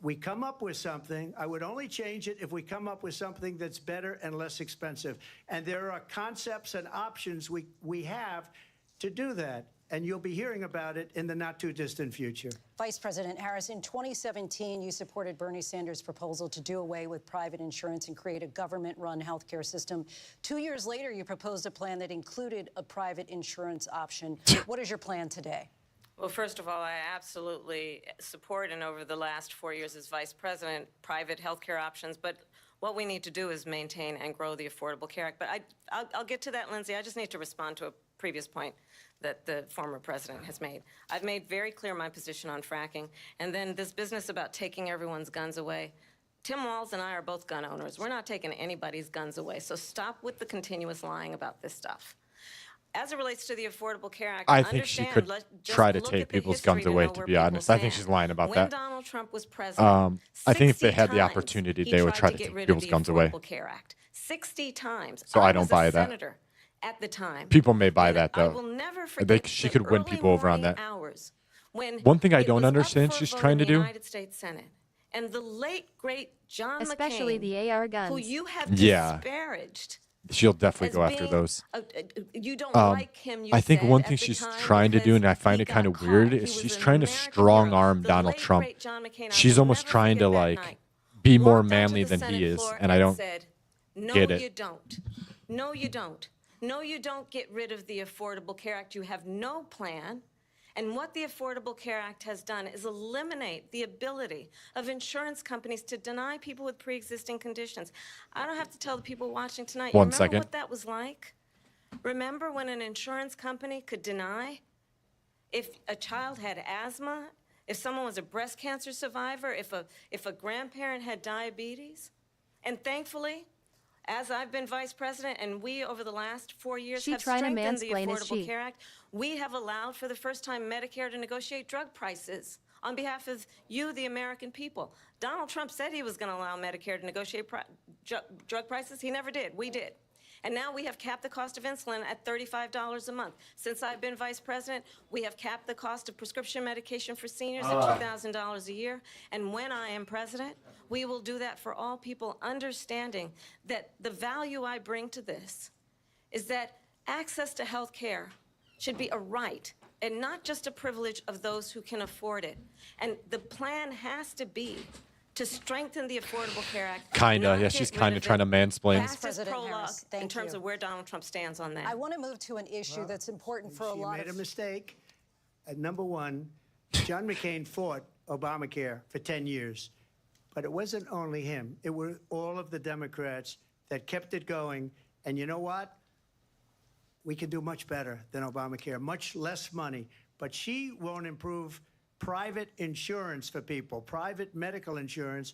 we come up with something, I would only change it if we come up with something that's better and less expensive. And there are concepts and options we have to do that. And you'll be hearing about it in the not too distant future. Vice President Harris, in 2017, you supported Bernie Sanders' proposal to do away with private insurance and create a government-run healthcare system. 2 years later, you proposed a plan that included a private insurance option. What is your plan today? Well, first of all, I absolutely support, and over the last 4 years as vice president, private health care options. But what we need to do is maintain and grow the Affordable Care Act. But I'll get to that, Lindsay. I just need to respond to a previous point that the former president has made. I've made very clear my position on fracking. And then this business about taking everyone's guns away. Tim Walz and I are both gun owners. We're not taking anybody's guns away. So stop with the continuous lying about this stuff. As it relates to the Affordable Care Act, I think she could try to take people's guns away, to be honest. I think she's lying about when that. Donald Trump was president, I think if they 60 had the times opportunity, he they would try tried to get take rid of people's the guns away. Affordable Care Act. 60 times. So I don't was buy a that. senator at the time. People may buy that, I though. will never They, forget she the could win early people over on morning that. hours when One thing I it don't was up understand for a she's vote trying in to the do. United States Senate, and the late great John Especially McCain, the AR guns. who you have Yeah. disparaged. She'll definitely as go after being those. you don't like him, you I think said, one at thing the she's time trying to do, because and I find he it kind got of weird, caught. is He was she's an trying to American strong hero. arm The Donald late, Trump. great John McCain, I She's will almost never trying to forget that like night. be more Walked onto manly the than Senate he is, floor and I don't said, no, get it. you don't. No, you don't. No, you don't get rid of the Affordable Care Act. You have no plan. And what the Affordable Care Act has done is eliminate the ability of insurance companies to deny people with pre-existing conditions. I don't have to tell the people watching tonight. You One remember second. what that was like? Remember when an insurance company could deny if a child had asthma, if someone was a breast cancer survivor, if a grandparent had diabetes? And thankfully, as I've been vice president, and we over the last 4 years She have trying to strengthened the mansplain, is Affordable she? Care Act, we have allowed for the first time Medicare to negotiate drug prices on behalf of you, the American people. Donald Trump said he was going to allow Medicare to negotiate drug prices. He never did. We did. And now we have capped the cost of insulin at $35 a month. Since I've been vice president, we have capped the cost of prescription medication for seniors at $2,000 a year. And when I am president, we will do that for all people, understanding that the value I bring to this is that access to health care should be a right and not just a privilege of those who can afford it. And the plan has to be to strengthen the Affordable Care Act. Kinda. Yeah, she's kind of trying to mansplain. President Harris, in terms you. of where Donald Trump stands on that. I want to move to an issue that's important for a lot She made of... a mistake. Number one, John McCain fought Obamacare for 10 years. But it wasn't only him. It were all of the Democrats that kept it going. And you know what? We can do much better than Obamacare, much less money. But she won't improve private insurance for people, private medical insurance.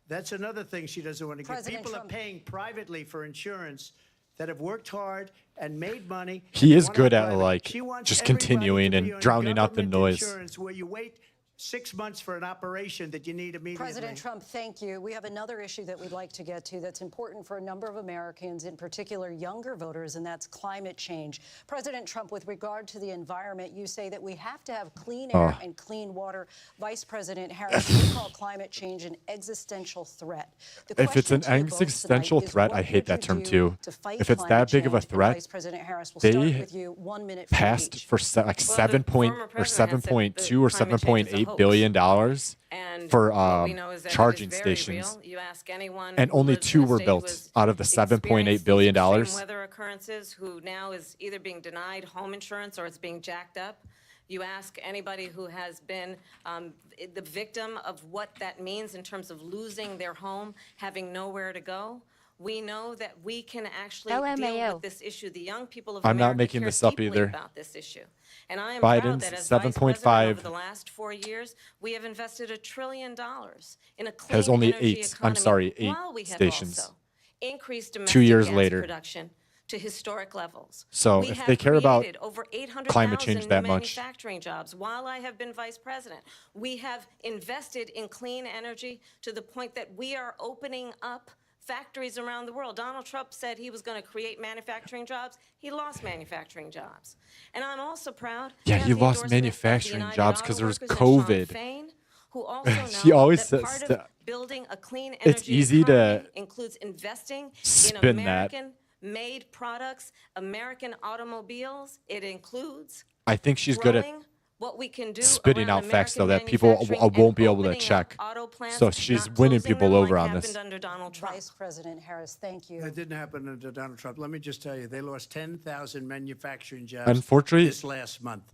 That's another thing she doesn't want to get. President People Trump. are paying privately for insurance that have worked hard and made money. He is One good on at private. like She wants just everybody continuing to be and on drowning out the government noise. Insurance where you wait 6 months for an operation that you need immediately. President Trump, thank you. We have another issue that we'd like to get to that's important for a number of Americans, in particular younger voters, and that's climate change. President Trump, with regard to the environment, you say that we have to have clean air and clean water. Vice President Harris, you call climate change an existential threat. The If it's question an to you both existential tonight is, threat, what I hate would that you term do too. to fight If it's climate that big of a change? And threat, Vice President Harris, we'll start they with you. 1 minute for passed each. for like Well, 7 the point former or president had said 7.2 or that climate change is a 7.8 hoax. billion dollars And for what we know is that it is charging very stations, real. You ask anyone and who only lives in 2 a were state who built has out of the 7.8 experienced billion these extreme dollars. weather occurrences, who now is either being denied home insurance or it's being jacked up. You ask anybody who has been the victim of what that means in terms of losing their home, having nowhere to go. We know that we can actually deal LMAO. with this issue. The young people of I'm not America making care this up deeply either. about this issue. And I am proud Biden's that as vice president 7.5 over the last 4 years, we have invested $1 trillion in a clean has only energy 8, economy, 8 while we have stations. also increased 2 domestic years gas later. production to historic levels. So We if have they care about created over climate 800,000 change new that much, manufacturing jobs while I have been vice president. We have invested in clean energy to the point that we are opening up factories around the world. Donald Trump said he was going to create manufacturing jobs. He lost manufacturing jobs. And I'm also proud. Yeah, to have he the lost endorsement of the manufacturing United jobs Auto 'cause there was Workers and Sean COVID. Fain, who also She know always that says part that. of building a clean It's energy easy to economy includes investing in spin that. American-made products, American automobiles. It includes I think she's good at growing what we can do spitting around out facts though American that people manufacturing won't and be able to opening up check. auto plants, So she's not winning closing people them over like on this. happened under Donald Trump. Vice President Harris, thank you. That didn't happen under Donald Trump. Let me just tell you, they lost 10,000 manufacturing jobs Unfortunately, this last month.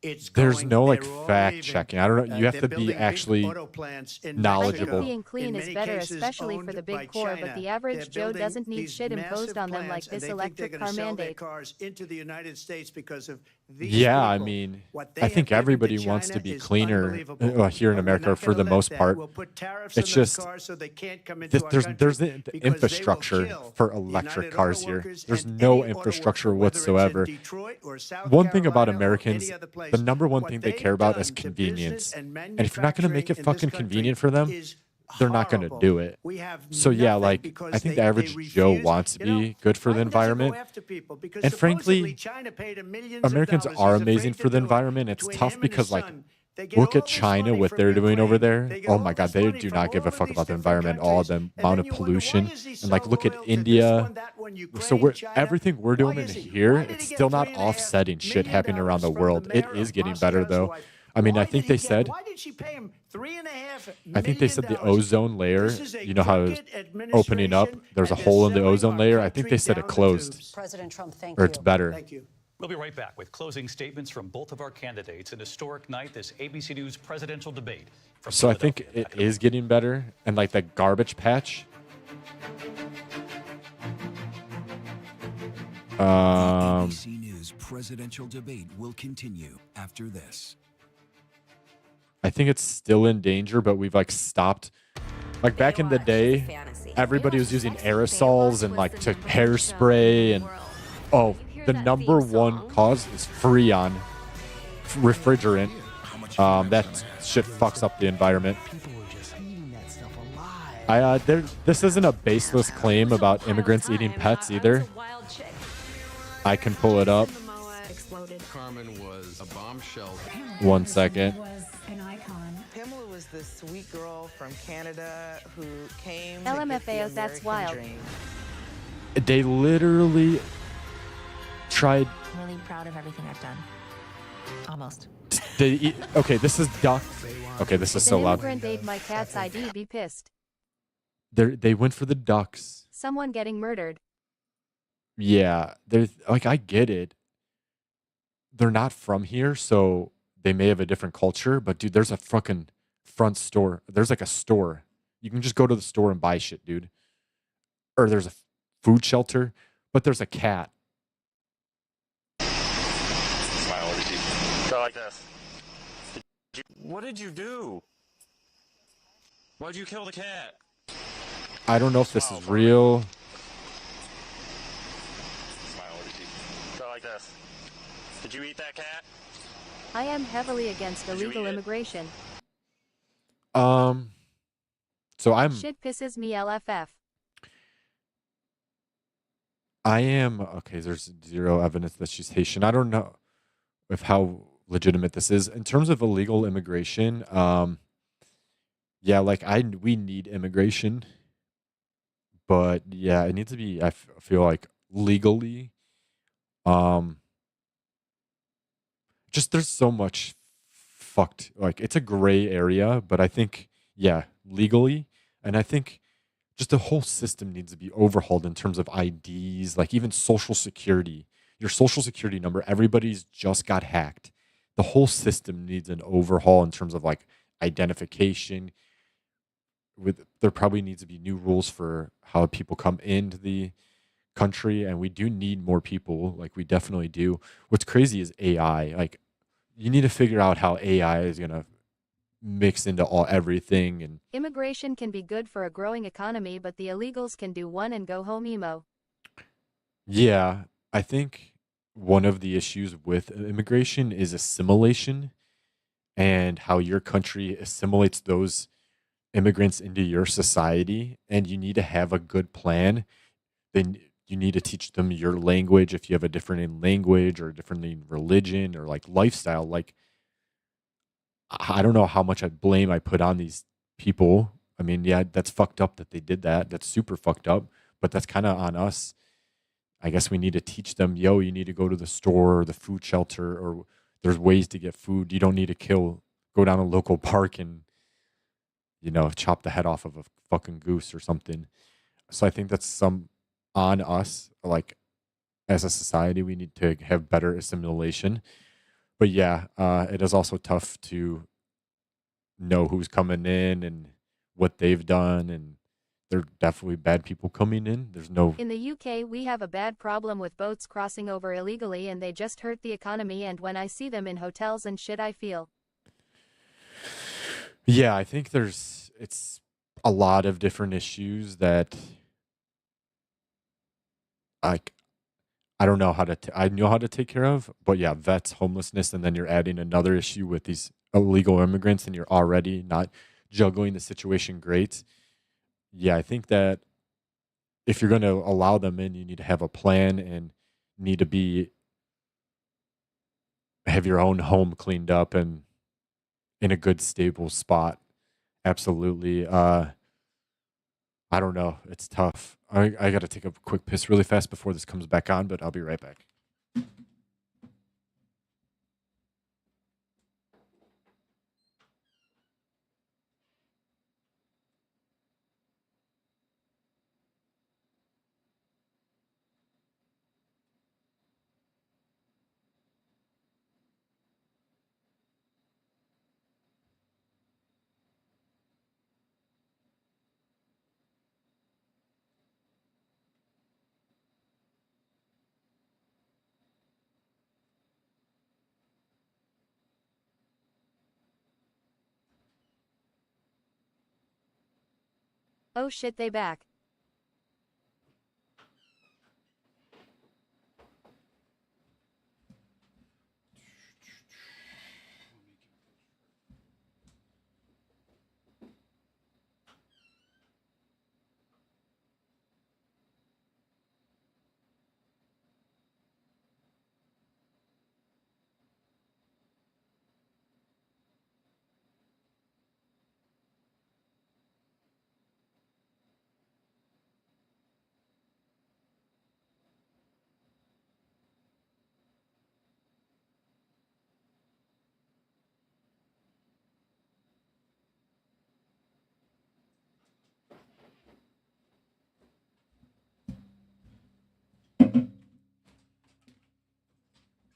It's there's going, no like they're all fact leaving. checking. I don't know. You have They're to be building big actually auto plants in knowledgeable. Mexico. Being clean In is many better, cases especially for owned the by big core, but China. the average They're Joe building doesn't need these shit imposed massive on them like plants, and this they think electric they're car gonna sell their mandate. cars into the United States because of these Yeah, I people. mean, What they I have think given to everybody wants to China be is cleaner unbelievable. here in And we're America not for gonna the let most that. part. We'll put tariffs It's on just those cars so they can't come into our there's country the because they will infrastructure kill for United electric Auto cars here. Workers There's and no any auto infrastructure worker, whether it's in whatsoever. Detroit or South One thing about Carolina or Americans, any other place. the number one What thing they they've care about is done to convenience. business and And if you're not going to make it manufacturing in this fucking country convenient for them, is they're not going to horrible. do it. We have So yeah, nothing like because I think they the average Joe refuse. wants to You know, be good for the Biden doesn't go environment. after people because And supposedly frankly, China paid him millions of Americans dollars. are He's amazing afraid for to the do it. environment. It's Between tough him and because his like son, they get look all at this China, money what from they're doing over Ukraine. there. They get Oh all my God, this they money do from not give a all of fuck these about the different environment, all the countries. And amount then of you wonder, why pollution. is he And like so look at loyal to this India. one, that one, So Ukraine, we're China? everything we're Why doing in is he? here, Why did it's he get still not $3.5 offsetting shit million happening around the from the world. It mayor is of getting better Moscow's though. wife? I mean, Why I think did he they said Why did she pay him $3.5 I think they said the million? ozone layer, This is a you know how it's crooked opening up, administration, there's a and they're hole in the selling ozone our layer. I think country they said it down the closed. tubes. President Trump, thank Or you. it's better. Thank you. We'll be right back with closing statements from both of our candidates. An historic night, this ABC News presidential debate. From So I think Philadelphia. it is getting better. And like the garbage patch. ABC News presidential debate will continue after this. I think it's still in danger, but we've like stopped Like back in the day, everybody was using aerosols and like to hairspray and the number one cause is Freon refrigerant. That shit fucks up the environment. This isn't a baseless claim about immigrants eating pets either. I can pull it up. Carmen was a bombshell. 1 second. Pamela was the sweet girl from Canada who came LMFAOs, that's wild. dream. They literally tried. I'm really proud of everything I've done. Almost. Okay, this is duck. Okay, this is so loud. Immigrant ate my cat's ID, be pissed. They went for the ducks. Someone getting murdered. Yeah, they're like, I get it. They're not from here, so they may have a different culture. But dude, there's a fucking front store. There's like a store. You can just go to the store and buy shit, dude. Or there's a food shelter, but there's a cat. Go like this. What did you do? Why'd you kill the cat? I don't know if this is real. Go like this. Did you eat that cat? I am heavily against illegal immigration. So I'm. Shit pisses me LFF. I am okay. There's zero evidence that she's Haitian. I don't know if how legitimate this is in terms of illegal immigration. Yeah, like we need immigration, but yeah, it needs to be. I feel like legally. Just there's so much fucked. Like it's a gray area, but I think legally, and I think just the whole system needs to be overhauled in terms of IDs, like even social security. Your social security number, everybody's just got hacked. The whole system needs an overhaul in terms of like identification. There probably needs to be new rules for how people come into the country, and we do need more people. Like we definitely do. What's crazy is AI. Like you need to figure out how AI is gonna mix into everything. And Immigration can be good for a growing economy, but the illegals can do one and go home emo. yeah, I think one of the issues with immigration is assimilation and how your country assimilates those immigrants into your society. And you need to have a good plan. Then you need to teach them your language if you have a different language or a different religion or like lifestyle. Like, I don't know how much blame I put on these people. I mean, yeah, that's fucked up that they did that. That's super fucked up, but that's kind of on us. I guess we need to teach them, yo, you need to go to the store or the food shelter, or there's ways to get food. You don't need to go down a local park and, chop the head off of a fucking goose or something. So I think that's on us. Like, as a society, we need to have better assimilation. But yeah, it is also tough to know who's coming in and what they've done, and there are definitely bad people coming in. In the UK, we have a bad problem with boats crossing over illegally, and they just hurt the economy, and when I see them in hotels and shit, I feel. Yeah, I think it's a lot of different issues that I don't know I know how to take care of, but yeah, vets, homelessness, and then you're adding another issue with these illegal immigrants, and you're already not juggling the situation great. Yeah, I think that if you're going to allow them in, you need to have a plan and need to have your own home cleaned up and in a good, stable spot. Absolutely. I don't know. It's tough. I got to take a quick piss really fast before this comes back on, but I'll be right back. Oh shit, they back.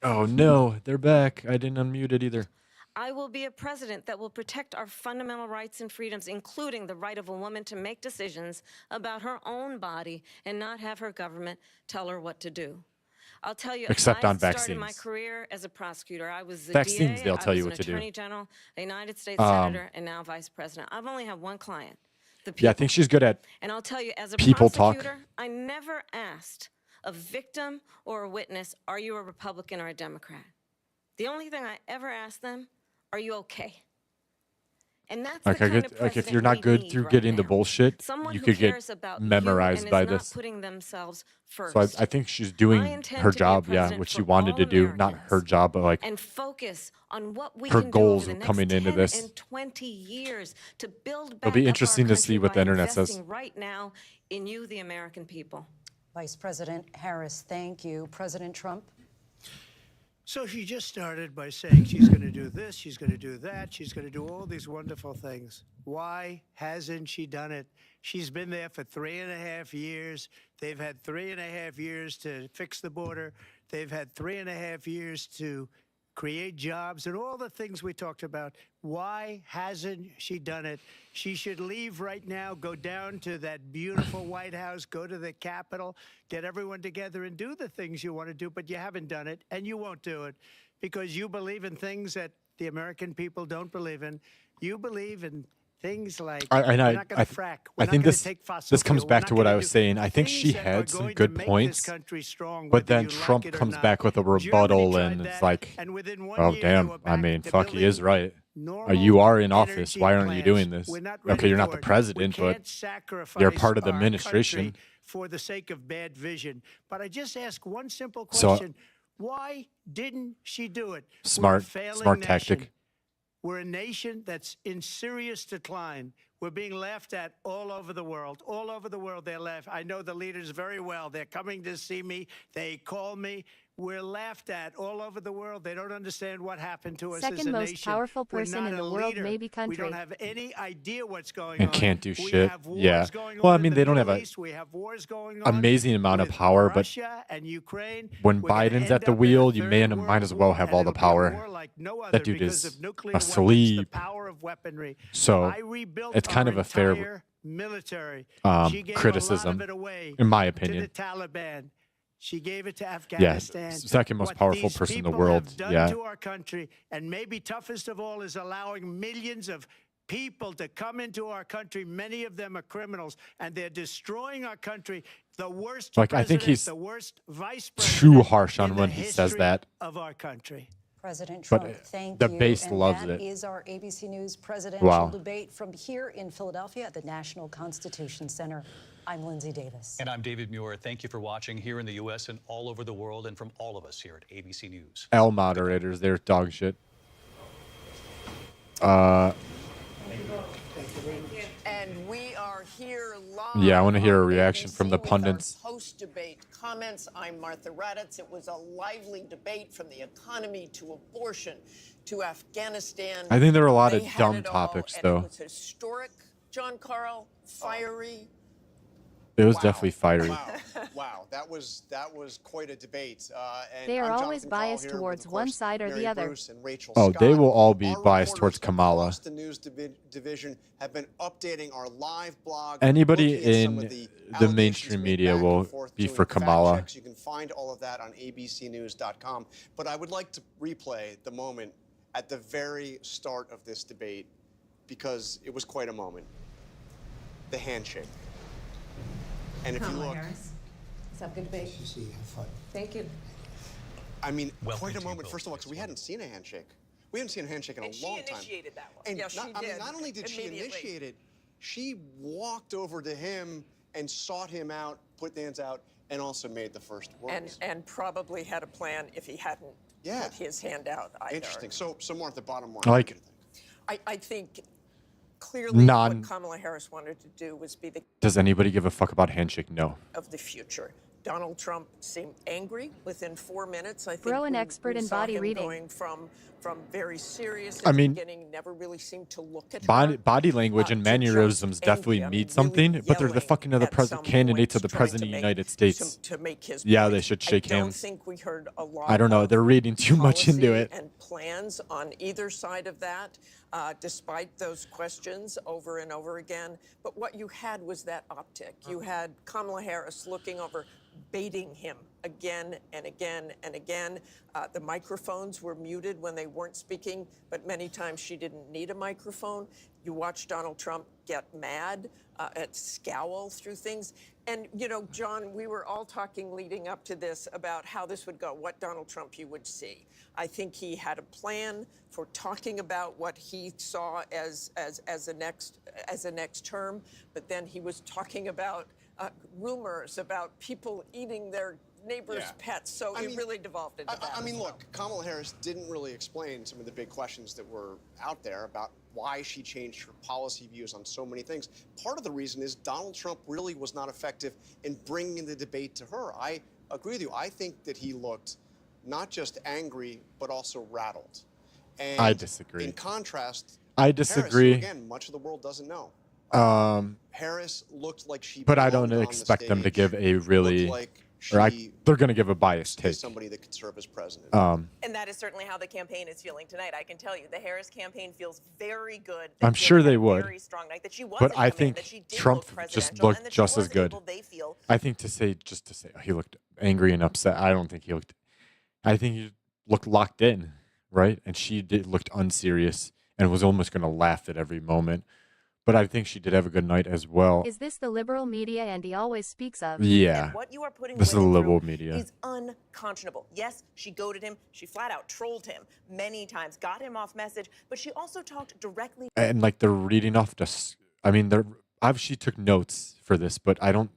Oh no, they're back. I didn't unmute it either. I will be a president that will protect our fundamental rights and freedoms, including the right of a woman to make decisions about her own body and not have her government tell her what to do. I'll tell you, Except I on started my vaccines. career as a prosecutor. I was the Vaccines, DA, they'll I tell was you an what to do. attorney general, a United States senator, and now vice president. I've only had one client, the people. Yeah, I think she's good at And I'll tell you, as a people talk. prosecutor, I never asked a victim or a witness, are you a Republican or a Democrat? The only thing I ever asked them, are you okay? And that's the kind of like if you're president not we good need through right getting the now. bullshit, Someone you who could get cares about memorized you by and is this. not putting themselves first. So I think she's I doing intend her to be a job, yeah, president what she for wanted all to do, not her Americans, job, but like and focus on what we her can goals do over of the coming next into 10 this. and 20 years to build back It'll be up interesting our to country see what the by internet investing says. right now in you, the American people. Vice President Harris, thank you. President Trump? So she just started by saying she's going to do this, she's going to do that, she's going to do all these wonderful things. Why hasn't she done it? She's been there for 3.5 years. They've had 3.5 years to fix the border. They've had 3.5 years to create jobs and all the things we talked about. Why hasn't she done it? She should leave right now, go down to that beautiful White House, go to the Capitol, get everyone together and do the things you want to do, but you haven't done it, and you won't do it because you believe in things that the American people don't believe in. You believe in things like we're not going to frack. We're I not think going to take fossil this comes fuel. back We're to not what I gonna was do saying. I think things she that are had some going to good make points, this country strong, but whether then you like Trump it or comes not. back with a Germany rebuttal, tried and it's that, like, and within 1 oh year, they damn! were I back mean, to fuck, he is building right. normal You are in office. energy Why aren't you plants. doing this? We're not Okay, ready you're not for the it. president, We but can't sacrifice you're part of the our administration. country for the sake of bad vision. But I just ask one simple So- question. Why didn't she do it? We're a Smart failing tactic. nation. We're a nation that's in serious decline. We're being laughed at all over the world. All over the world, they're laughed. I know the leaders very well. They're coming to see me. They call me. We're laughed at all over the world. They don't understand what happened to us as a Second most nation. powerful We're person not in a the world, leader. maybe We country. don't have any idea what's going And on. can't do We shit. have wars Yeah. going Well, I on mean, in they the don't have Middle a East. We have wars going on amazing amount of with power, but Russia and Ukraine. when We're gonna Biden's end at the up in a wheel, you third might world as well war, have and all the it'll be a power. war like no other That dude because is of nuclear weapons, the asleep. power of weaponry. So I rebuilt it's kind our of a fair entire military. She gave criticism, a lot of it away in my to opinion. the Taliban. She gave it to Yeah, Afghanistan. second most What powerful these person in the people world. have done Yeah. to our country, and maybe toughest of all, is allowing millions of people to come into our country. Many of them are criminals, and they're destroying our country. The worst Like, I think president, he's the worst vice too president harsh on in when the he says history that. of our country. President But, Trump, thank the you. base and loves that it. is our ABC News presidential Wow. debate from here in Philadelphia at the National Constitution Center. I'm Lindsay Davis. And I'm David Muir. Thank you for watching here in the U.S. and all over the world, and from all of us here at ABC News. L moderators, they're dog shit. And we are here live. Yeah, I want to hear a on reaction ABC from the with our pundits. Post-debate comments. I'm Martha Raddatz. It was a lively debate from the economy to abortion to Afghanistan. I think there are a lot of They had dumb it all, topics, and though. It was historic, John Carl, fiery. It was definitely fiery. Wow, that was quite a debate. And They are I'm always Jonathan Call biased here with, towards of one course, side or Mary the other. Bruce and Rachel Oh, Scott. they will all be Our biased towards reporters Kamala. across the news division have been updating our live blog. Anybody looking at some in of the allegations mainstream made media back and will forth, be doing for fact Kamala. checks. You can find all of that on abcnews.com. But I would like to replay the moment at the very start of this debate because it was quite a moment. the handshake. And if you look, Let's have a good debate. Thank you. I mean, Welcome quite a to you moment, both. first of all, because we hadn't seen a handshake. We hadn't seen a handshake in a long time. She initiated that one. And Yes, not, she I mean, did. not only did she Immediately. initiate it, she walked over to him and sought him out, put the hands out, and also made the first words. And probably had a plan if he hadn't put his hand out either. Interesting. So more at the bottom line. Like I think clearly Non- what Kamala Harris wanted to do was be the Does anybody give a fuck about handshake? No. of the future. Donald Trump seemed angry within 4 minutes. I think Bro, an we expert in saw body him reading. going from very serious at I the mean, beginning, never really seemed to look at Body language and mannerisms definitely mean something, but they're the fucking other candidates of the president of the United States. to make his Yeah, point. they should shake I don't hands. think we heard a lot I don't know. of They're reading too much into policy it. and plans on either side of that, despite those questions over and over again. But what you had was that optic. You had Kamala Harris looking over, baiting him again and again and again. The microphones were muted when they weren't speaking, but many times she didn't need a microphone. You watch Donald Trump get mad, scowl through things. And, you know, John, we were all talking leading up to this about how this would go, what Donald Trump you would see. I think he had a plan for talking about what he saw as a next term, but then he was talking about rumors about people eating their neighbors' pets. So it really devolved into that. I mean, look, Kamala Harris didn't really explain some of the big questions that were out there about why she changed her policy views on so many things. Part of the reason is Donald Trump really was not effective in bringing the debate to her. I agree with you. I think that he looked not just angry, but also rattled. And I disagree. In contrast, I disagree. Harris, who, again, much of the world doesn't know. Harris looked like she But I belonged don't on expect the them to stage, give a really, looked like they're going to give a biased take. somebody that could serve as president. And that is certainly how the campaign is feeling tonight. I can tell you, the Harris campaign feels very good. I'm sure they would. Very strong night that she But wasn't I coming in, think that she did Trump look just presidential, and looked that she just as was good. able, they feel. I think to say he looked angry and upset. I don't think he looked. I think he looked locked in, right? And she looked unserious and was almost going to laugh at every moment. But I think she did have a good night as well. Is this the liberal media and he always speaks of? Yeah. And what you are putting This is the women liberal through media. is unconscionable. Yes, she goaded him. She flat out trolled him many times, got him off message, but she also talked directly. And like they're reading off just, I mean, they're obviously took notes for this, but I don't,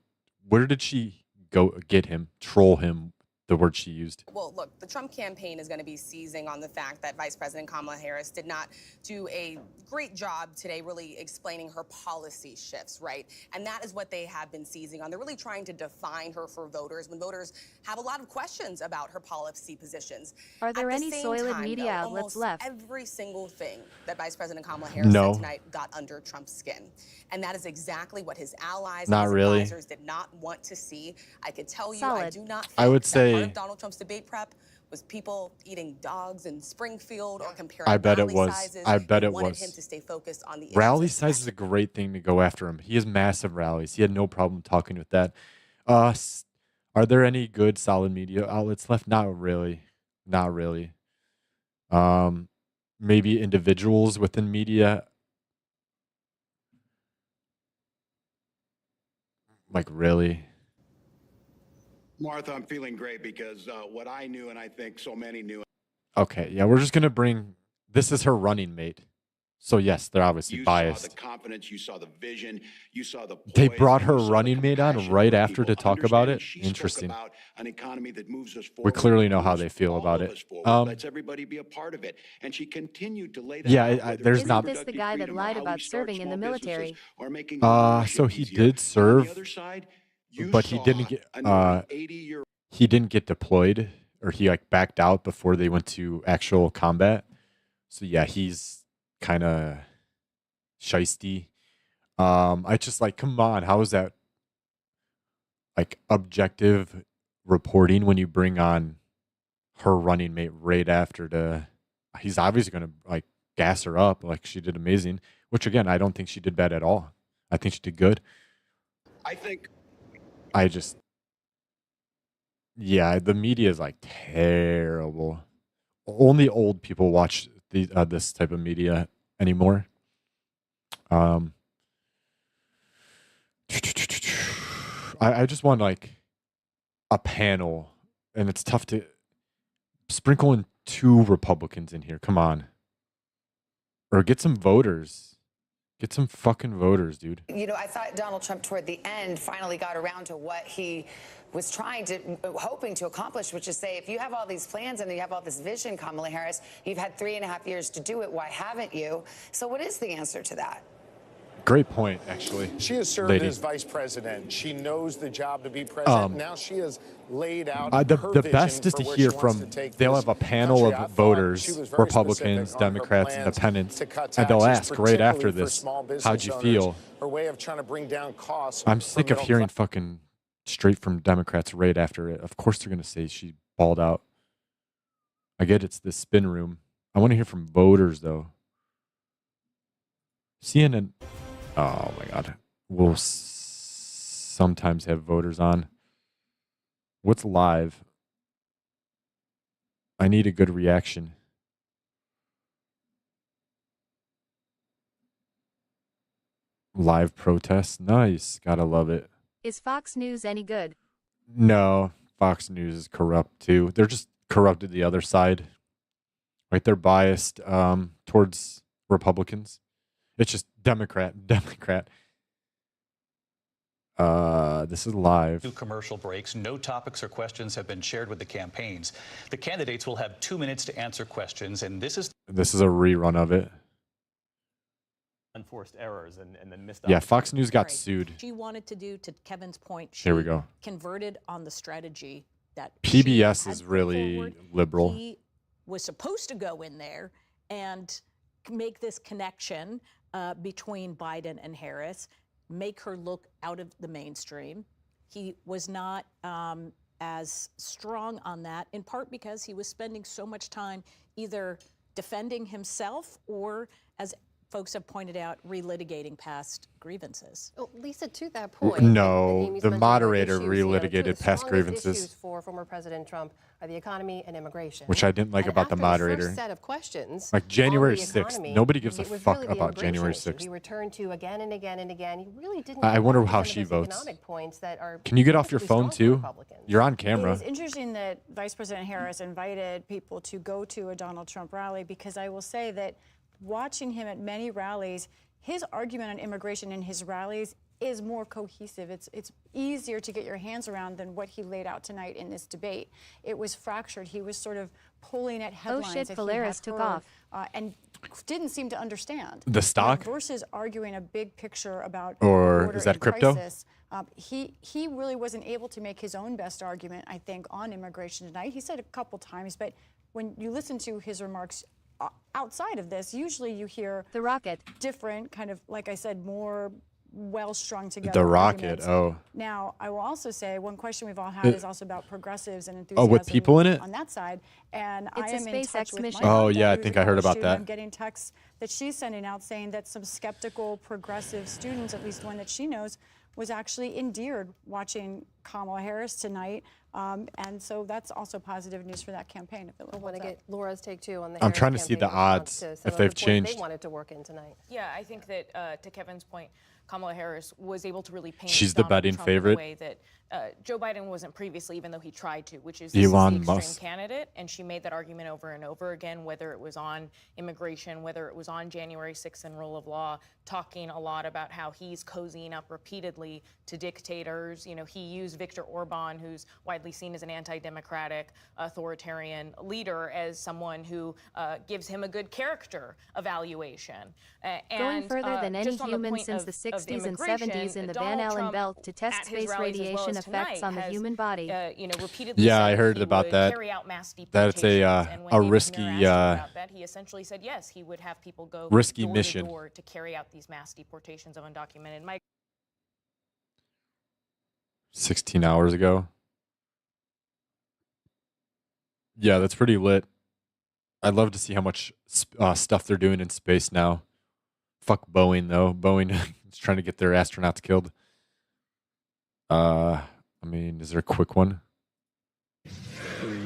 where did she go get him, troll him, the word she used? Well, look, the Trump campaign is going to be seizing on the fact that Vice President Kamala Harris did not do a great job today really explaining her policy shifts, right? And that is what they have been seizing on. They're really trying to define her for voters when voters have a lot of questions about her policy positions. Are there At the any same soiled time, media though, outlets almost left? every single thing that Vice President Kamala Harris No. said tonight got under Trump's skin. And that is exactly what his allies Not and his really. advisors did not want to see. I could tell you, I Solid. do not think I would that say- part of Donald Trump's debate prep was people eating dogs in Springfield or comparing I bet it rally was. sizes. I bet They it wanted was. him to stay focused on the Rally issues. size is a great thing to go after him. He has massive rallies. He had no problem talking with that. Are there any good solid media outlets left? Not really. Not really. Maybe individuals within media. Like really? Martha, I'm feeling great because what I knew, and I think so many knew. Okay, yeah, we're just gonna bring. This is her running mate, so yes, they're obviously You biased. saw the confidence, you saw the vision, you saw the. They poise, brought and her you saw the running mate on compassion right for after to people, talk about it. understanding she spoke Interesting. about an economy that moves us We forward, clearly know how moves they feel all about of it. us forward, lets everybody be a part of it, and she continued to lay that Yeah, out, whether there's it's not- Isn't this the reproductive guy that freedom or lied how we about start serving in the small businesses military? or making So homeownership he easier. did And on serve, the other side, you but he didn't saw get. a nearly 80-year He didn't get deployed, or he like backed out before they went to actual combat. So yeah, he's kind of shisty. I just like, come on, how is that like objective reporting when you bring on her running mate right after to? He's obviously gonna like gas her up like she did amazing. Which again, I don't think she did bad at all. I think she did good. I think I just, yeah, the media is like terrible. Only old people watch this type of media anymore. I just want like a panel, and it's tough to sprinkle in 2 Republicans in here. Come on. Or get some voters. Get some fucking voters, dude. You know, I thought Donald Trump toward the end finally got around to what he was hoping to accomplish, which is say, if you have all these plans and you have all this vision, Kamala Harris, you've had 3.5 years to do it. Why haven't you? So what is the answer to that? Great point, actually. She has served as vice president. She knows the job to be president. Now she has laid out the best is to hear from, they'll have a panel of voters, Republicans, Democrats, Independents, and they'll ask right after this, how'd you feel? Her way of trying to bring down costs. I'm sick of hearing fucking straight from Democrats right after it. Of course they're going to say she balled out. I get it's the spin room. I want to hear from voters, though. CNN, oh my God, we'll sometimes have voters on. What's live? I need a good reaction. Live protests. Nice. Gotta love it. Is Fox News any good? No, Fox News is corrupt too. They're just corrupted the other side. Right? They're biased towards Republicans. It's just Democrat. This is live. 2 commercial breaks. No topics or questions have been shared with the campaigns. The candidates will have 2 minutes to answer questions, and this is a rerun of it. Unforced errors and then missed. Yeah, Fox News got sued. She wanted to do, to Kevin's point, she Here we go. converted on the strategy that PBS is really liberal. He was supposed to go in there and make this connection between Biden and Harris, make her look out of the mainstream. He was not as strong on that, in part because he was spending so much time either defending himself or, as folks have pointed out, relitigating past grievances. Well, Lisa, to that point, No, the moderator relitigated past grievances. Issues for former President Trump are the economy and immigration. Which I didn't like about the moderator. First set of questions, like January on the 6th. economy, Nobody gives a it was fuck really the about January immigration issue. 6th. He returned to again and again and again. He really didn't. I wonder get how some of she those votes. economic points that are Can you get off your politically phone strong for too? Republicans. You're on camera. It's interesting that Vice President Harris invited people to go to a Donald Trump rally, because I will say that watching him at many rallies, his argument on immigration in his rallies is more cohesive. It's easier to get your hands around than what he laid out tonight in this debate. It was fractured. He was sort of pulling at headlines. Oh shit, that Polaris he had took heard, off. and didn't seem to understand. The stock? Versus arguing a big picture about Or border is that and crypto? crisis. He really wasn't able to make his own best argument, I think, on immigration tonight. He said a couple times, but when you listen to his remarks outside of this, usually you hear the rocket, different kind of, like I said, more well-strung together. The rocket, arguments. oh. Now, I will also say one question we've all had It- is also about progressives and enthusiasm. Oh, with people in it? On that side, and It's I a am in touch SpaceX with mission. my Oh, aunt, yeah, I who's think a I heard college about student. that. I'm getting texts that she's sending out saying that some skeptical progressive students, at least one that she knows, was actually endeared watching Kamala Harris tonight. And so that's also positive news for that campaign. If it I want to get Laura's take too on the I'm Harris trying to see the campaign response odds, to if some of they've the points changed. They wanted to work in tonight. Yeah, I think that to Kevin's point, Kamala Harris was able to really paint She's the Donald betting Trump favorite. in a way that Joe Biden wasn't previously, even though he tried to, which is Elon this is the Musk. extreme candidate, and she made that argument over and over again, whether it was on immigration, whether it was on January 6th and rule of law, talking a lot about how he's cozying up repeatedly to dictators. You know, he used Viktor Orban, who's widely seen as an anti-democratic, authoritarian leader, as someone who gives him a good character evaluation. Going further than any just on the human point since of the 60s and immigration, 70s in the Donald Van Allen Trump, belt to test at his space rallies as well radiation as effects tonight, on the has, human body. repeatedly Yeah, said I heard he about would that. carry out mass That's a deportations, and when a David risky Muir asked him about that, he essentially said yes, he would have people go risky door mission. to door to carry out these mass deportations of undocumented migrants. 16 hours ago. Yeah, that's pretty lit. I'd love to see how much stuff they're doing in space now. Fuck Boeing, though. Boeing is trying to get their astronauts killed. I mean, is there a quick one? 3, 2, 1.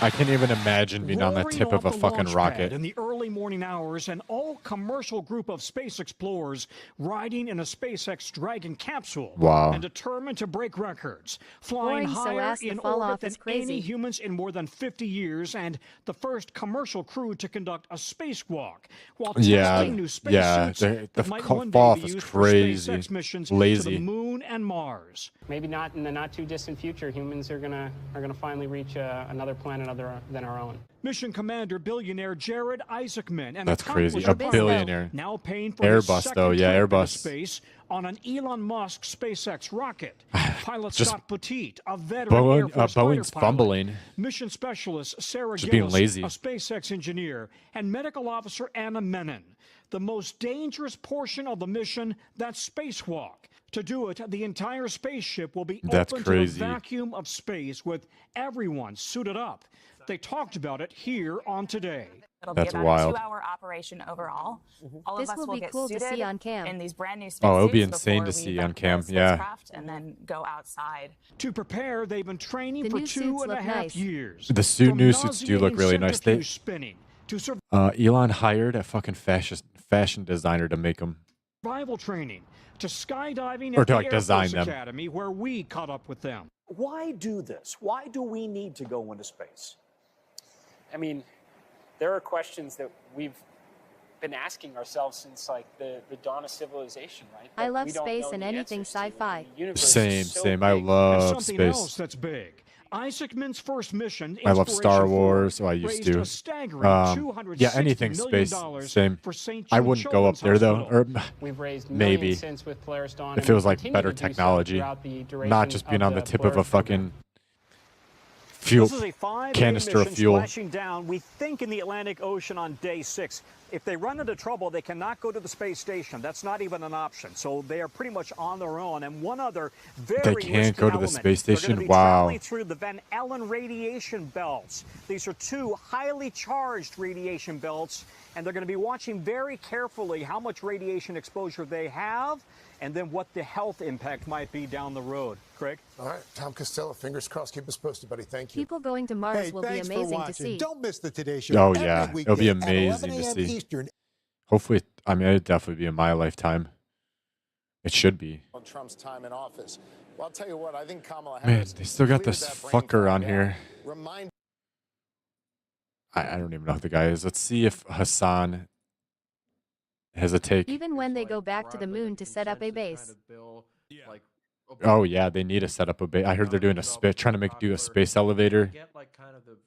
I can't even imagine being on the tip of a fucking rocket. In the early morning morning hours, an all-commercial group of space explorers riding in a SpaceX Dragon capsule. Wow. And determined to break records, flying Boring, so higher ass the in fall orbit off than is crazy. any humans in more than 50 years, and the first commercial crew to conduct a spacewalk while testing new spacesuits that might one fall day off be is used crazy. for SpaceX missions to Lazy. the moon and Mars. Maybe not in the not too distant future, humans are gonna finally reach another planet other than our own. Mission Commander billionaire Jared Isaacman and That's crazy. A accomplished pilot billionaire. now paying for his Airbus, second though. Yeah, trip into Airbus. space on an Elon Musk SpaceX rocket. Pilot Just Scott Petit, a veteran Air Force fighter Boeing's pilot. fumbling. Mission specialist Sarah Just Gillis, being lazy. a SpaceX engineer, and medical officer Anna Menon. The most dangerous portion of the mission, that spacewalk. To do it, the entire spaceship will be That's open crazy. to the vacuum of space with everyone suited up. They talked about it here on Today. It'll That's be about wild. a 2-hour operation overall. All This of us will will be get cool to suited see on cam. in these brand new Oh, it'll be spacesuits insane to before we see dump on the cam, yeah. spacecraft and then go outside. To prepare, they've been training The for new 2 suits and a look half nice. years. The new suits do look From really nice. They, centrifuge spinning to Elon hired a fucking fashion designer to make them. survival training to skydiving Or at to, the like, Air design Force them. Academy, where we caught up with them. Why do this? Why do we need to go into space? I mean, there are questions that we've been asking ourselves since like the dawn of civilization, right? I That love we don't space know and the anything answers to. sci-fi. The universe Same, is so same. I And big. love something space. else that's big. Isaacman's first mission, I love Star Inspiration 4, Wars. Oh, I used raised to. a staggering Yeah, $260 anything million space. Same. for St. I Jude wouldn't go up Children's there though, Hospital. or We've raised maybe millions since with Polaris Dawn, if and it we was like continue better to do so technology, throughout the duration not just being of on the tip of a Polaris program. fucking fuel This is a 5-day canister of mission fuel. splashing down, we think, in the Atlantic Ocean on day 6. If they run into trouble, they cannot go to the space station. That's not even an option. So they are pretty much on their own. And one other very They can't risky go to the element. space They're station? gonna be Wow. traveling through the Van Allen radiation belts. These are 2 highly charged radiation belts, and they're going to be watching very carefully how much radiation exposure they have, and then what the health impact might be down the road. Craig? All right, Tom Costello, fingers crossed. Keep us posted, buddy. Thank you. People going to Mars Hey, will be thanks for amazing to watching. see. Don't miss the Today Show. Oh every yeah, it'll be weekday at 11 amazing to a.m. see. Eastern. Hopefully, I mean, it'd definitely be in my lifetime. It should be. On Trump's time in office. Well, I'll tell you what, I think Kamala Man, Harris they still got cleared this that brain fucker fog on out. here. Remind I don't even know who the guy is. Let's see if Hassan has a take. Even when they go back to the moon to set up a base. Oh yeah, they need to set up a base. I heard they're doing a trying to do a space elevator. Get like kind of the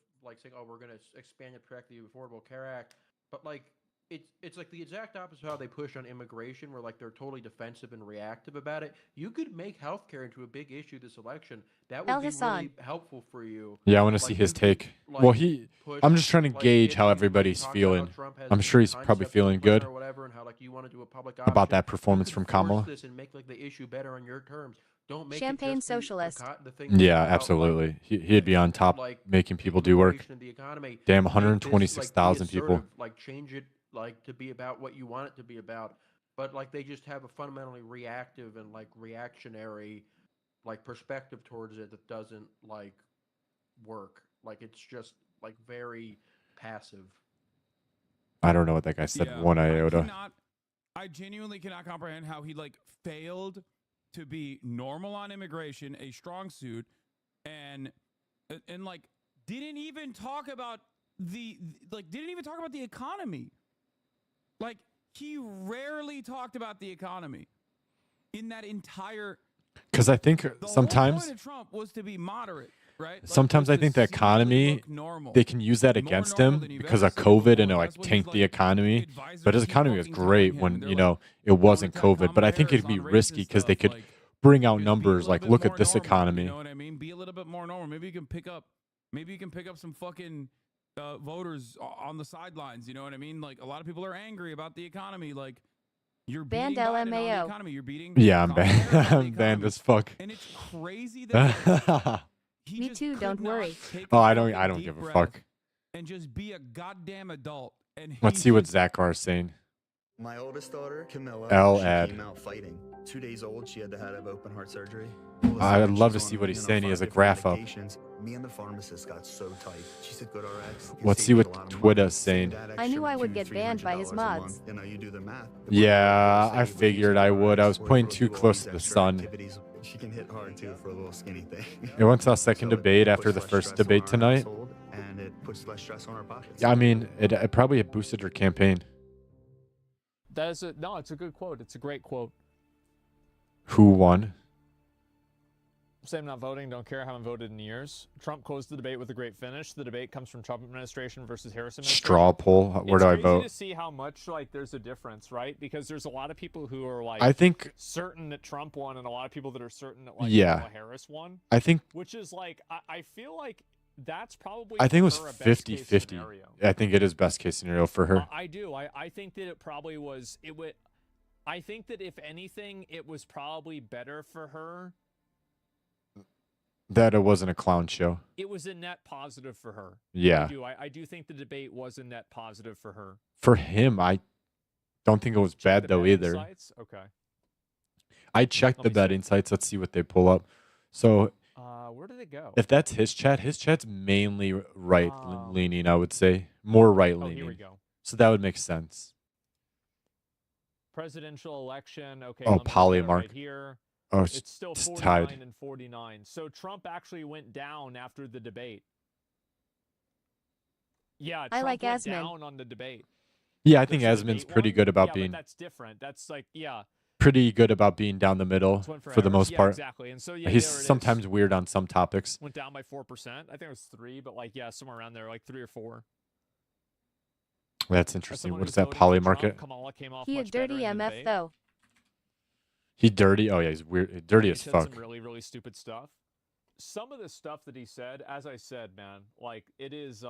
saying, oh, we're going to expand it correctly, the Affordable Care Act, but like it's like the exact opposite of how they push on immigration, where like they're totally defensive and reactive about it. You could make healthcare into a big issue this election. That would be really helpful for you. Yeah, I want to see his take. Well, I'm just trying to gauge how everybody's feeling. I'm sure he's probably feeling good about that performance from Kamala. And make like the issue better on your terms. Don't make Champagne socialist. Yeah, absolutely. He'd be on top, making people do work. Damn, 126,000 people. Like change it like to be about what you want it to be about, but like they just have a fundamentally reactive and like reactionary like perspective towards it that doesn't like work. Like it's just like very passive. I don't know what that guy said. One iota. I genuinely cannot comprehend how he like failed to be normal on immigration, a strong suit, and like didn't even talk about the economy. Like he rarely talked about the economy in that entire. Because I think The sometimes. whole point of Trump was to be moderate, right? Like, Sometimes I think the economy, they can use that against him because of COVID and like tank the economy. But his economy was great when, you know, it wasn't COVID. But I think it'd be risky because they could bring out numbers like, look at this economy. You know what I mean? Be a little bit more normal. Maybe you can pick up some fucking voters on the sidelines. You know what I mean? Like a lot of people are angry about the economy. Like you're beating Band Biden on the LMAO. economy. You're beating. Yeah, I'm Kamala Harris on banned. the I'm banned economy. as fuck. And it's crazy that he Me just too, could don't not worry. take Oh, a I don't fucking give deep a breath fuck. and just be a goddamn adult. And Let's he see what just- Zachar is saying. My oldest daughter, Camilla, L she ad. came out fighting. 2 days old, she had to have open heart surgery. I'd love to see what he's saying. He has a graph up. Me and the pharmacist got so tight. She said GoodRx. Let's see what Twitter's saying. I knew I would get banned by his mods. You know, you do the math. Yeah, I figured I would. I was playing too close to the sun. She can hit hard too for a little skinny thing. It went to a second debate after the first debate tonight. And it puts less stress on our pockets. Yeah, I mean, it probably boosted her campaign. It's a good quote. It's a great quote. Who won? Say I'm not voting, don't care, haven't voted in years. Trump closed the debate with a great finish. The debate comes from Trump administration versus Harris administration. Straw poll. Where do I vote? It's crazy to see how much like there's a difference, right? Because there's a lot of people who are like I think certain that Trump won, and a lot of people that are certain that like yeah. Kamala Harris won. I think which is like I feel like that's probably I think it was for her a best case 50-50. scenario. I think it is best case scenario for her. I do. I think that it probably was. It would. I think that if anything, it was probably better for her. That it wasn't a clown show. It was a net positive for her. Yeah. I do think the debate was a net positive for her. For him, I don't think it was bad though either. Sites? Okay. I checked the betting sites. Let's see what they pull up. So where did it go? If that's his chat's mainly right leaning, I would say. More right leaning. Here we go. So that would make sense. Presidential election. Okay. Oh, Polymark. Right here. Oh, it's still 49 tied. and 49. So Trump actually went down after the debate. Yeah, Trump like went Asman. down on the debate. Yeah, I think Asman's pretty good about being But that's different. That's like, yeah. pretty good about being down the middle for the most part. Exactly. And so he's there it sometimes is. weird on some topics. Went down by 4%. I think it was 3, but like somewhere around there, like 3 or 4. That's interesting. What is that Polymarket? Kamala came off He a dirty MF though. He dirty. Oh yeah, he's weird. Dirty as said fuck. Some really, really stupid stuff. Some of the stuff that he said, as I said, man, like it is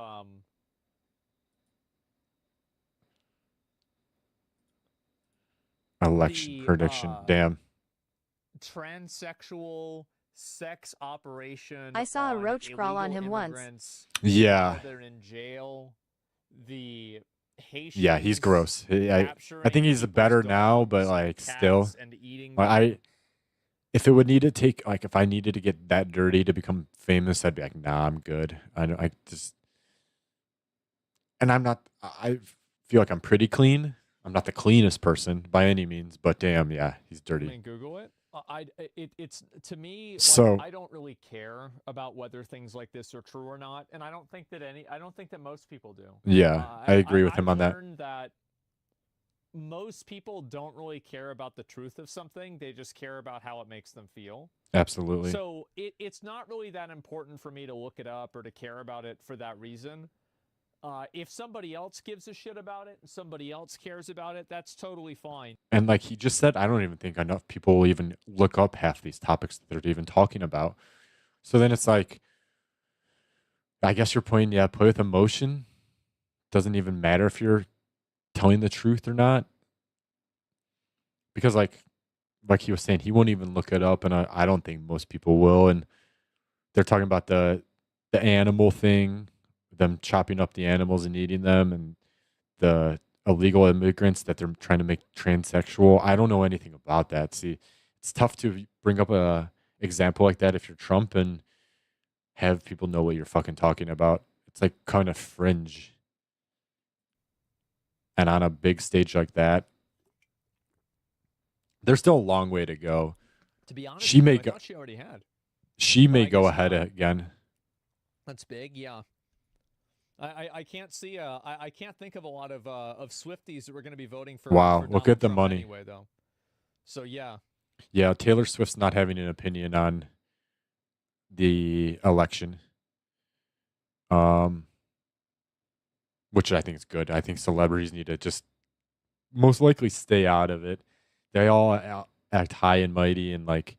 election prediction. Damn. Transsexual sex operation. I saw a roach crawl on him once. Yeah. They're in jail. The Haitians. Yeah, he's gross. I think he's better now, but like still, if it would need to take like if I needed to get that dirty to become famous, I'd be like, nah, I'm good. I feel like I'm pretty clean. I'm not the cleanest person by any means, but damn, yeah, he's dirty. I mean, Google it. It's to me. So I don't really care about whether things like this are true or not, and I don't think that most people do. Yeah, I agree with him on that. I've learned that most people don't really care about the truth of something; they just care about how it makes them feel. Absolutely. So it's not really that important for me to look it up or to care about it for that reason. If somebody else gives a shit about it and somebody else cares about it, that's totally fine. And like he just said, I don't even think enough people will even look up half these topics that they're even talking about. So then it's like, I guess you're playing, play with emotion. Doesn't even matter if you're telling the truth or not. Because like he was saying, he won't even look it up. And I don't think most people will. And they're talking about the animal thing. Them chopping up the animals and eating them, and the illegal immigrants that they're trying to make transsexual. I don't know anything about that. See, it's tough to bring up a example like that if you're Trump and have people know what you're fucking talking about. It's like kind of fringe. And on a big stage like that, there's still a long way to go. To be honest, I thought she already had. She may go ahead again. That's big, yeah. I can't see I can't think of a lot of Swifties that were going to be voting for. Wow, for look Donald at the Trump money. Anyway, though. So yeah. Yeah, Taylor Swift's not having an opinion on the election. Which I think is good. I think celebrities need to just most likely stay out of it. They all act high and mighty and like,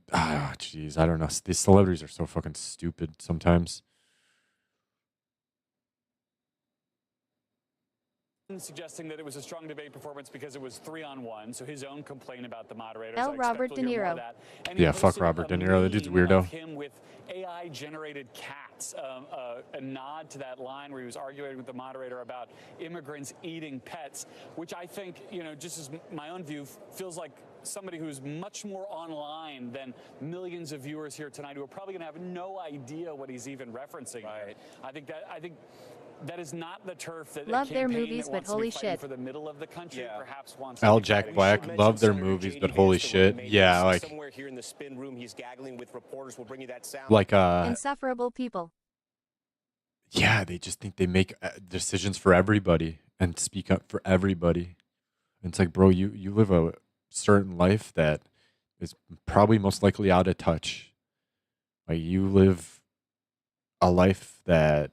jeez, I don't know. These celebrities are so fucking stupid sometimes. Suggesting that it was a strong debate performance because it was 3-on-1, so his own complaint about the moderators. L. Robert De Niro. Yeah, fuck Robert De Niro. The dude's weirdo. Him with AI-generated cats, a nod to that line where he was arguing with the moderator about immigrants eating pets, which I think, just as my own view, feels like somebody who's much more online than millions of viewers here tonight who are probably going to have no idea what he's even referencing. Right. I think that is not the turf that Love a their campaign movies, that but wants to be holy fighting shit. for the middle of the country perhaps wants Al to be Jack fighting. Black, love their movies, but holy shit. Yeah, like Somewhere here in the spin room, he's gaggling with reporters. We'll bring you that sound. like Insufferable people. yeah, they just think they make decisions for everybody and speak up for everybody. And it's like, bro, you live a certain life that is probably most likely out of touch. Like you live a life that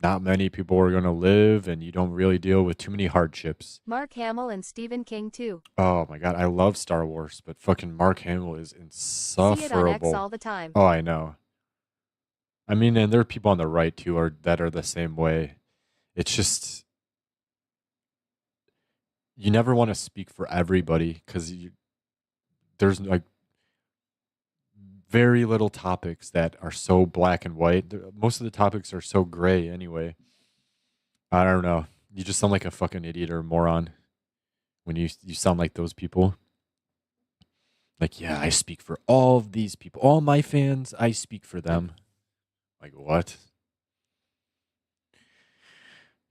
not many people are going to live, and you don't really deal with too many hardships. Mark Hamill and Stephen King too. Oh my God, I love Star Wars, but fucking Mark Hamill is insufferable. See it on X all the time. Oh, I know. I mean, and there are people on the right too that are the same way. It's just you never want to speak for everybody because there's like very little topics that are so black and white. Most of the topics are so gray anyway. I don't know. You just sound like a fucking idiot or a moron when you sound like those people. Like, yeah, I speak for all of these people. All my fans, I speak for them. Like, what?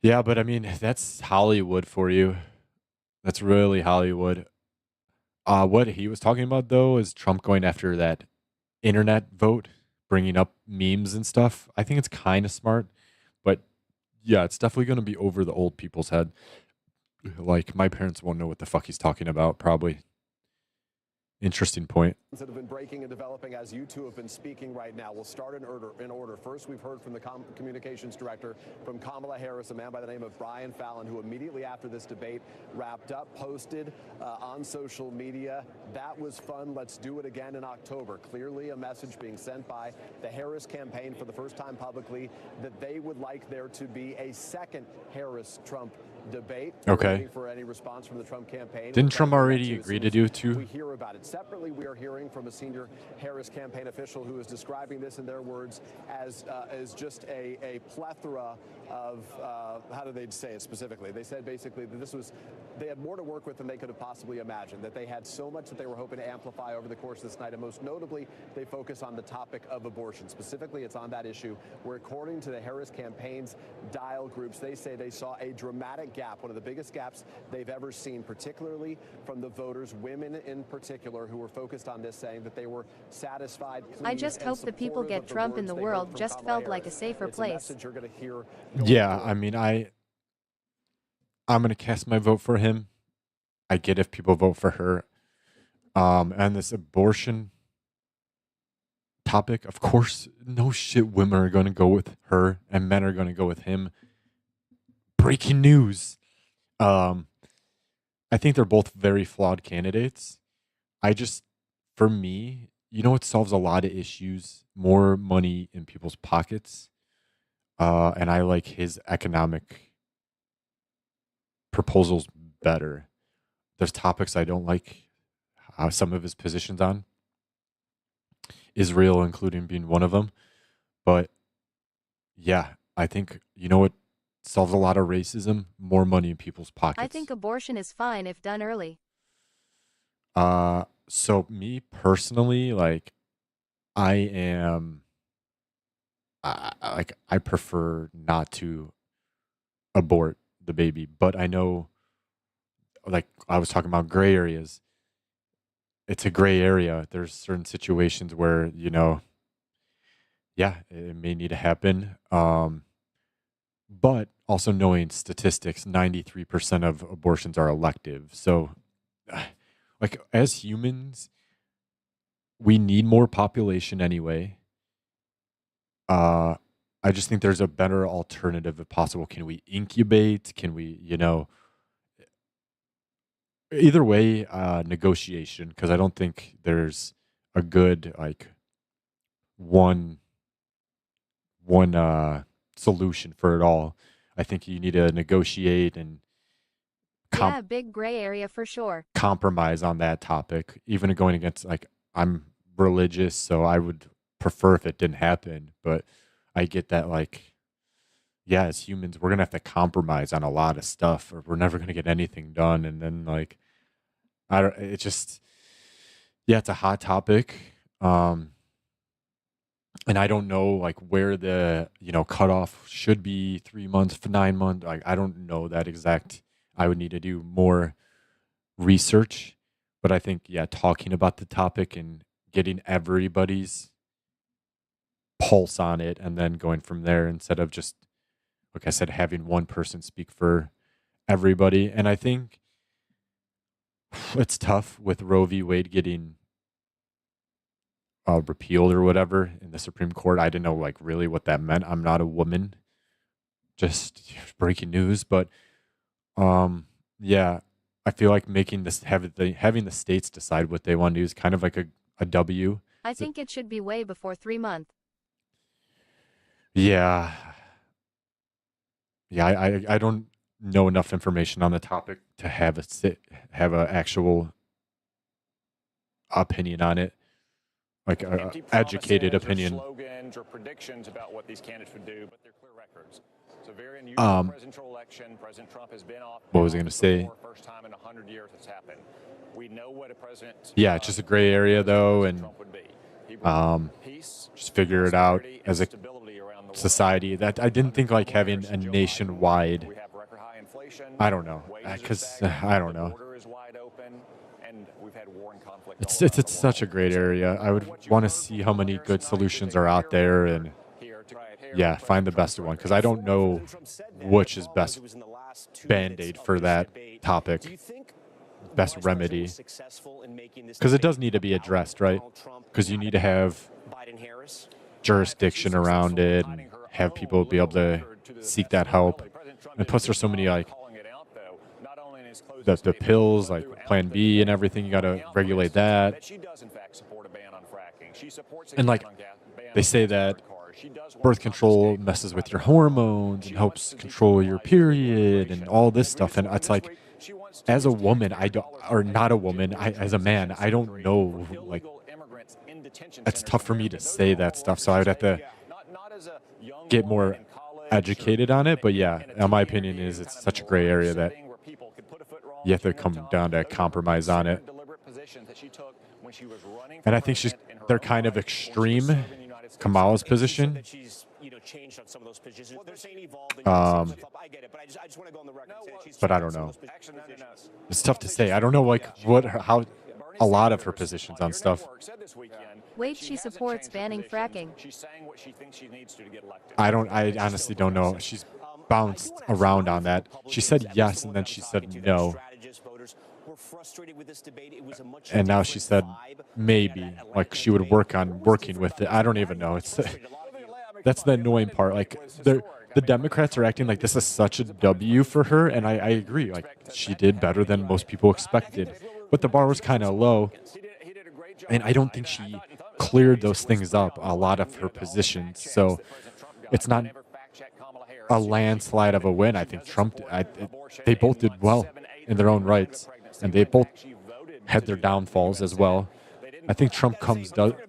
Yeah, but I mean, that's Hollywood for you. That's really Hollywood. What he was talking about, though, is Trump going after that internet vote, bringing up memes and stuff. I think it's kind of smart, but yeah, it's definitely going to be over the old people's head. Like, my parents won't know what the fuck he's talking about, probably. Interesting point. That have been breaking and developing as you two have been speaking right now. We'll start in order. First, we've heard from the communications director from Kamala Harris, a man by the name of Brian Fallon, who immediately after this debate wrapped up, posted on social media, "That was fun. Let's do it again in October." Clearly a message being sent by the Harris campaign for the first time publicly that they would like there to be a second Harris-Trump debate. Okay. Waiting for any response from the Trump campaign. Didn't Trump already agree to do it too? We hear about it. Separately, we are hearing from a senior Harris campaign official who is describing this in their words as just a plethora of, how do they say it specifically? They said basically that they had more to work with than they could have possibly imagined, that they had so much that they were hoping to amplify over the course of this night, and most notably, they focus on the topic of abortion. Specifically, it's on that issue where, according to the Harris campaign's dial groups, they say they saw a dramatic gap, one of the biggest gaps they've ever seen, particularly from the voters, women in particular, who were focused on this, saying that they were satisfied. I just hope the people get Trump in the world just felt like a safer place. Yeah, I mean, I'm going to cast my vote for him. I get if people vote for her. And this abortion topic, of course, no shit, women are going to go with her and men are going to go with him. Breaking news. I think they're both very flawed candidates. For me, you know what solves a lot of issues? More money in people's pockets. And I like his economic proposals better. There's topics I don't like some of his positions on. Israel, including being one of them. But yeah, I think, you know what solves a lot of racism? More money in people's pockets. I think abortion is fine if done early. So me personally, like, I prefer not to abort the baby, but I know, like I was talking about gray areas. It's a gray area. There's certain situations where, yeah, it may need to happen. But also knowing statistics, 93% of abortions are elective. So, like, as humans, we need more population anyway. I just think there's a better alternative if possible. Can we incubate? Can we, either way, negotiation, because I don't think there's a good, like, one solution for it all. I think you need to negotiate and Yeah, big gray area for sure. compromise on that topic, even going against, like, I'm religious, so I would prefer if it didn't happen, but I get that, like, yeah, as humans, we're gonna have to compromise on a lot of stuff, or we're never gonna get anything done. And then, like, Yeah, it's a hot topic. And I don't know like where the cutoff should be 3 months, 9 months. Like I don't know that exact. I would need to do more research, but I think talking about the topic and getting everybody's pulse on it, and then going from there instead of just like I said, having one person speak for everybody. And I think it's tough with Roe v. Wade getting repealed or whatever in the Supreme Court. I didn't know like really what that meant. I'm not a woman. Just breaking news, but yeah, I feel like making this having the states decide what they want to do is kind of like a W. I think it should be way before 3 months. Yeah. Yeah, I don't know enough information on the topic to have a actual opinion on it. Like an educated opinion. Slogans or predictions about what these candidates would do, but they're clear records. It's a very unusual presidential election. President Trump has been off. What was I going to say? First time in 100 years it's happened. We know what a president. Yeah, it's just a gray area though, and just figure it out as a society. That I didn't think like having a nationwide. I don't know, because I don't know. It's such a great area. I would want to see how many good solutions are out there, and find the best one, because I don't know which is best band-aid for that topic, best remedy, because it does need to be addressed, right? Because you need to have jurisdiction around it and have people be able to seek that help. And plus, there's so many like the pills, like Plan B and everything. You got to regulate that. And like they say that birth control messes with your hormones and helps control your period and all this stuff. And it's like, as a woman, or not a woman, as a man, I don't know. Like, it's tough for me to say that stuff. So I would have to get more educated on it. But yeah, my opinion is it's such a gray area that you have to come down to a compromise on it. And I think they're kind of extreme, Kamala's position. But I don't know. It's tough to say. I don't know like how a lot of her positions on stuff. Wait, she supports banning fracking. I honestly don't know. She's bounced around on that. She said yes, and then she said no. And now she said maybe, like she would working with it. I don't even know. That's the annoying part. Like the Democrats are acting like this is such a W for her, and I agree. Like she did better than most people expected, but the bar was kind of low, and I don't think she cleared those things up. A lot of her positions, so it's not a landslide of a win. I think Trump. They both did well in their own rights, and they both had their downfalls as well. I think Trump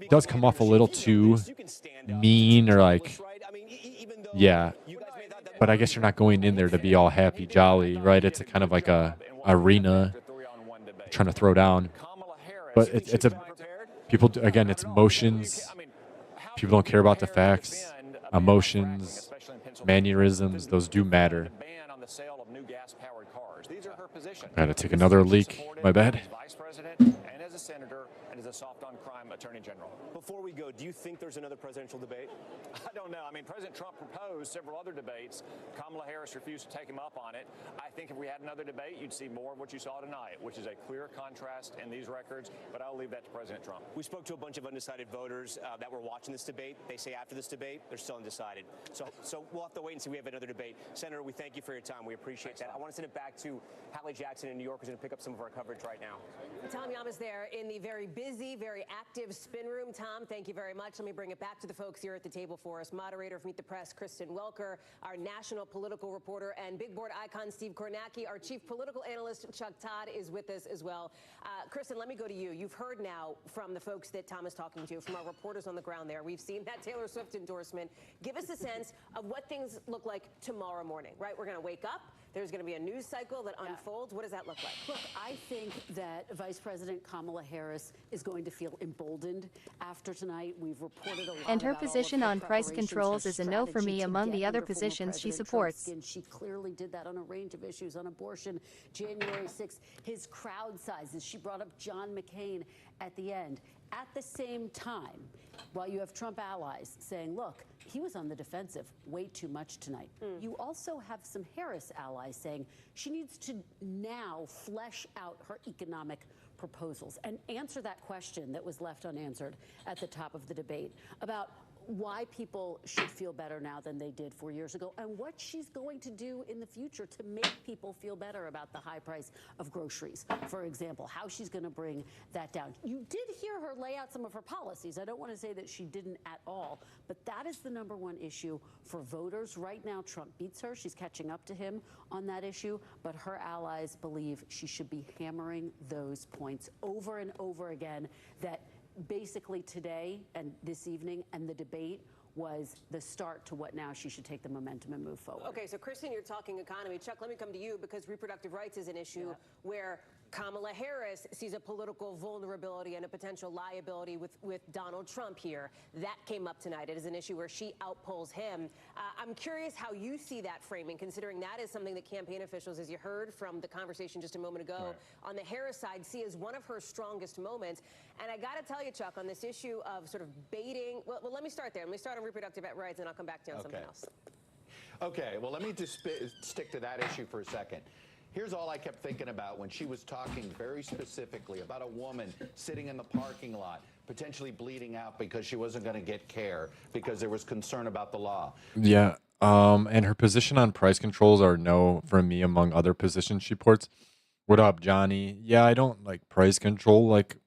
does come off a little too mean, or like, yeah. But I guess you're not going in there to be all happy, jolly, right? It's a kind of like a arena trying to throw down. But it's people, again, it's emotions. People don't care about the facts. Emotions, mannerisms, those do matter. Gotta take another leak. My bad. And as a senator and as a soft-on-crime attorney general. Before we go, do you think there's another presidential debate? I don't know. I mean, President Trump proposed several other debates. Kamala Harris refused to take him up on it. I think if we had another debate, you'd see more of what you saw tonight, which is a clear contrast in these records. But I'll leave that to President Trump. We spoke to a bunch of undecided voters that were watching this debate. They say after this debate, they're still undecided. So we'll have to wait and see. We have another debate. Senator, we thank you for your time. We appreciate that. I want to send it back to Hallie Jackson in New York, who's going to pick up some of our coverage right now. Tom Yam is there in the very busy, very active spin room. Tom, thank you very much. Let me bring it back to the folks here at the table for us. Moderator of Meet the Press, Kristen Welker, our national political reporter, and big board icon, Steve Kornacki. Our chief political analyst, Chuck Todd, is with us as well. Kristen, let me go to you. You've heard now from the folks that Tom is talking to, from our reporters on the ground there. We've seen that Taylor Swift endorsement. Give us a sense of what things look like tomorrow morning, right? We're going to wake up. There's going to be a news cycle that unfolds. What does that look like? Look, I think that Vice President Kamala Harris is going to feel emboldened after tonight. We've reported a lot And her about all of position her on price preparations, controls her is a no for strategy me to among the get other under former positions she President Trump's supports. skin. She clearly did that on a range of issues, on abortion, January 6th, his crowd sizes. She brought up John McCain at the end. At the same time, while you have Trump allies saying, look, he was on the defensive way too much tonight. You also have some Harris allies saying she needs to now flesh out her economic proposals and answer that question that was left unanswered at the top of the debate about why people should feel better now than they did 4 years ago, and what she's going to do in the future to make people feel better about the high price of groceries, for example, how she's going to bring that down. You did hear her lay out some of her policies. I don't want to say that she didn't at all, but that is the #1 issue for voters. Right now, Trump beats her. She's catching up to him on that issue, but her allies believe she should be hammering those points over and over again, that basically today and this evening and the debate was the start to what now she should take the momentum and move forward. Okay, so Kristen, you're talking economy. Chuck, let me come to you, because reproductive rights is an issue where Kamala Harris sees a political vulnerability and a potential liability with Donald Trump here. That came up tonight. It is an issue where she outpolls him. I'm curious how you see that framing, considering that is something that campaign officials, as you heard from the conversation just a moment ago, on the Harris side, see as one of her strongest moments. And I got to tell you, Chuck, on this issue of sort of baiting, well, let me start there. Let me start on reproductive rights, and I'll come back to you on something else. Okay, well, let me just stick to that issue for a second. Here's all I kept thinking about when she was talking very specifically about a woman sitting in the parking lot, potentially bleeding out because she wasn't going to get care because there was concern about the law. Yeah. And her position on price controls are no for me among other positions she ports. What up, Johnny? Yeah, I don't like price control. Like,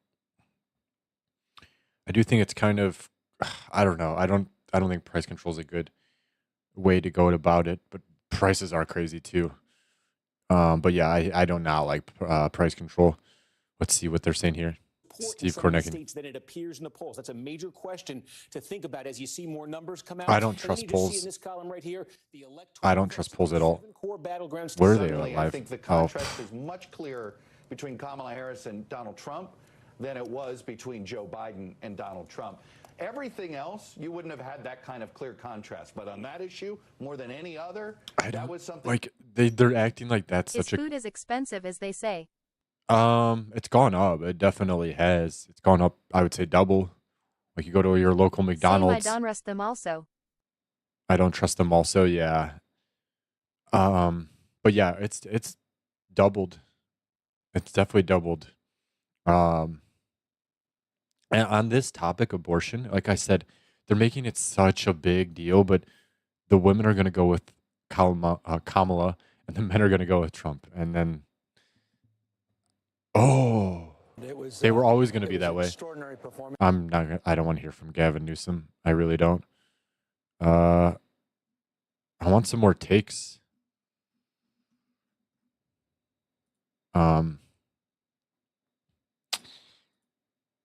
I do think it's kind of, I don't know. I don't think price control is a good way to go about it, but prices are crazy too. But yeah, I do not like price control. Let's see what they're saying here. Steve Kornacki. States than it appears in the polls. That's a major question to think about as you see more numbers come out. I don't trust polls. In this column right here, the I don't trust polls at all. core battlegrounds. Where are they Suddenly, live? I think the contrast is much clearer between Kamala Harris and Donald Trump than it was between Joe Biden and Donald Trump. Everything else, you wouldn't have had that kind of clear contrast. But on that issue, more than any other, that was something. Like they're acting like that's Is such food as expensive as they say? It's gone up. It definitely has. It's gone up, I would say double. Like you go to your local McDonald's. I don't trust them also. I don't trust them also, yeah. But yeah, it's doubled. It's definitely doubled. And on this topic, abortion, like I said, they're making it such a big deal, but the women are going to go with Kamala, and the men are going to go with Trump. And then, they were always going to be that way. Extraordinary performance. I don't want to hear from Gavin Newsom. I really don't. I want some more takes.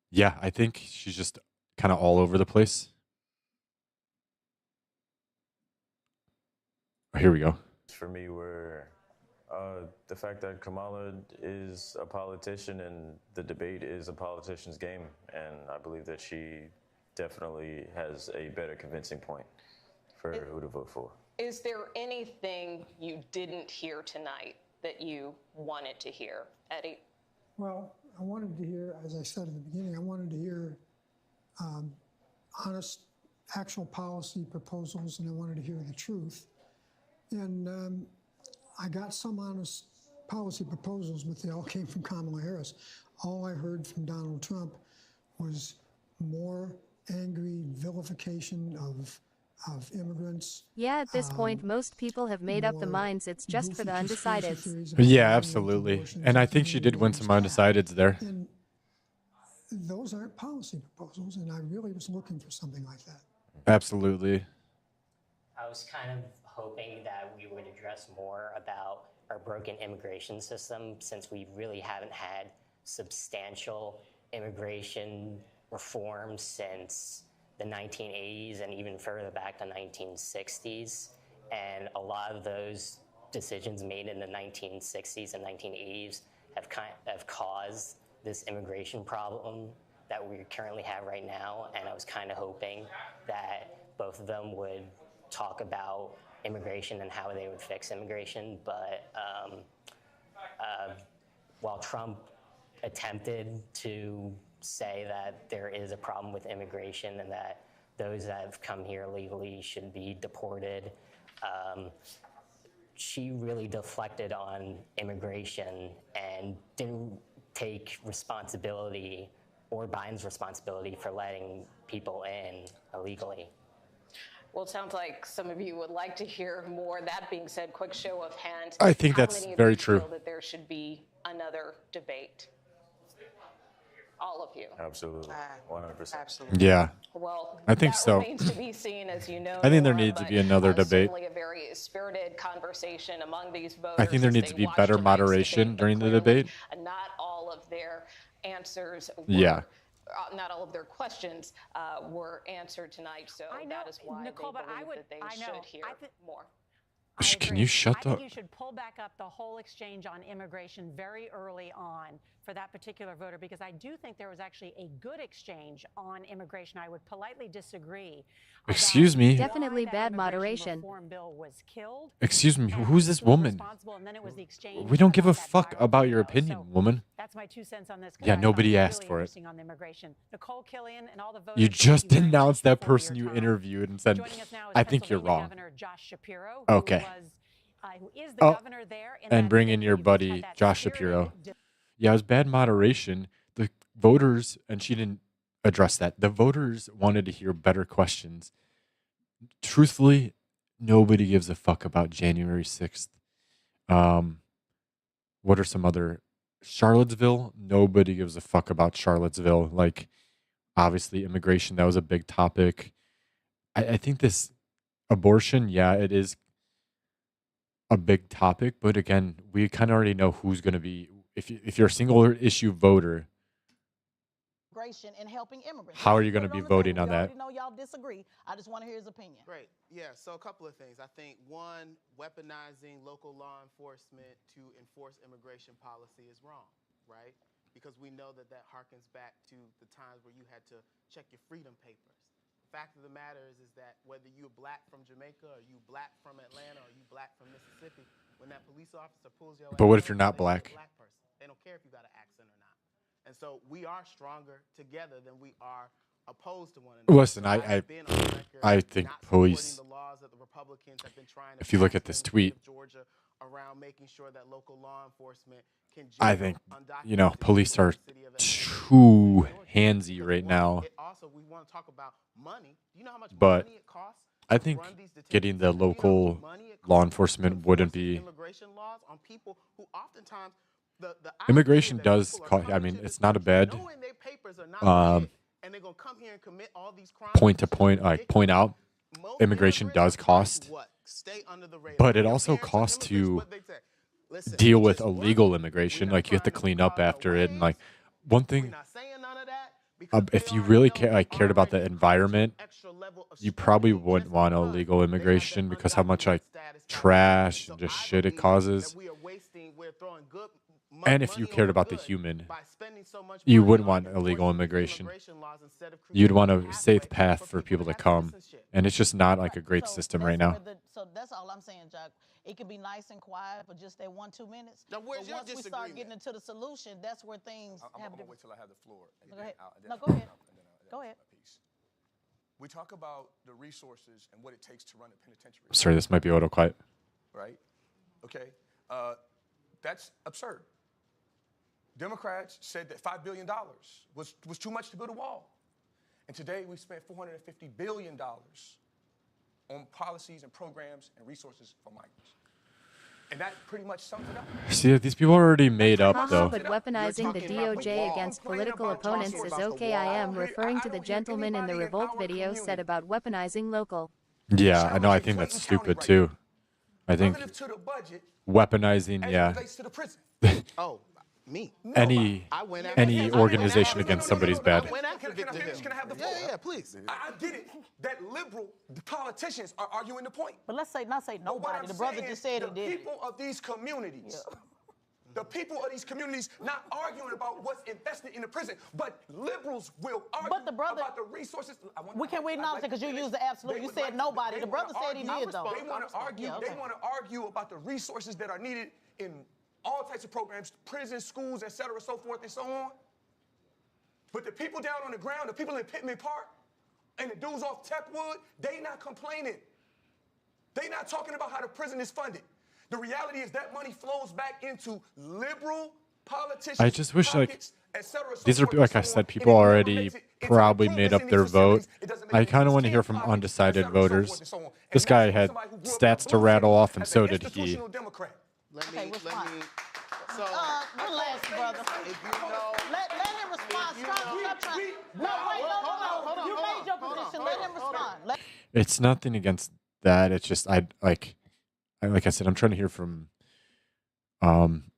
Yeah, I think she's just kind of all over the place. Oh, here we go. For me, were the fact that Kamala is a politician and the debate is a politician's game, and I believe that she definitely has a better convincing point for who to vote for. Is there anything you didn't hear tonight that you wanted to hear, Eddie? Well, I wanted to hear, as I said at the beginning, I wanted to hear honest, actual policy proposals, and I wanted to hear the truth. And I got some honest policy proposals, but they all came from Kamala Harris. All I heard from Donald Trump was more angry vilification of immigrants. Yeah, at this point, most people have made up the minds it's just for the undecideds. Yeah, absolutely. And I think she did win some undecideds there. And those aren't policy proposals, and I really was looking for something like that. Absolutely. I was kind of hoping that we would address more about our broken immigration system, since we really haven't had substantial immigration reform since the 1980s and even further back to 1960s. And a lot of those decisions made in the 1960s and 1980s have caused this immigration problem that we currently have right now. And I was kind of hoping that both of them would talk about immigration and how they would fix immigration. But while Trump attempted to say that there is a problem with immigration and that those that have come here legally should be deported, she really deflected on immigration and didn't take responsibility or Biden's responsibility for letting people in illegally. Well, it sounds like some of you would like to hear more. That being said, quick show of hands. I think How that's many of very you true. Feel that there should be another debate? All of you. Absolutely. 100%. Absolutely. Yeah. Well, I think that so. remains to be seen, as you know. I think there Nora, needs to but, be another debate. Certainly a very spirited conversation among these voters. I think there as needs they to be watch better tonight's moderation debate, but during the clearly, debate. Not all of their answers were, Yeah. not all of their questions were answered tonight. So that is why Nicole, they but I believe would, that they I know, should hear more. Can you shut I up? think you should pull back up the whole exchange on immigration very early on for that particular voter, because I do think there was actually a good exchange on immigration. I would politely disagree. Excuse me. Definitely bad moderation. Reform bill was killed. Excuse me. Who's this woman? And then it was the exchange. We don't give a fuck about your opinion, woman. That's my 2 cents on this. 'Cause Yeah, I thought nobody was asked really for it. interesting on immigration. Nicole Killian and all the voters. You thank just very much denounced that for person your you time. interviewed and said, Joining us now is I think you're Pennsylvania wrong. Governor Josh Shapiro, who Okay. who is the governor there in And that bring in state. your You've just had buddy, that Josh spirited Shapiro. Yeah, it was bad moderation. The voters, and she didn't address that. The voters wanted to hear better questions. Truthfully, nobody gives a fuck about January 6th. What are some other? Charlottesville? Nobody gives a fuck about Charlottesville. Like, obviously, immigration, that was a big topic. I think this abortion, yeah, it is a big topic, but again, we kind of already know who's going to be. If you're a single issue voter, And helping immigrants. how are you going to Put it be the voting table. on We that? already know y'all disagree. I just want to hear his opinion. Great. Yeah, so a couple of things. I think, one, weaponizing local law enforcement to enforce immigration policy is wrong, right? Because we know that that harkens back to the times where you had to check your freedom papers. The fact of the matter is that whether you're black from Jamaica or you black from Atlanta or you black from Mississippi, when that police officer pulls your But what if ass you're over, not they see a black? black person. They don't care if you got an accent or not. And so we are stronger together than we are opposed to one another. Listen, So I have been on record I think not supporting police. the laws that the Republicans have been trying to If you look pass at this in the state tweet, of Georgia around making sure that local law enforcement can I jail think undocumented police people in are the city of too handsy right now. It also, we want to talk about money. Do you know how much But money it costs I to think run these getting the local law enforcement wouldn't be. immigration laws on people who oftentimes the Immigration does cost. I mean, it's not a bad knowing their papers are not legit, and they're gonna come here and commit all these crimes. point to point, like point out. Immigration does cost, Stay under the radar. but it also costs to deal with illegal immigration. Like, you have to clean up after it, and like one thing. If you really cared about the environment, you probably wouldn't want illegal immigration because how much like trash and just shit it causes. And if you cared about the human, you wouldn't want illegal immigration. You'd want a safe path for people to come. And it's just not like a great system right now. So that's all I'm saying, Jack. It can be nice and quiet for just that 1-2 minutes. Now, where's but your once we start disagreement? getting into the solution, that's where things I'm have going to to wait till I have the floor. Go ahead. Then No, go ahead. Go ahead. We talk about the resources and what it takes to run a penitentiary. Sorry, this might be a little quiet. Right? Okay. That's absurd. Democrats said that $5 billion was too much to build a wall. And today we spent $450 billion on policies and programs and resources for migrants. And that pretty much sums it up. See, these people are already made up, though. But weaponizing the DOJ against political opponents is okay. I am referring to the gentleman in the Revolt video said about weaponizing local. Yeah, I know. I think that's stupid, too. I think Relative to the budget, weaponizing, as it yeah. relates to the prison. Oh, Me. any I went after any him. organization against somebody's bad. I went after Victor Hill. Can I have the floor? Yeah, please. I get it that liberal politicians are arguing the point. But let's not say But what nobody. I'm The brother saying, just said he the did it. people of these communities, the people of these communities not arguing about what's invested in the prison, but liberals will argue about the resources. We can acknowledge it because you used the absolute. You said nobody. The brother said he did though. They want to argue. They want to argue about the resources that are needed in all types of programs, prisons, schools, et cetera, so forth and so on. But the people down on the ground, the people in Pittman Park, and the dudes off Techwood, they not complaining. They not talking about how the prison is funded. The reality is that money flows back into liberal politicians. I just wish pockets, et cetera, so these are, forth like and I so said, on. people And it never already makes it into probably improvements made up in their these vote. facilities. It doesn't make I any kind of sense. want to hear from Pockets, et undecided cetera, so forth voters. and so on. And This that's guy from had somebody who grew up in stats a to blue rattle city off, and as so an did he. institutional Democrat. Let me. So Relax, brother. if you know, Let him respond. Stop trying. No, wait, no. You made your position. Let him respond. It's nothing against that. It's just like I said, I'm trying to hear from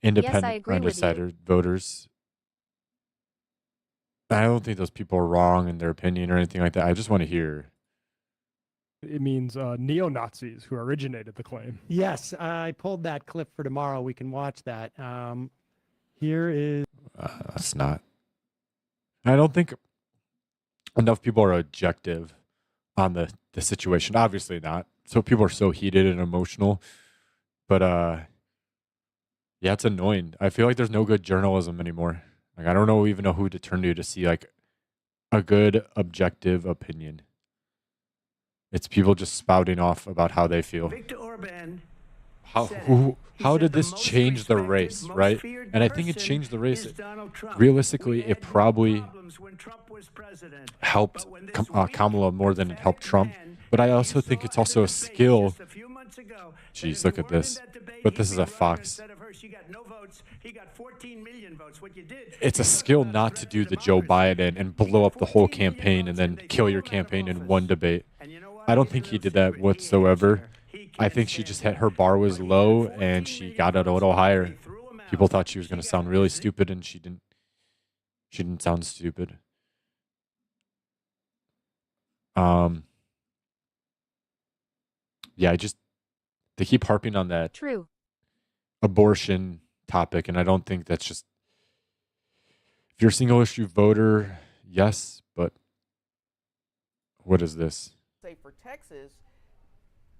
independent, agree with you. undecided voters. I don't think those people are wrong in their opinion or anything like that. I just want to hear. It means neo-Nazis who originated the claim. Yes, I pulled that clip for tomorrow. We can watch that. Here is. That's not. I don't think enough people are objective on the situation. Obviously not. So people are so heated and emotional. But yeah, it's annoying. I feel like there's no good journalism anymore. Like I don't even know who to turn to see like a good objective opinion. It's people just spouting off about how they feel. Viktor Orban How did this change the race, right? And I think it changed the race. Realistically, it probably helped Kamala more than it helped Trump. But I also think it's also a skill. Jeez, look at this. But this is a Fox. It's a skill not to do the Joe Biden and blow up the whole campaign and then kill your campaign in one debate. I don't think he did that whatsoever. I think she just had her bar was low and she got it a little higher. People thought she was going to sound really stupid and she didn't. She didn't sound stupid. Yeah, they keep harping on that abortion topic, and I don't think that's just. If you're a single issue voter, yes, but what is this? Say for Texas,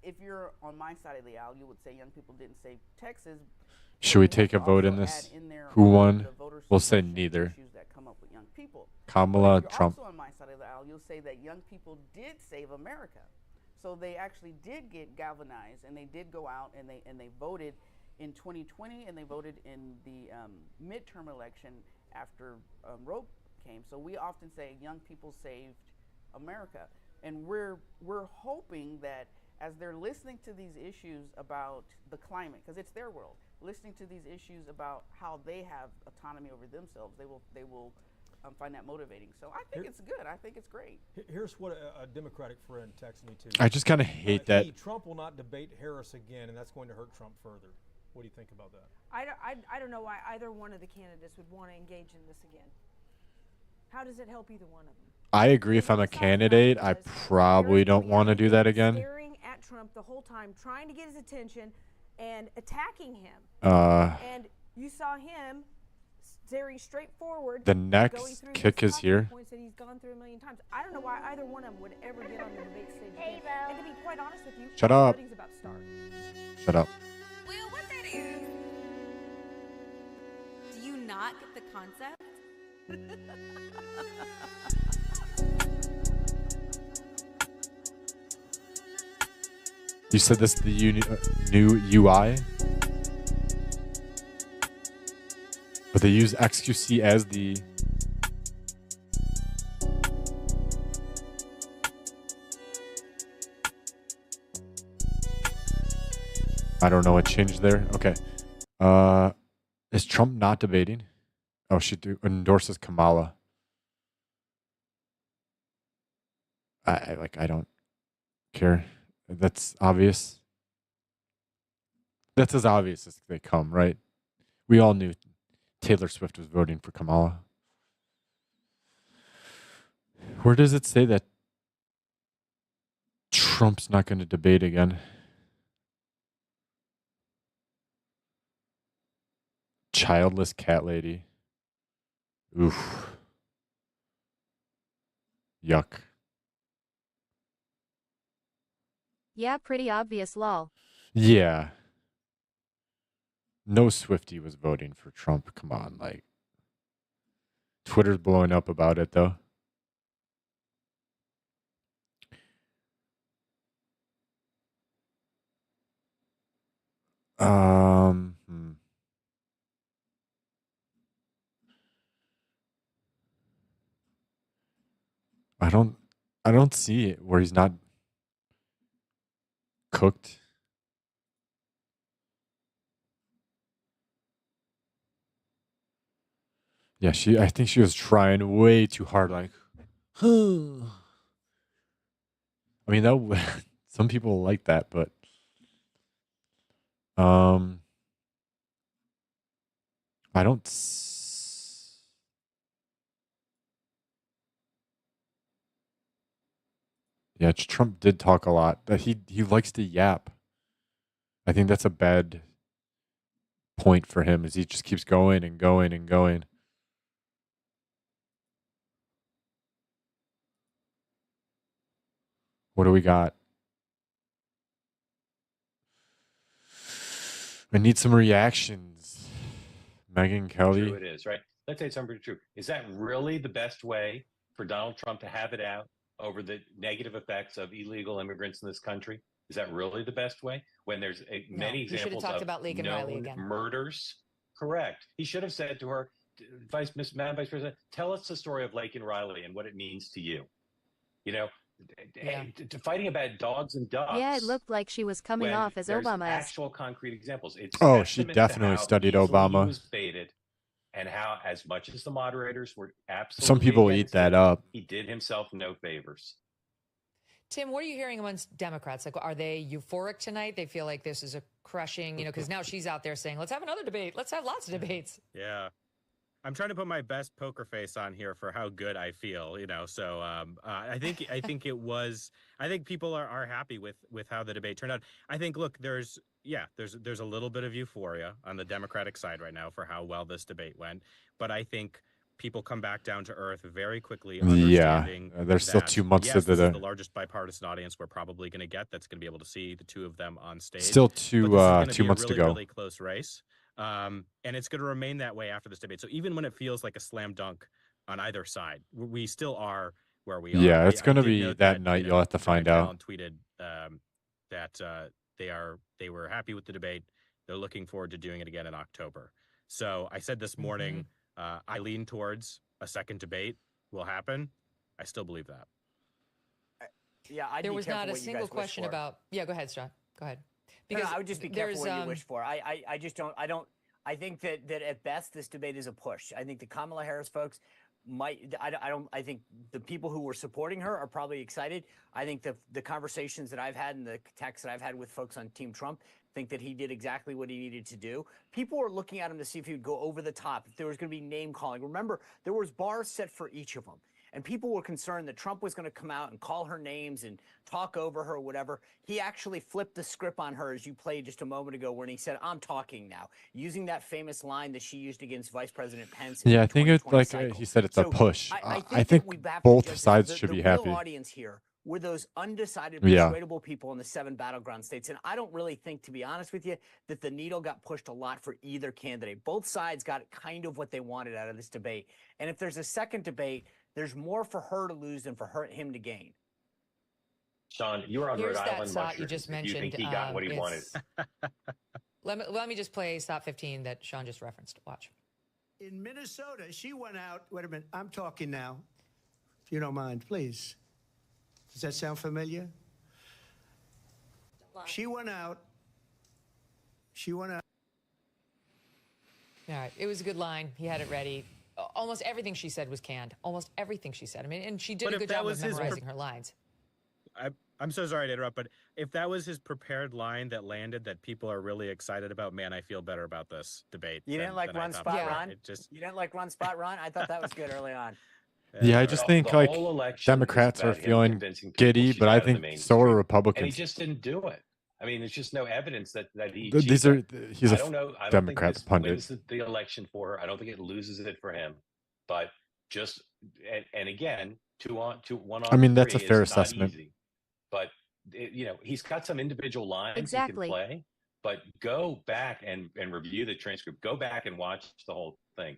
if you're on my side of the aisle, you would say young people didn't save Texas. Should we take a vote in this? Who won? We'll say neither. Kamala, Trump. Also on my side of the aisle, you'll say that young people did save America. So they actually did get galvanized, and they did go out and they voted in 2020, and they voted in the midterm election after Roe came. So we often say young people saved America, and we're hoping that as they're listening to these issues about the climate, because it's their world, listening to these issues about how they have autonomy over themselves, they will find that motivating. So I think it's good. I think it's great. Here's what a Democratic friend texted me too. I just kind of hate that. Trump will not debate Harris again, and that's going to hurt Trump further. What do you think about that? I don't know why either one of the candidates would want to engage in this again. How does it help either one of them? I agree. If I'm a candidate, I probably don't want to do that again. Staring at Trump the whole time, trying to get his attention and attacking him. And you saw him staring straight forward. The next kick is here. Points that he's gone through a million times. I don't know why either one of them would ever get on the debate stage again. And to be quite honest with you, Shut up. voting's about to start. Shut up. Will, what that is? Do you not get the concept? You said this is the new UI? But they use XQC as the... I don't know what changed there. Okay. Is Trump not debating? Oh, she endorses Kamala. I don't care. That's obvious. That's as obvious as they come, right? We all knew Taylor Swift was voting for Kamala. Where does it say that Trump's not going to debate again? Childless cat lady. Oof. Yuck. Yeah, pretty obvious lol. Yeah. No Swiftie was voting for Trump. Come on, like. Twitter's blowing up about it, though. Hmm. I don't see it where he's not cooked. Yeah, I think she was trying way too hard, like, I mean, some people like that, but I don't yeah, Trump did talk a lot. But he likes to yap. I think that's a bad point for him, is he just keeps going and going and going. What do we got? I need some reactions. Megyn Kelly. True it is, right? Let's say something true. Is that really the best way for Donald Trump to have it out over the negative effects of illegal immigrants in this country? Is that really the best way when there's many examples of known murders? Correct. He should have said to her, Madam Vice President, tell us the story of Laken Riley and what it means to you. You know, fighting about dogs and ducks. Yeah, it looked like she was coming off as Obama. Actual concrete examples. It's Oh, she definitely studied Obama. He was baited, and how, as much as the moderators were absolutely Some people against eat that him, up. he did himself no favors. Tim, what are you hearing amongst Democrats? Like, are they euphoric tonight? They feel like this is a crushing, because now she's out there saying, let's have another debate. Let's have lots of debates. Yeah. I'm trying to put my best poker face on here for how good I feel, So I think people are happy with how the debate turned out. I think, look, there's a little bit of euphoria on the Democratic side right now for how well this debate went, but I think people come back down to earth very quickly. Understanding there's still 2 months yes, to this the is the largest bipartisan audience we're probably going to get. That's going to be able to see the two of them on stage. Still But two this is gonna be a months to go. Really close race. And it's going to remain that way after this debate. So even when it feels like a slam dunk on either side, we still are where we are. Yeah, it's going to be that night. You'll have to find out. Tweeted that they were happy with the debate. They're looking forward to doing it again in October. So I said this morning, I lean towards a second debate will happen. I still believe that. Yeah, there was not a single question about. Yeah, go ahead, Sean. Go ahead. Because I would just be careful what you wish for. I just don't. I think that at best this debate is a push. I think the Kamala Harris folks might. I think the people who were supporting her are probably excited. I think the conversations that I've had and the texts that I've had with folks on Team Trump think that he did exactly what he needed to do. People are looking at him to see if he would go over the top, if there was going to be name calling. Remember, there was bars set for each of them. And people were concerned that Trump was going to come out and call her names and talk over her or whatever. He actually flipped the script on her, as you played just a moment ago, when he said, I'm talking now, using that famous line that she used against Vice President Pence. Yeah, I think it's like he said, it's a push. I think both sides should be happy. The real audience here were those undecided, persuadable people in the 7 battleground states. And I don't really think, to be honest with you, that the needle got pushed a lot for either candidate. Both sides got kind of what they wanted out of this debate. And if there's a second debate, there's more for her to lose than for him to gain. Sean, you were on Here's Rhode that Island SOT mushrooms. you just Do mentioned. you think he got what he wanted? Let me just play SOT 15 that Sean just referenced. Watch. In Minnesota, she went out. Wait a minute. I'm talking now. If you don't mind, please. Does that sound familiar? She went out. All right. It was a good line. He had it ready. Almost everything she said was canned. Almost everything she said. I mean, and she did a good job of memorizing her lines. I'm so sorry to interrupt, but if that was his prepared line that landed that people are really excited about, man, I feel better about this debate. You didn't like run spot run? You didn't like run spot run? I thought that was good early on. Yeah, I just think the like whole election Democrats is are about him feeling convincing people giddy, she's but I out of the think so are mainstream. And he Republicans. just didn't do it. I mean, there's just no evidence that he. These are he's I a don't know. I don't think Democrat this pundit. wins the election for her. I don't think it loses it for him. But just and again, one on I mean, that's a three fair is not assessment. easy. But he's got some individual lines Exactly. he can play. But go back and review the transcript. Go back and watch the whole thing,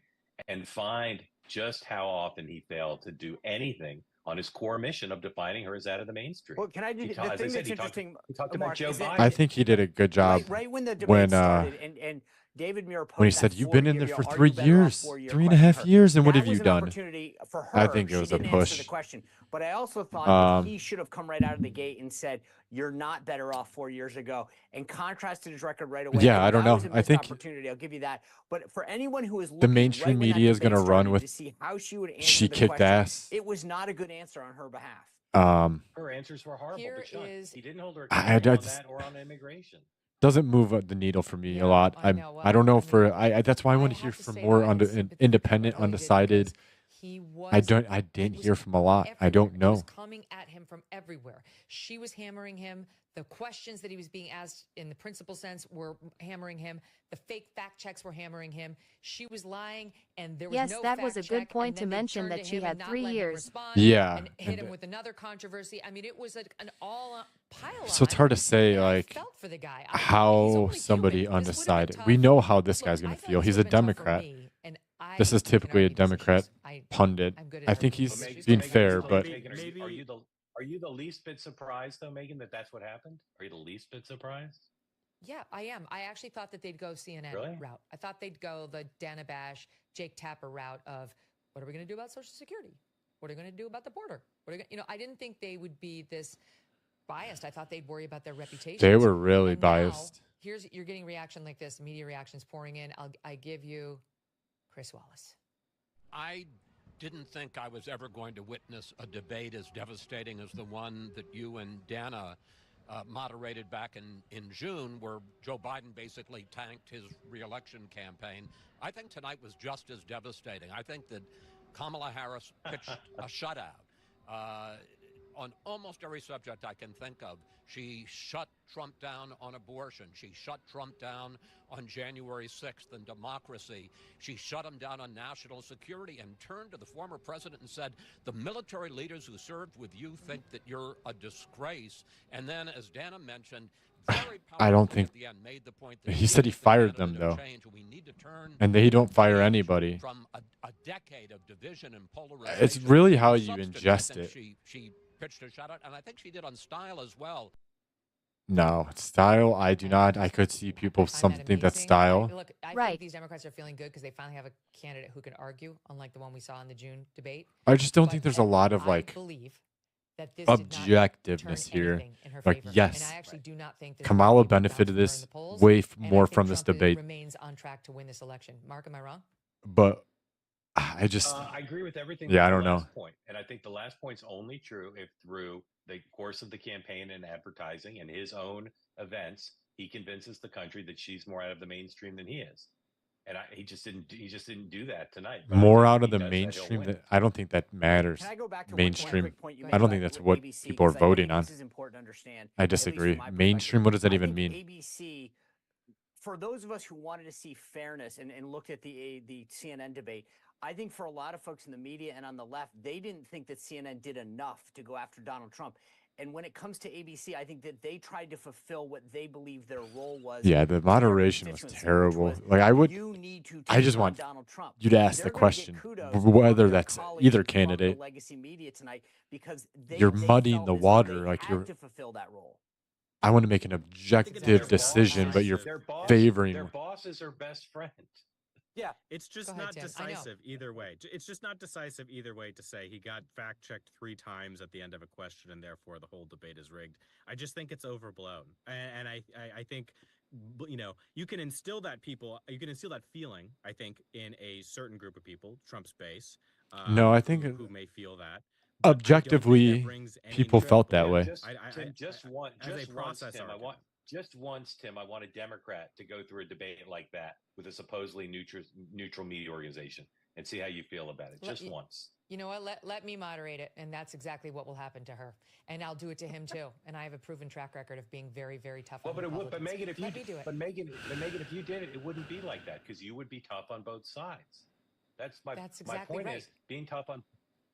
and find just how often he failed to do anything on his core mission of defining her as out of the mainstream. Well, can I do the thing that's interesting? He talked Mark, about Joe is that- Biden. I think he did a good job Right when the debate when started, and David Muir posed when he that said, "You've been in there for 3 are you better off years, 4-year 3.5 question years, and what That have you was an done?" opportunity for her. I think it She was a didn't answer the push. question, but I also thought that he should have come right out of the gate and said, "You're not better off 4 years ago," and contrasted his record right away. Yeah, And I don't that know. was a I missed think opportunity. I'll give you that. But for anyone who is the looking mainstream right when that media is debate going to run started with to see how she would answer she the kicked question, ass. it was not a good answer on her behalf. Her answers were horrible. Here but Sean, is- he didn't hold her I accountable on just- that or on immigration. doesn't move the needle for me a lot. I know. I don't know for I that's why I want to hear from more independent, undecided. I didn't hear from a lot. I don't It know. was coming at him from everywhere. She was hammering him. The questions that he was being asked in the principal sense were hammering him. The fake fact checks were hammering him. She was lying, and there was Yes, no that fact was a check, good point and to then they mention turned that to she him had and not 3 let him years. respond Yeah, and hit and him with another controversy. I mean, it was an all pile. So it's hard to say like felt for the guy. how somebody undecided. We know how this guy's going to feel. He's a Democrat. This is typically a Democrat pundit. I think he's being fair, but Are you the least bit surprised though, Megan, that that's what happened? Are you the least bit surprised? Yeah, I am. I actually thought that they'd go CNN route. I thought they'd go the Dana Bash, Jake Tapper route of what are we going to do about Social Security? What are we going to do about the border? What are I didn't think they would be this biased. I thought they'd worry about their reputation. they were really biased. You're getting reaction like this, media reactions pouring in. I give you Chris Wallace. I didn't think I was ever going to witness a debate as devastating as the one that you and Dana moderated back in June, where Joe Biden basically tanked his reelection campaign. I think tonight was just as devastating. I think that Kamala Harris pitched a shutout. On almost every subject I can think of. She shut Trump down on abortion. She shut Trump down on January 6th and democracy. She shut him down on national security and turned to the former president and said, the military leaders who served with you think that you're a disgrace. And then, as Dana mentioned, very I don't think at the end made the point that he said he fired them though, and they don't fire anybody. From a decade of division and polarization. It's really how you Substance, ingest I think it. She pitched a shutout, and I think she did on style as well. No, style, I do not. I could see people something that's style. Look, I think these Democrats are feeling good because they finally have a candidate who can argue, unlike the one we saw in the June debate. I just don't think there's a lot of like believe that this objectiveness here. Like, and yes, I actually do not think this Kamala benefited this way more from this debate. Remains on track to win this election. Mark, am I wrong? But I just, I agree with everything. Yeah, I but don't the know. last point, and I think the last point's only true if through the course of the campaign and advertising and his own events, he convinces the country that she's more out of the mainstream than he is. And he just didn't do that tonight. But I More think out if of he the does that, he'll mainstream. win. I don't think that matters. Can I go back to mainstream. one quick point you made I don't about think that's what ABC, people are because I voting think on. This is important to understand. I at least from disagree. my Mainstream. What does that I even think mean? ABC, for those of us who wanted to see fairness and looked at the CNN debate, I think for a lot of folks in the media and on the left, they didn't think that CNN did enough to go after Donald Trump. And when it comes to ABC, I think that they tried to fulfill what they believed their role was. Yeah, the moderation was terrible. Like I just want Donald Trump. you to ask the They're gonna get question, kudos whether from their that's colleagues either from the candidate. legacy media tonight because You're they muddying felt the as though water, they like had you're. to fulfill that role. I want to make an objective decision, but you're favoring. Their bosses are best friends. Yeah, it's just Go ahead, not Tim. I know. decisive either way. It's just not decisive either way to say he got fact-checked 3 times at the end of a question and therefore the whole debate is rigged. I just think it's overblown. And I think, you can instill that feeling, I think, in a certain group of people, Trump's base. No, I think who may feel that. objectively, people felt that way. Tim, just once, Tim, argument. just once, Tim, I want a Democrat to go through a debate like that with a supposedly neutral media organization and see how you feel about it. Just once. You know what? Let me moderate it, and that's exactly what will happen to her. And I'll do it to him too. And I have a proven track record of being very, very tough. Well, on but Megan, if you Let me do it. but Megan, if you did it, it wouldn't be like that because you would be tough on both sides. That's exactly my point right. is being tough on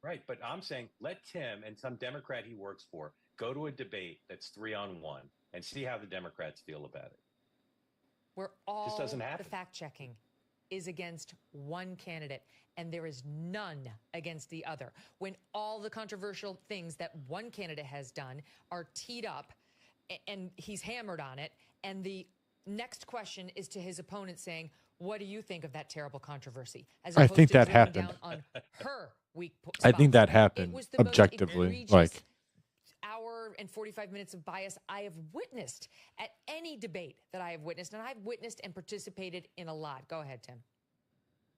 right. But I'm saying let Tim and some Democrat he works for go to a debate that's 3-on-1 and see how the Democrats feel about it. Where all Just doesn't happen. the fact checking is against one candidate and there is none against the other. When all the controversial things that one candidate has done are teed up and he's hammered on it, and the next question is to his opponent saying, what do you think of that terrible controversy? As I opposed think to that drilling happened. down on her weak I think spots. that happened It was the most objectively. egregious Like, hour and 45 minutes of bias I have witnessed at any debate that I have witnessed, and I've witnessed and participated in a lot. Go ahead, Tim.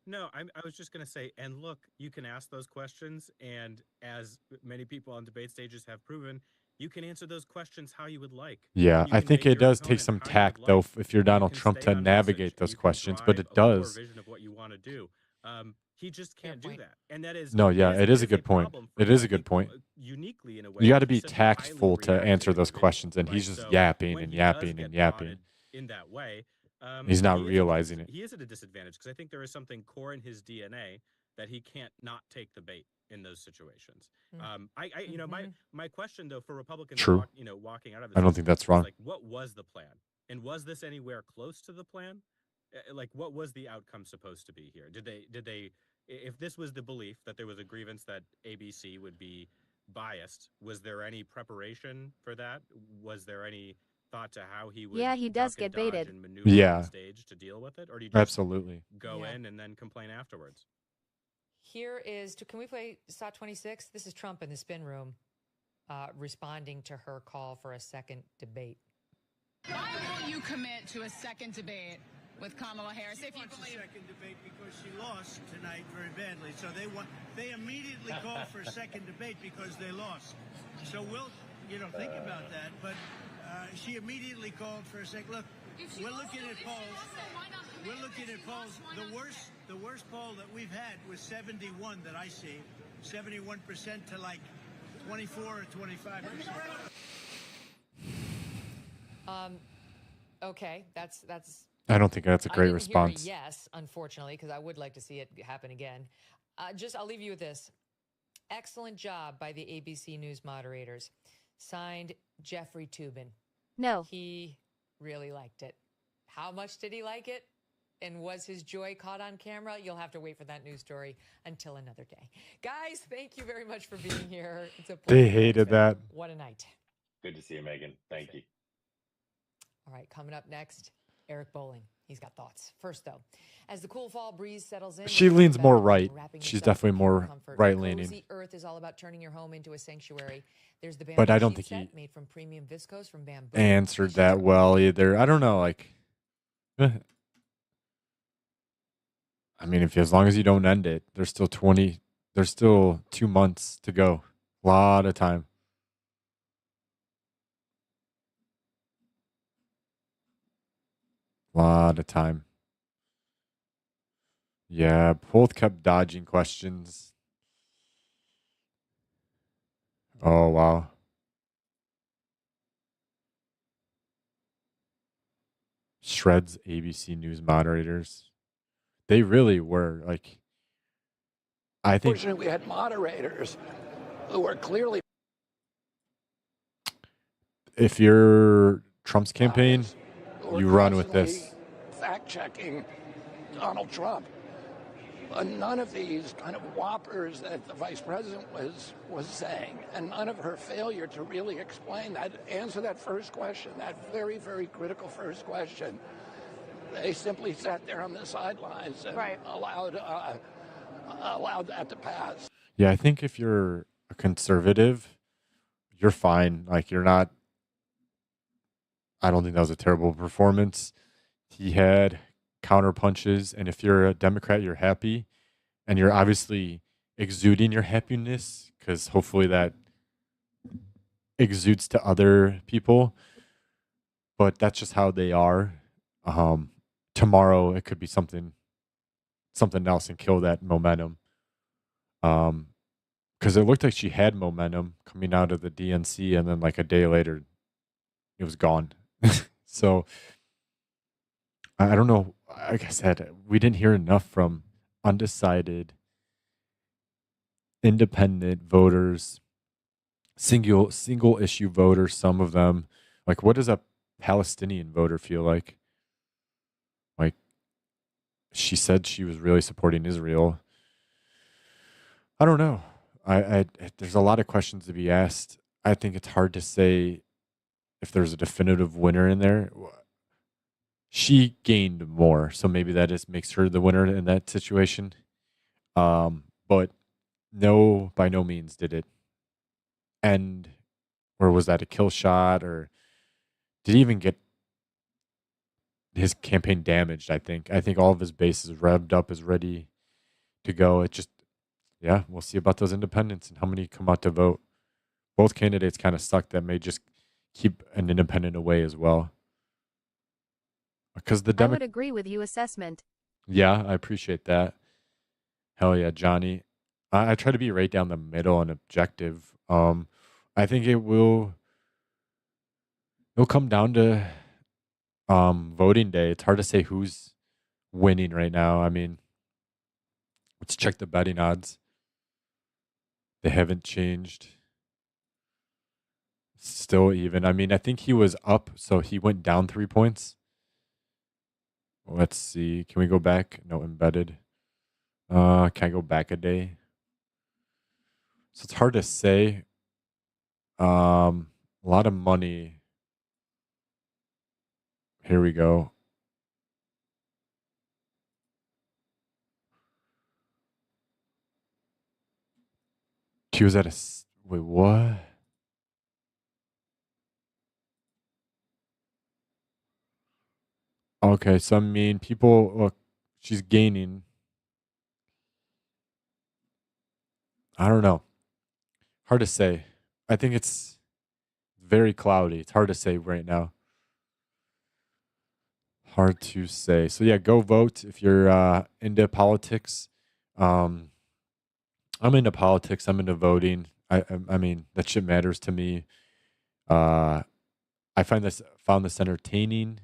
No, I was just going to say, and look, you can ask those questions, and as many people on debate stages have proven, you can answer those questions how you would like. yeah, You I can think make it your does take opponent some how you tact, would though, like. if you're You Donald can Trump, stay to on navigate message. those You can questions, but drive it a core does. vision of what you want to do. He just can't do that, and that is No, yeah, it is a good point. problem for It him, is I a good think, point. uniquely in a way. You got to He's be such a highly tactful to answer reactive those individual, questions, and right? he's just So yapping when and he does yapping get and prodded yapping. in that way, He's not he is realizing it. He is at a disadvantage because I think there is something core in his DNA that he can't not take the bait in those situations. You know, my question though for Republicans, True. walking out of this, I don't think that's wrong. Like, what was the plan, and was this anywhere close to the plan? Like, what was the outcome supposed to be here? Did they? If this was the belief that there was a grievance that ABC would be biased, was there any preparation for that? Was there any thought to how he would Yeah, he does duck and get dodge baited. and maneuver Yeah. on stage to deal with it, or do you just Absolutely. go Yeah. in and then complain afterwards? Here is, can we play SOT 26? This is Trump in the spin room responding to her call for a second debate. Why won't you commit to a second debate with Kamala Harris if you believe? A second debate because she lost tonight very badly. So they immediately called for a second debate because they lost. So we'll think about that. But she immediately called for a second. Look, we're looking at polls. We're looking at polls. The worst poll that we've had was 71 that I see, 71% to like 24 or 25%. Okay, that's. I don't think that's a I great didn't response. Hear a yes, unfortunately, because I would like to see it happen again. I'll leave you with this. Excellent job by the ABC News moderators. Signed, Jeffrey Toobin. No. He really liked it. How much did he like it? And was his joy caught on camera? You'll have to wait for that news story until another day. Guys, thank you very much for being here. It's a pleasure. They hated that. What a night. Good to see you, Megan. Thank you. All right, coming up next, Eric Bolling. He's got thoughts. First, though, as the cool fall breeze settles in, She leans more right. She's definitely more right-leaning. Cozy Earth is all about turning your home into a sanctuary. There's the But I bamboo don't sheet think he set made from premium viscose from bamboo. answered that well either. I don't know. Like, I mean, as long as you don't end it, there's still 2 months to go. A lot of time. Lot of time. Yeah, both kept dodging questions. Oh, wow. Shreds ABC News moderators. They really were like, I think. Fortunately, we had moderators who were clearly. If you're Trump's campaign, you run with this. Fact checking Donald Trump. None of these kind of whoppers that the vice president was saying, and none of her failure to really explain that, answer that first question, that very, very critical first question. They simply sat there on the sidelines and allowed that to pass. Yeah, I think if you're a conservative, you're fine. Like, you're not. I don't think that was a terrible performance. He had counter punches, and if you're a Democrat, you're happy, and you're obviously exuding your happiness, because hopefully that exudes to other people. But that's just how they are. Tomorrow it could be something else and kill that momentum. Because it looked like she had momentum coming out of the DNC, and then like a day later, it was gone. So I don't know. Like I said, we didn't hear enough from undecided, independent voters, single issue voters. Some of them, like, what does a Palestinian voter feel like? Like, she said she was really supporting Israel. I don't know. I there's a lot of questions to be asked. I think it's hard to say if there's a definitive winner in there. She gained more, so maybe that just makes her the winner in that situation. But no, by no means did it end, or was that a kill shot, or did he even get his campaign damaged? I think all of his base is revved up, is ready to go. It just, yeah, we'll see about those independents and how many come out to vote. Both candidates kind of suck. That may just keep an independent away as well. Because the I would agree with you assessment. Yeah, I appreciate that. Hell yeah, Johnny. I try to be right down the middle and objective. I think it'll come down to voting day. It's hard to say who's winning right now. I mean, let's check the betting odds. They haven't changed. Still even. I mean, I think he was up, so he went down 3 points. Let's see. Can we go back? No, embedded. Can I go back a day? So it's hard to say. A lot of money. Here we go. He was at a. Wait, what? Okay, so I mean, people look. She's gaining. I don't know. Hard to say. I think it's very cloudy. It's hard to say right now. Hard to say. So yeah, go vote if you're into politics. I'm into politics. I'm into voting. I mean, that shit matters to me. I found this entertaining.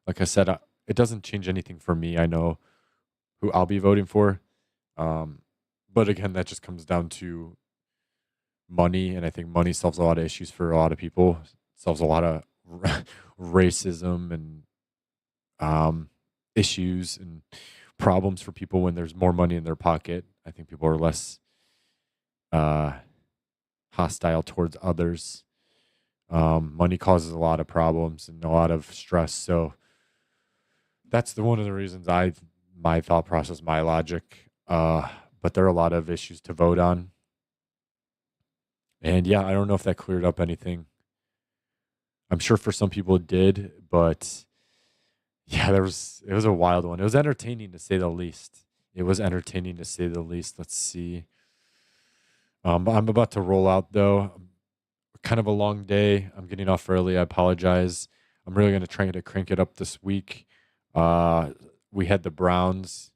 Like I said, it doesn't change anything for me. I know who I'll be voting for. But again, that just comes down to money, and I think money solves a lot of issues for a lot of people. It solves a lot of racism and issues and problems for people when there's more money in their pocket. I think people are less hostile towards others. Money causes a lot of problems and a lot of stress. So that's one of the reasons my thought process, my logic. But there are a lot of issues to vote on. And yeah, I don't know if that cleared up anything. I'm sure for some people it did, but yeah, it was a wild one. It was entertaining to say the least. Let's see. I'm about to roll out though. Kind of a long day. I'm getting off early. I apologize. I'm really going to try to crank it up this week. We had the Browns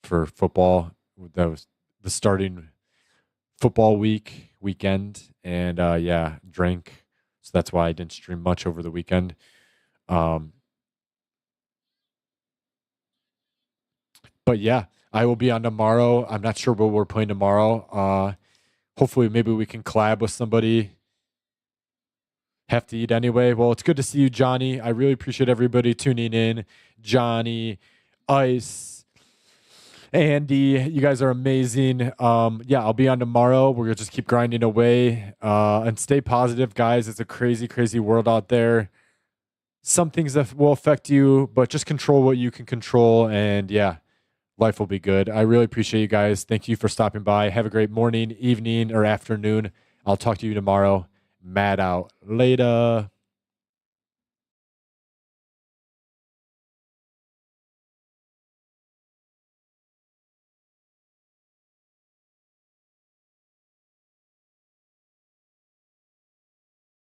for football. That was the starting football weekend. And yeah, drank. So that's why I didn't stream much over the weekend. But yeah, I will be on tomorrow. I'm not sure what we're playing tomorrow. Hopefully, maybe we can collab with somebody. Have to eat anyway. Well, it's good to see you, Johnny. I really appreciate everybody tuning in. Johnny, Ice, Andy, you guys are amazing. Yeah, I'll be on tomorrow. We're going to just keep grinding away and stay positive, guys. It's a crazy, crazy world out there. Some things that will affect you, but just control what you can control. And yeah, life will be good. I really appreciate you guys. Thank you for stopping by. Have a great morning, evening, or afternoon. I'll talk to you tomorrow. Mad out. Later.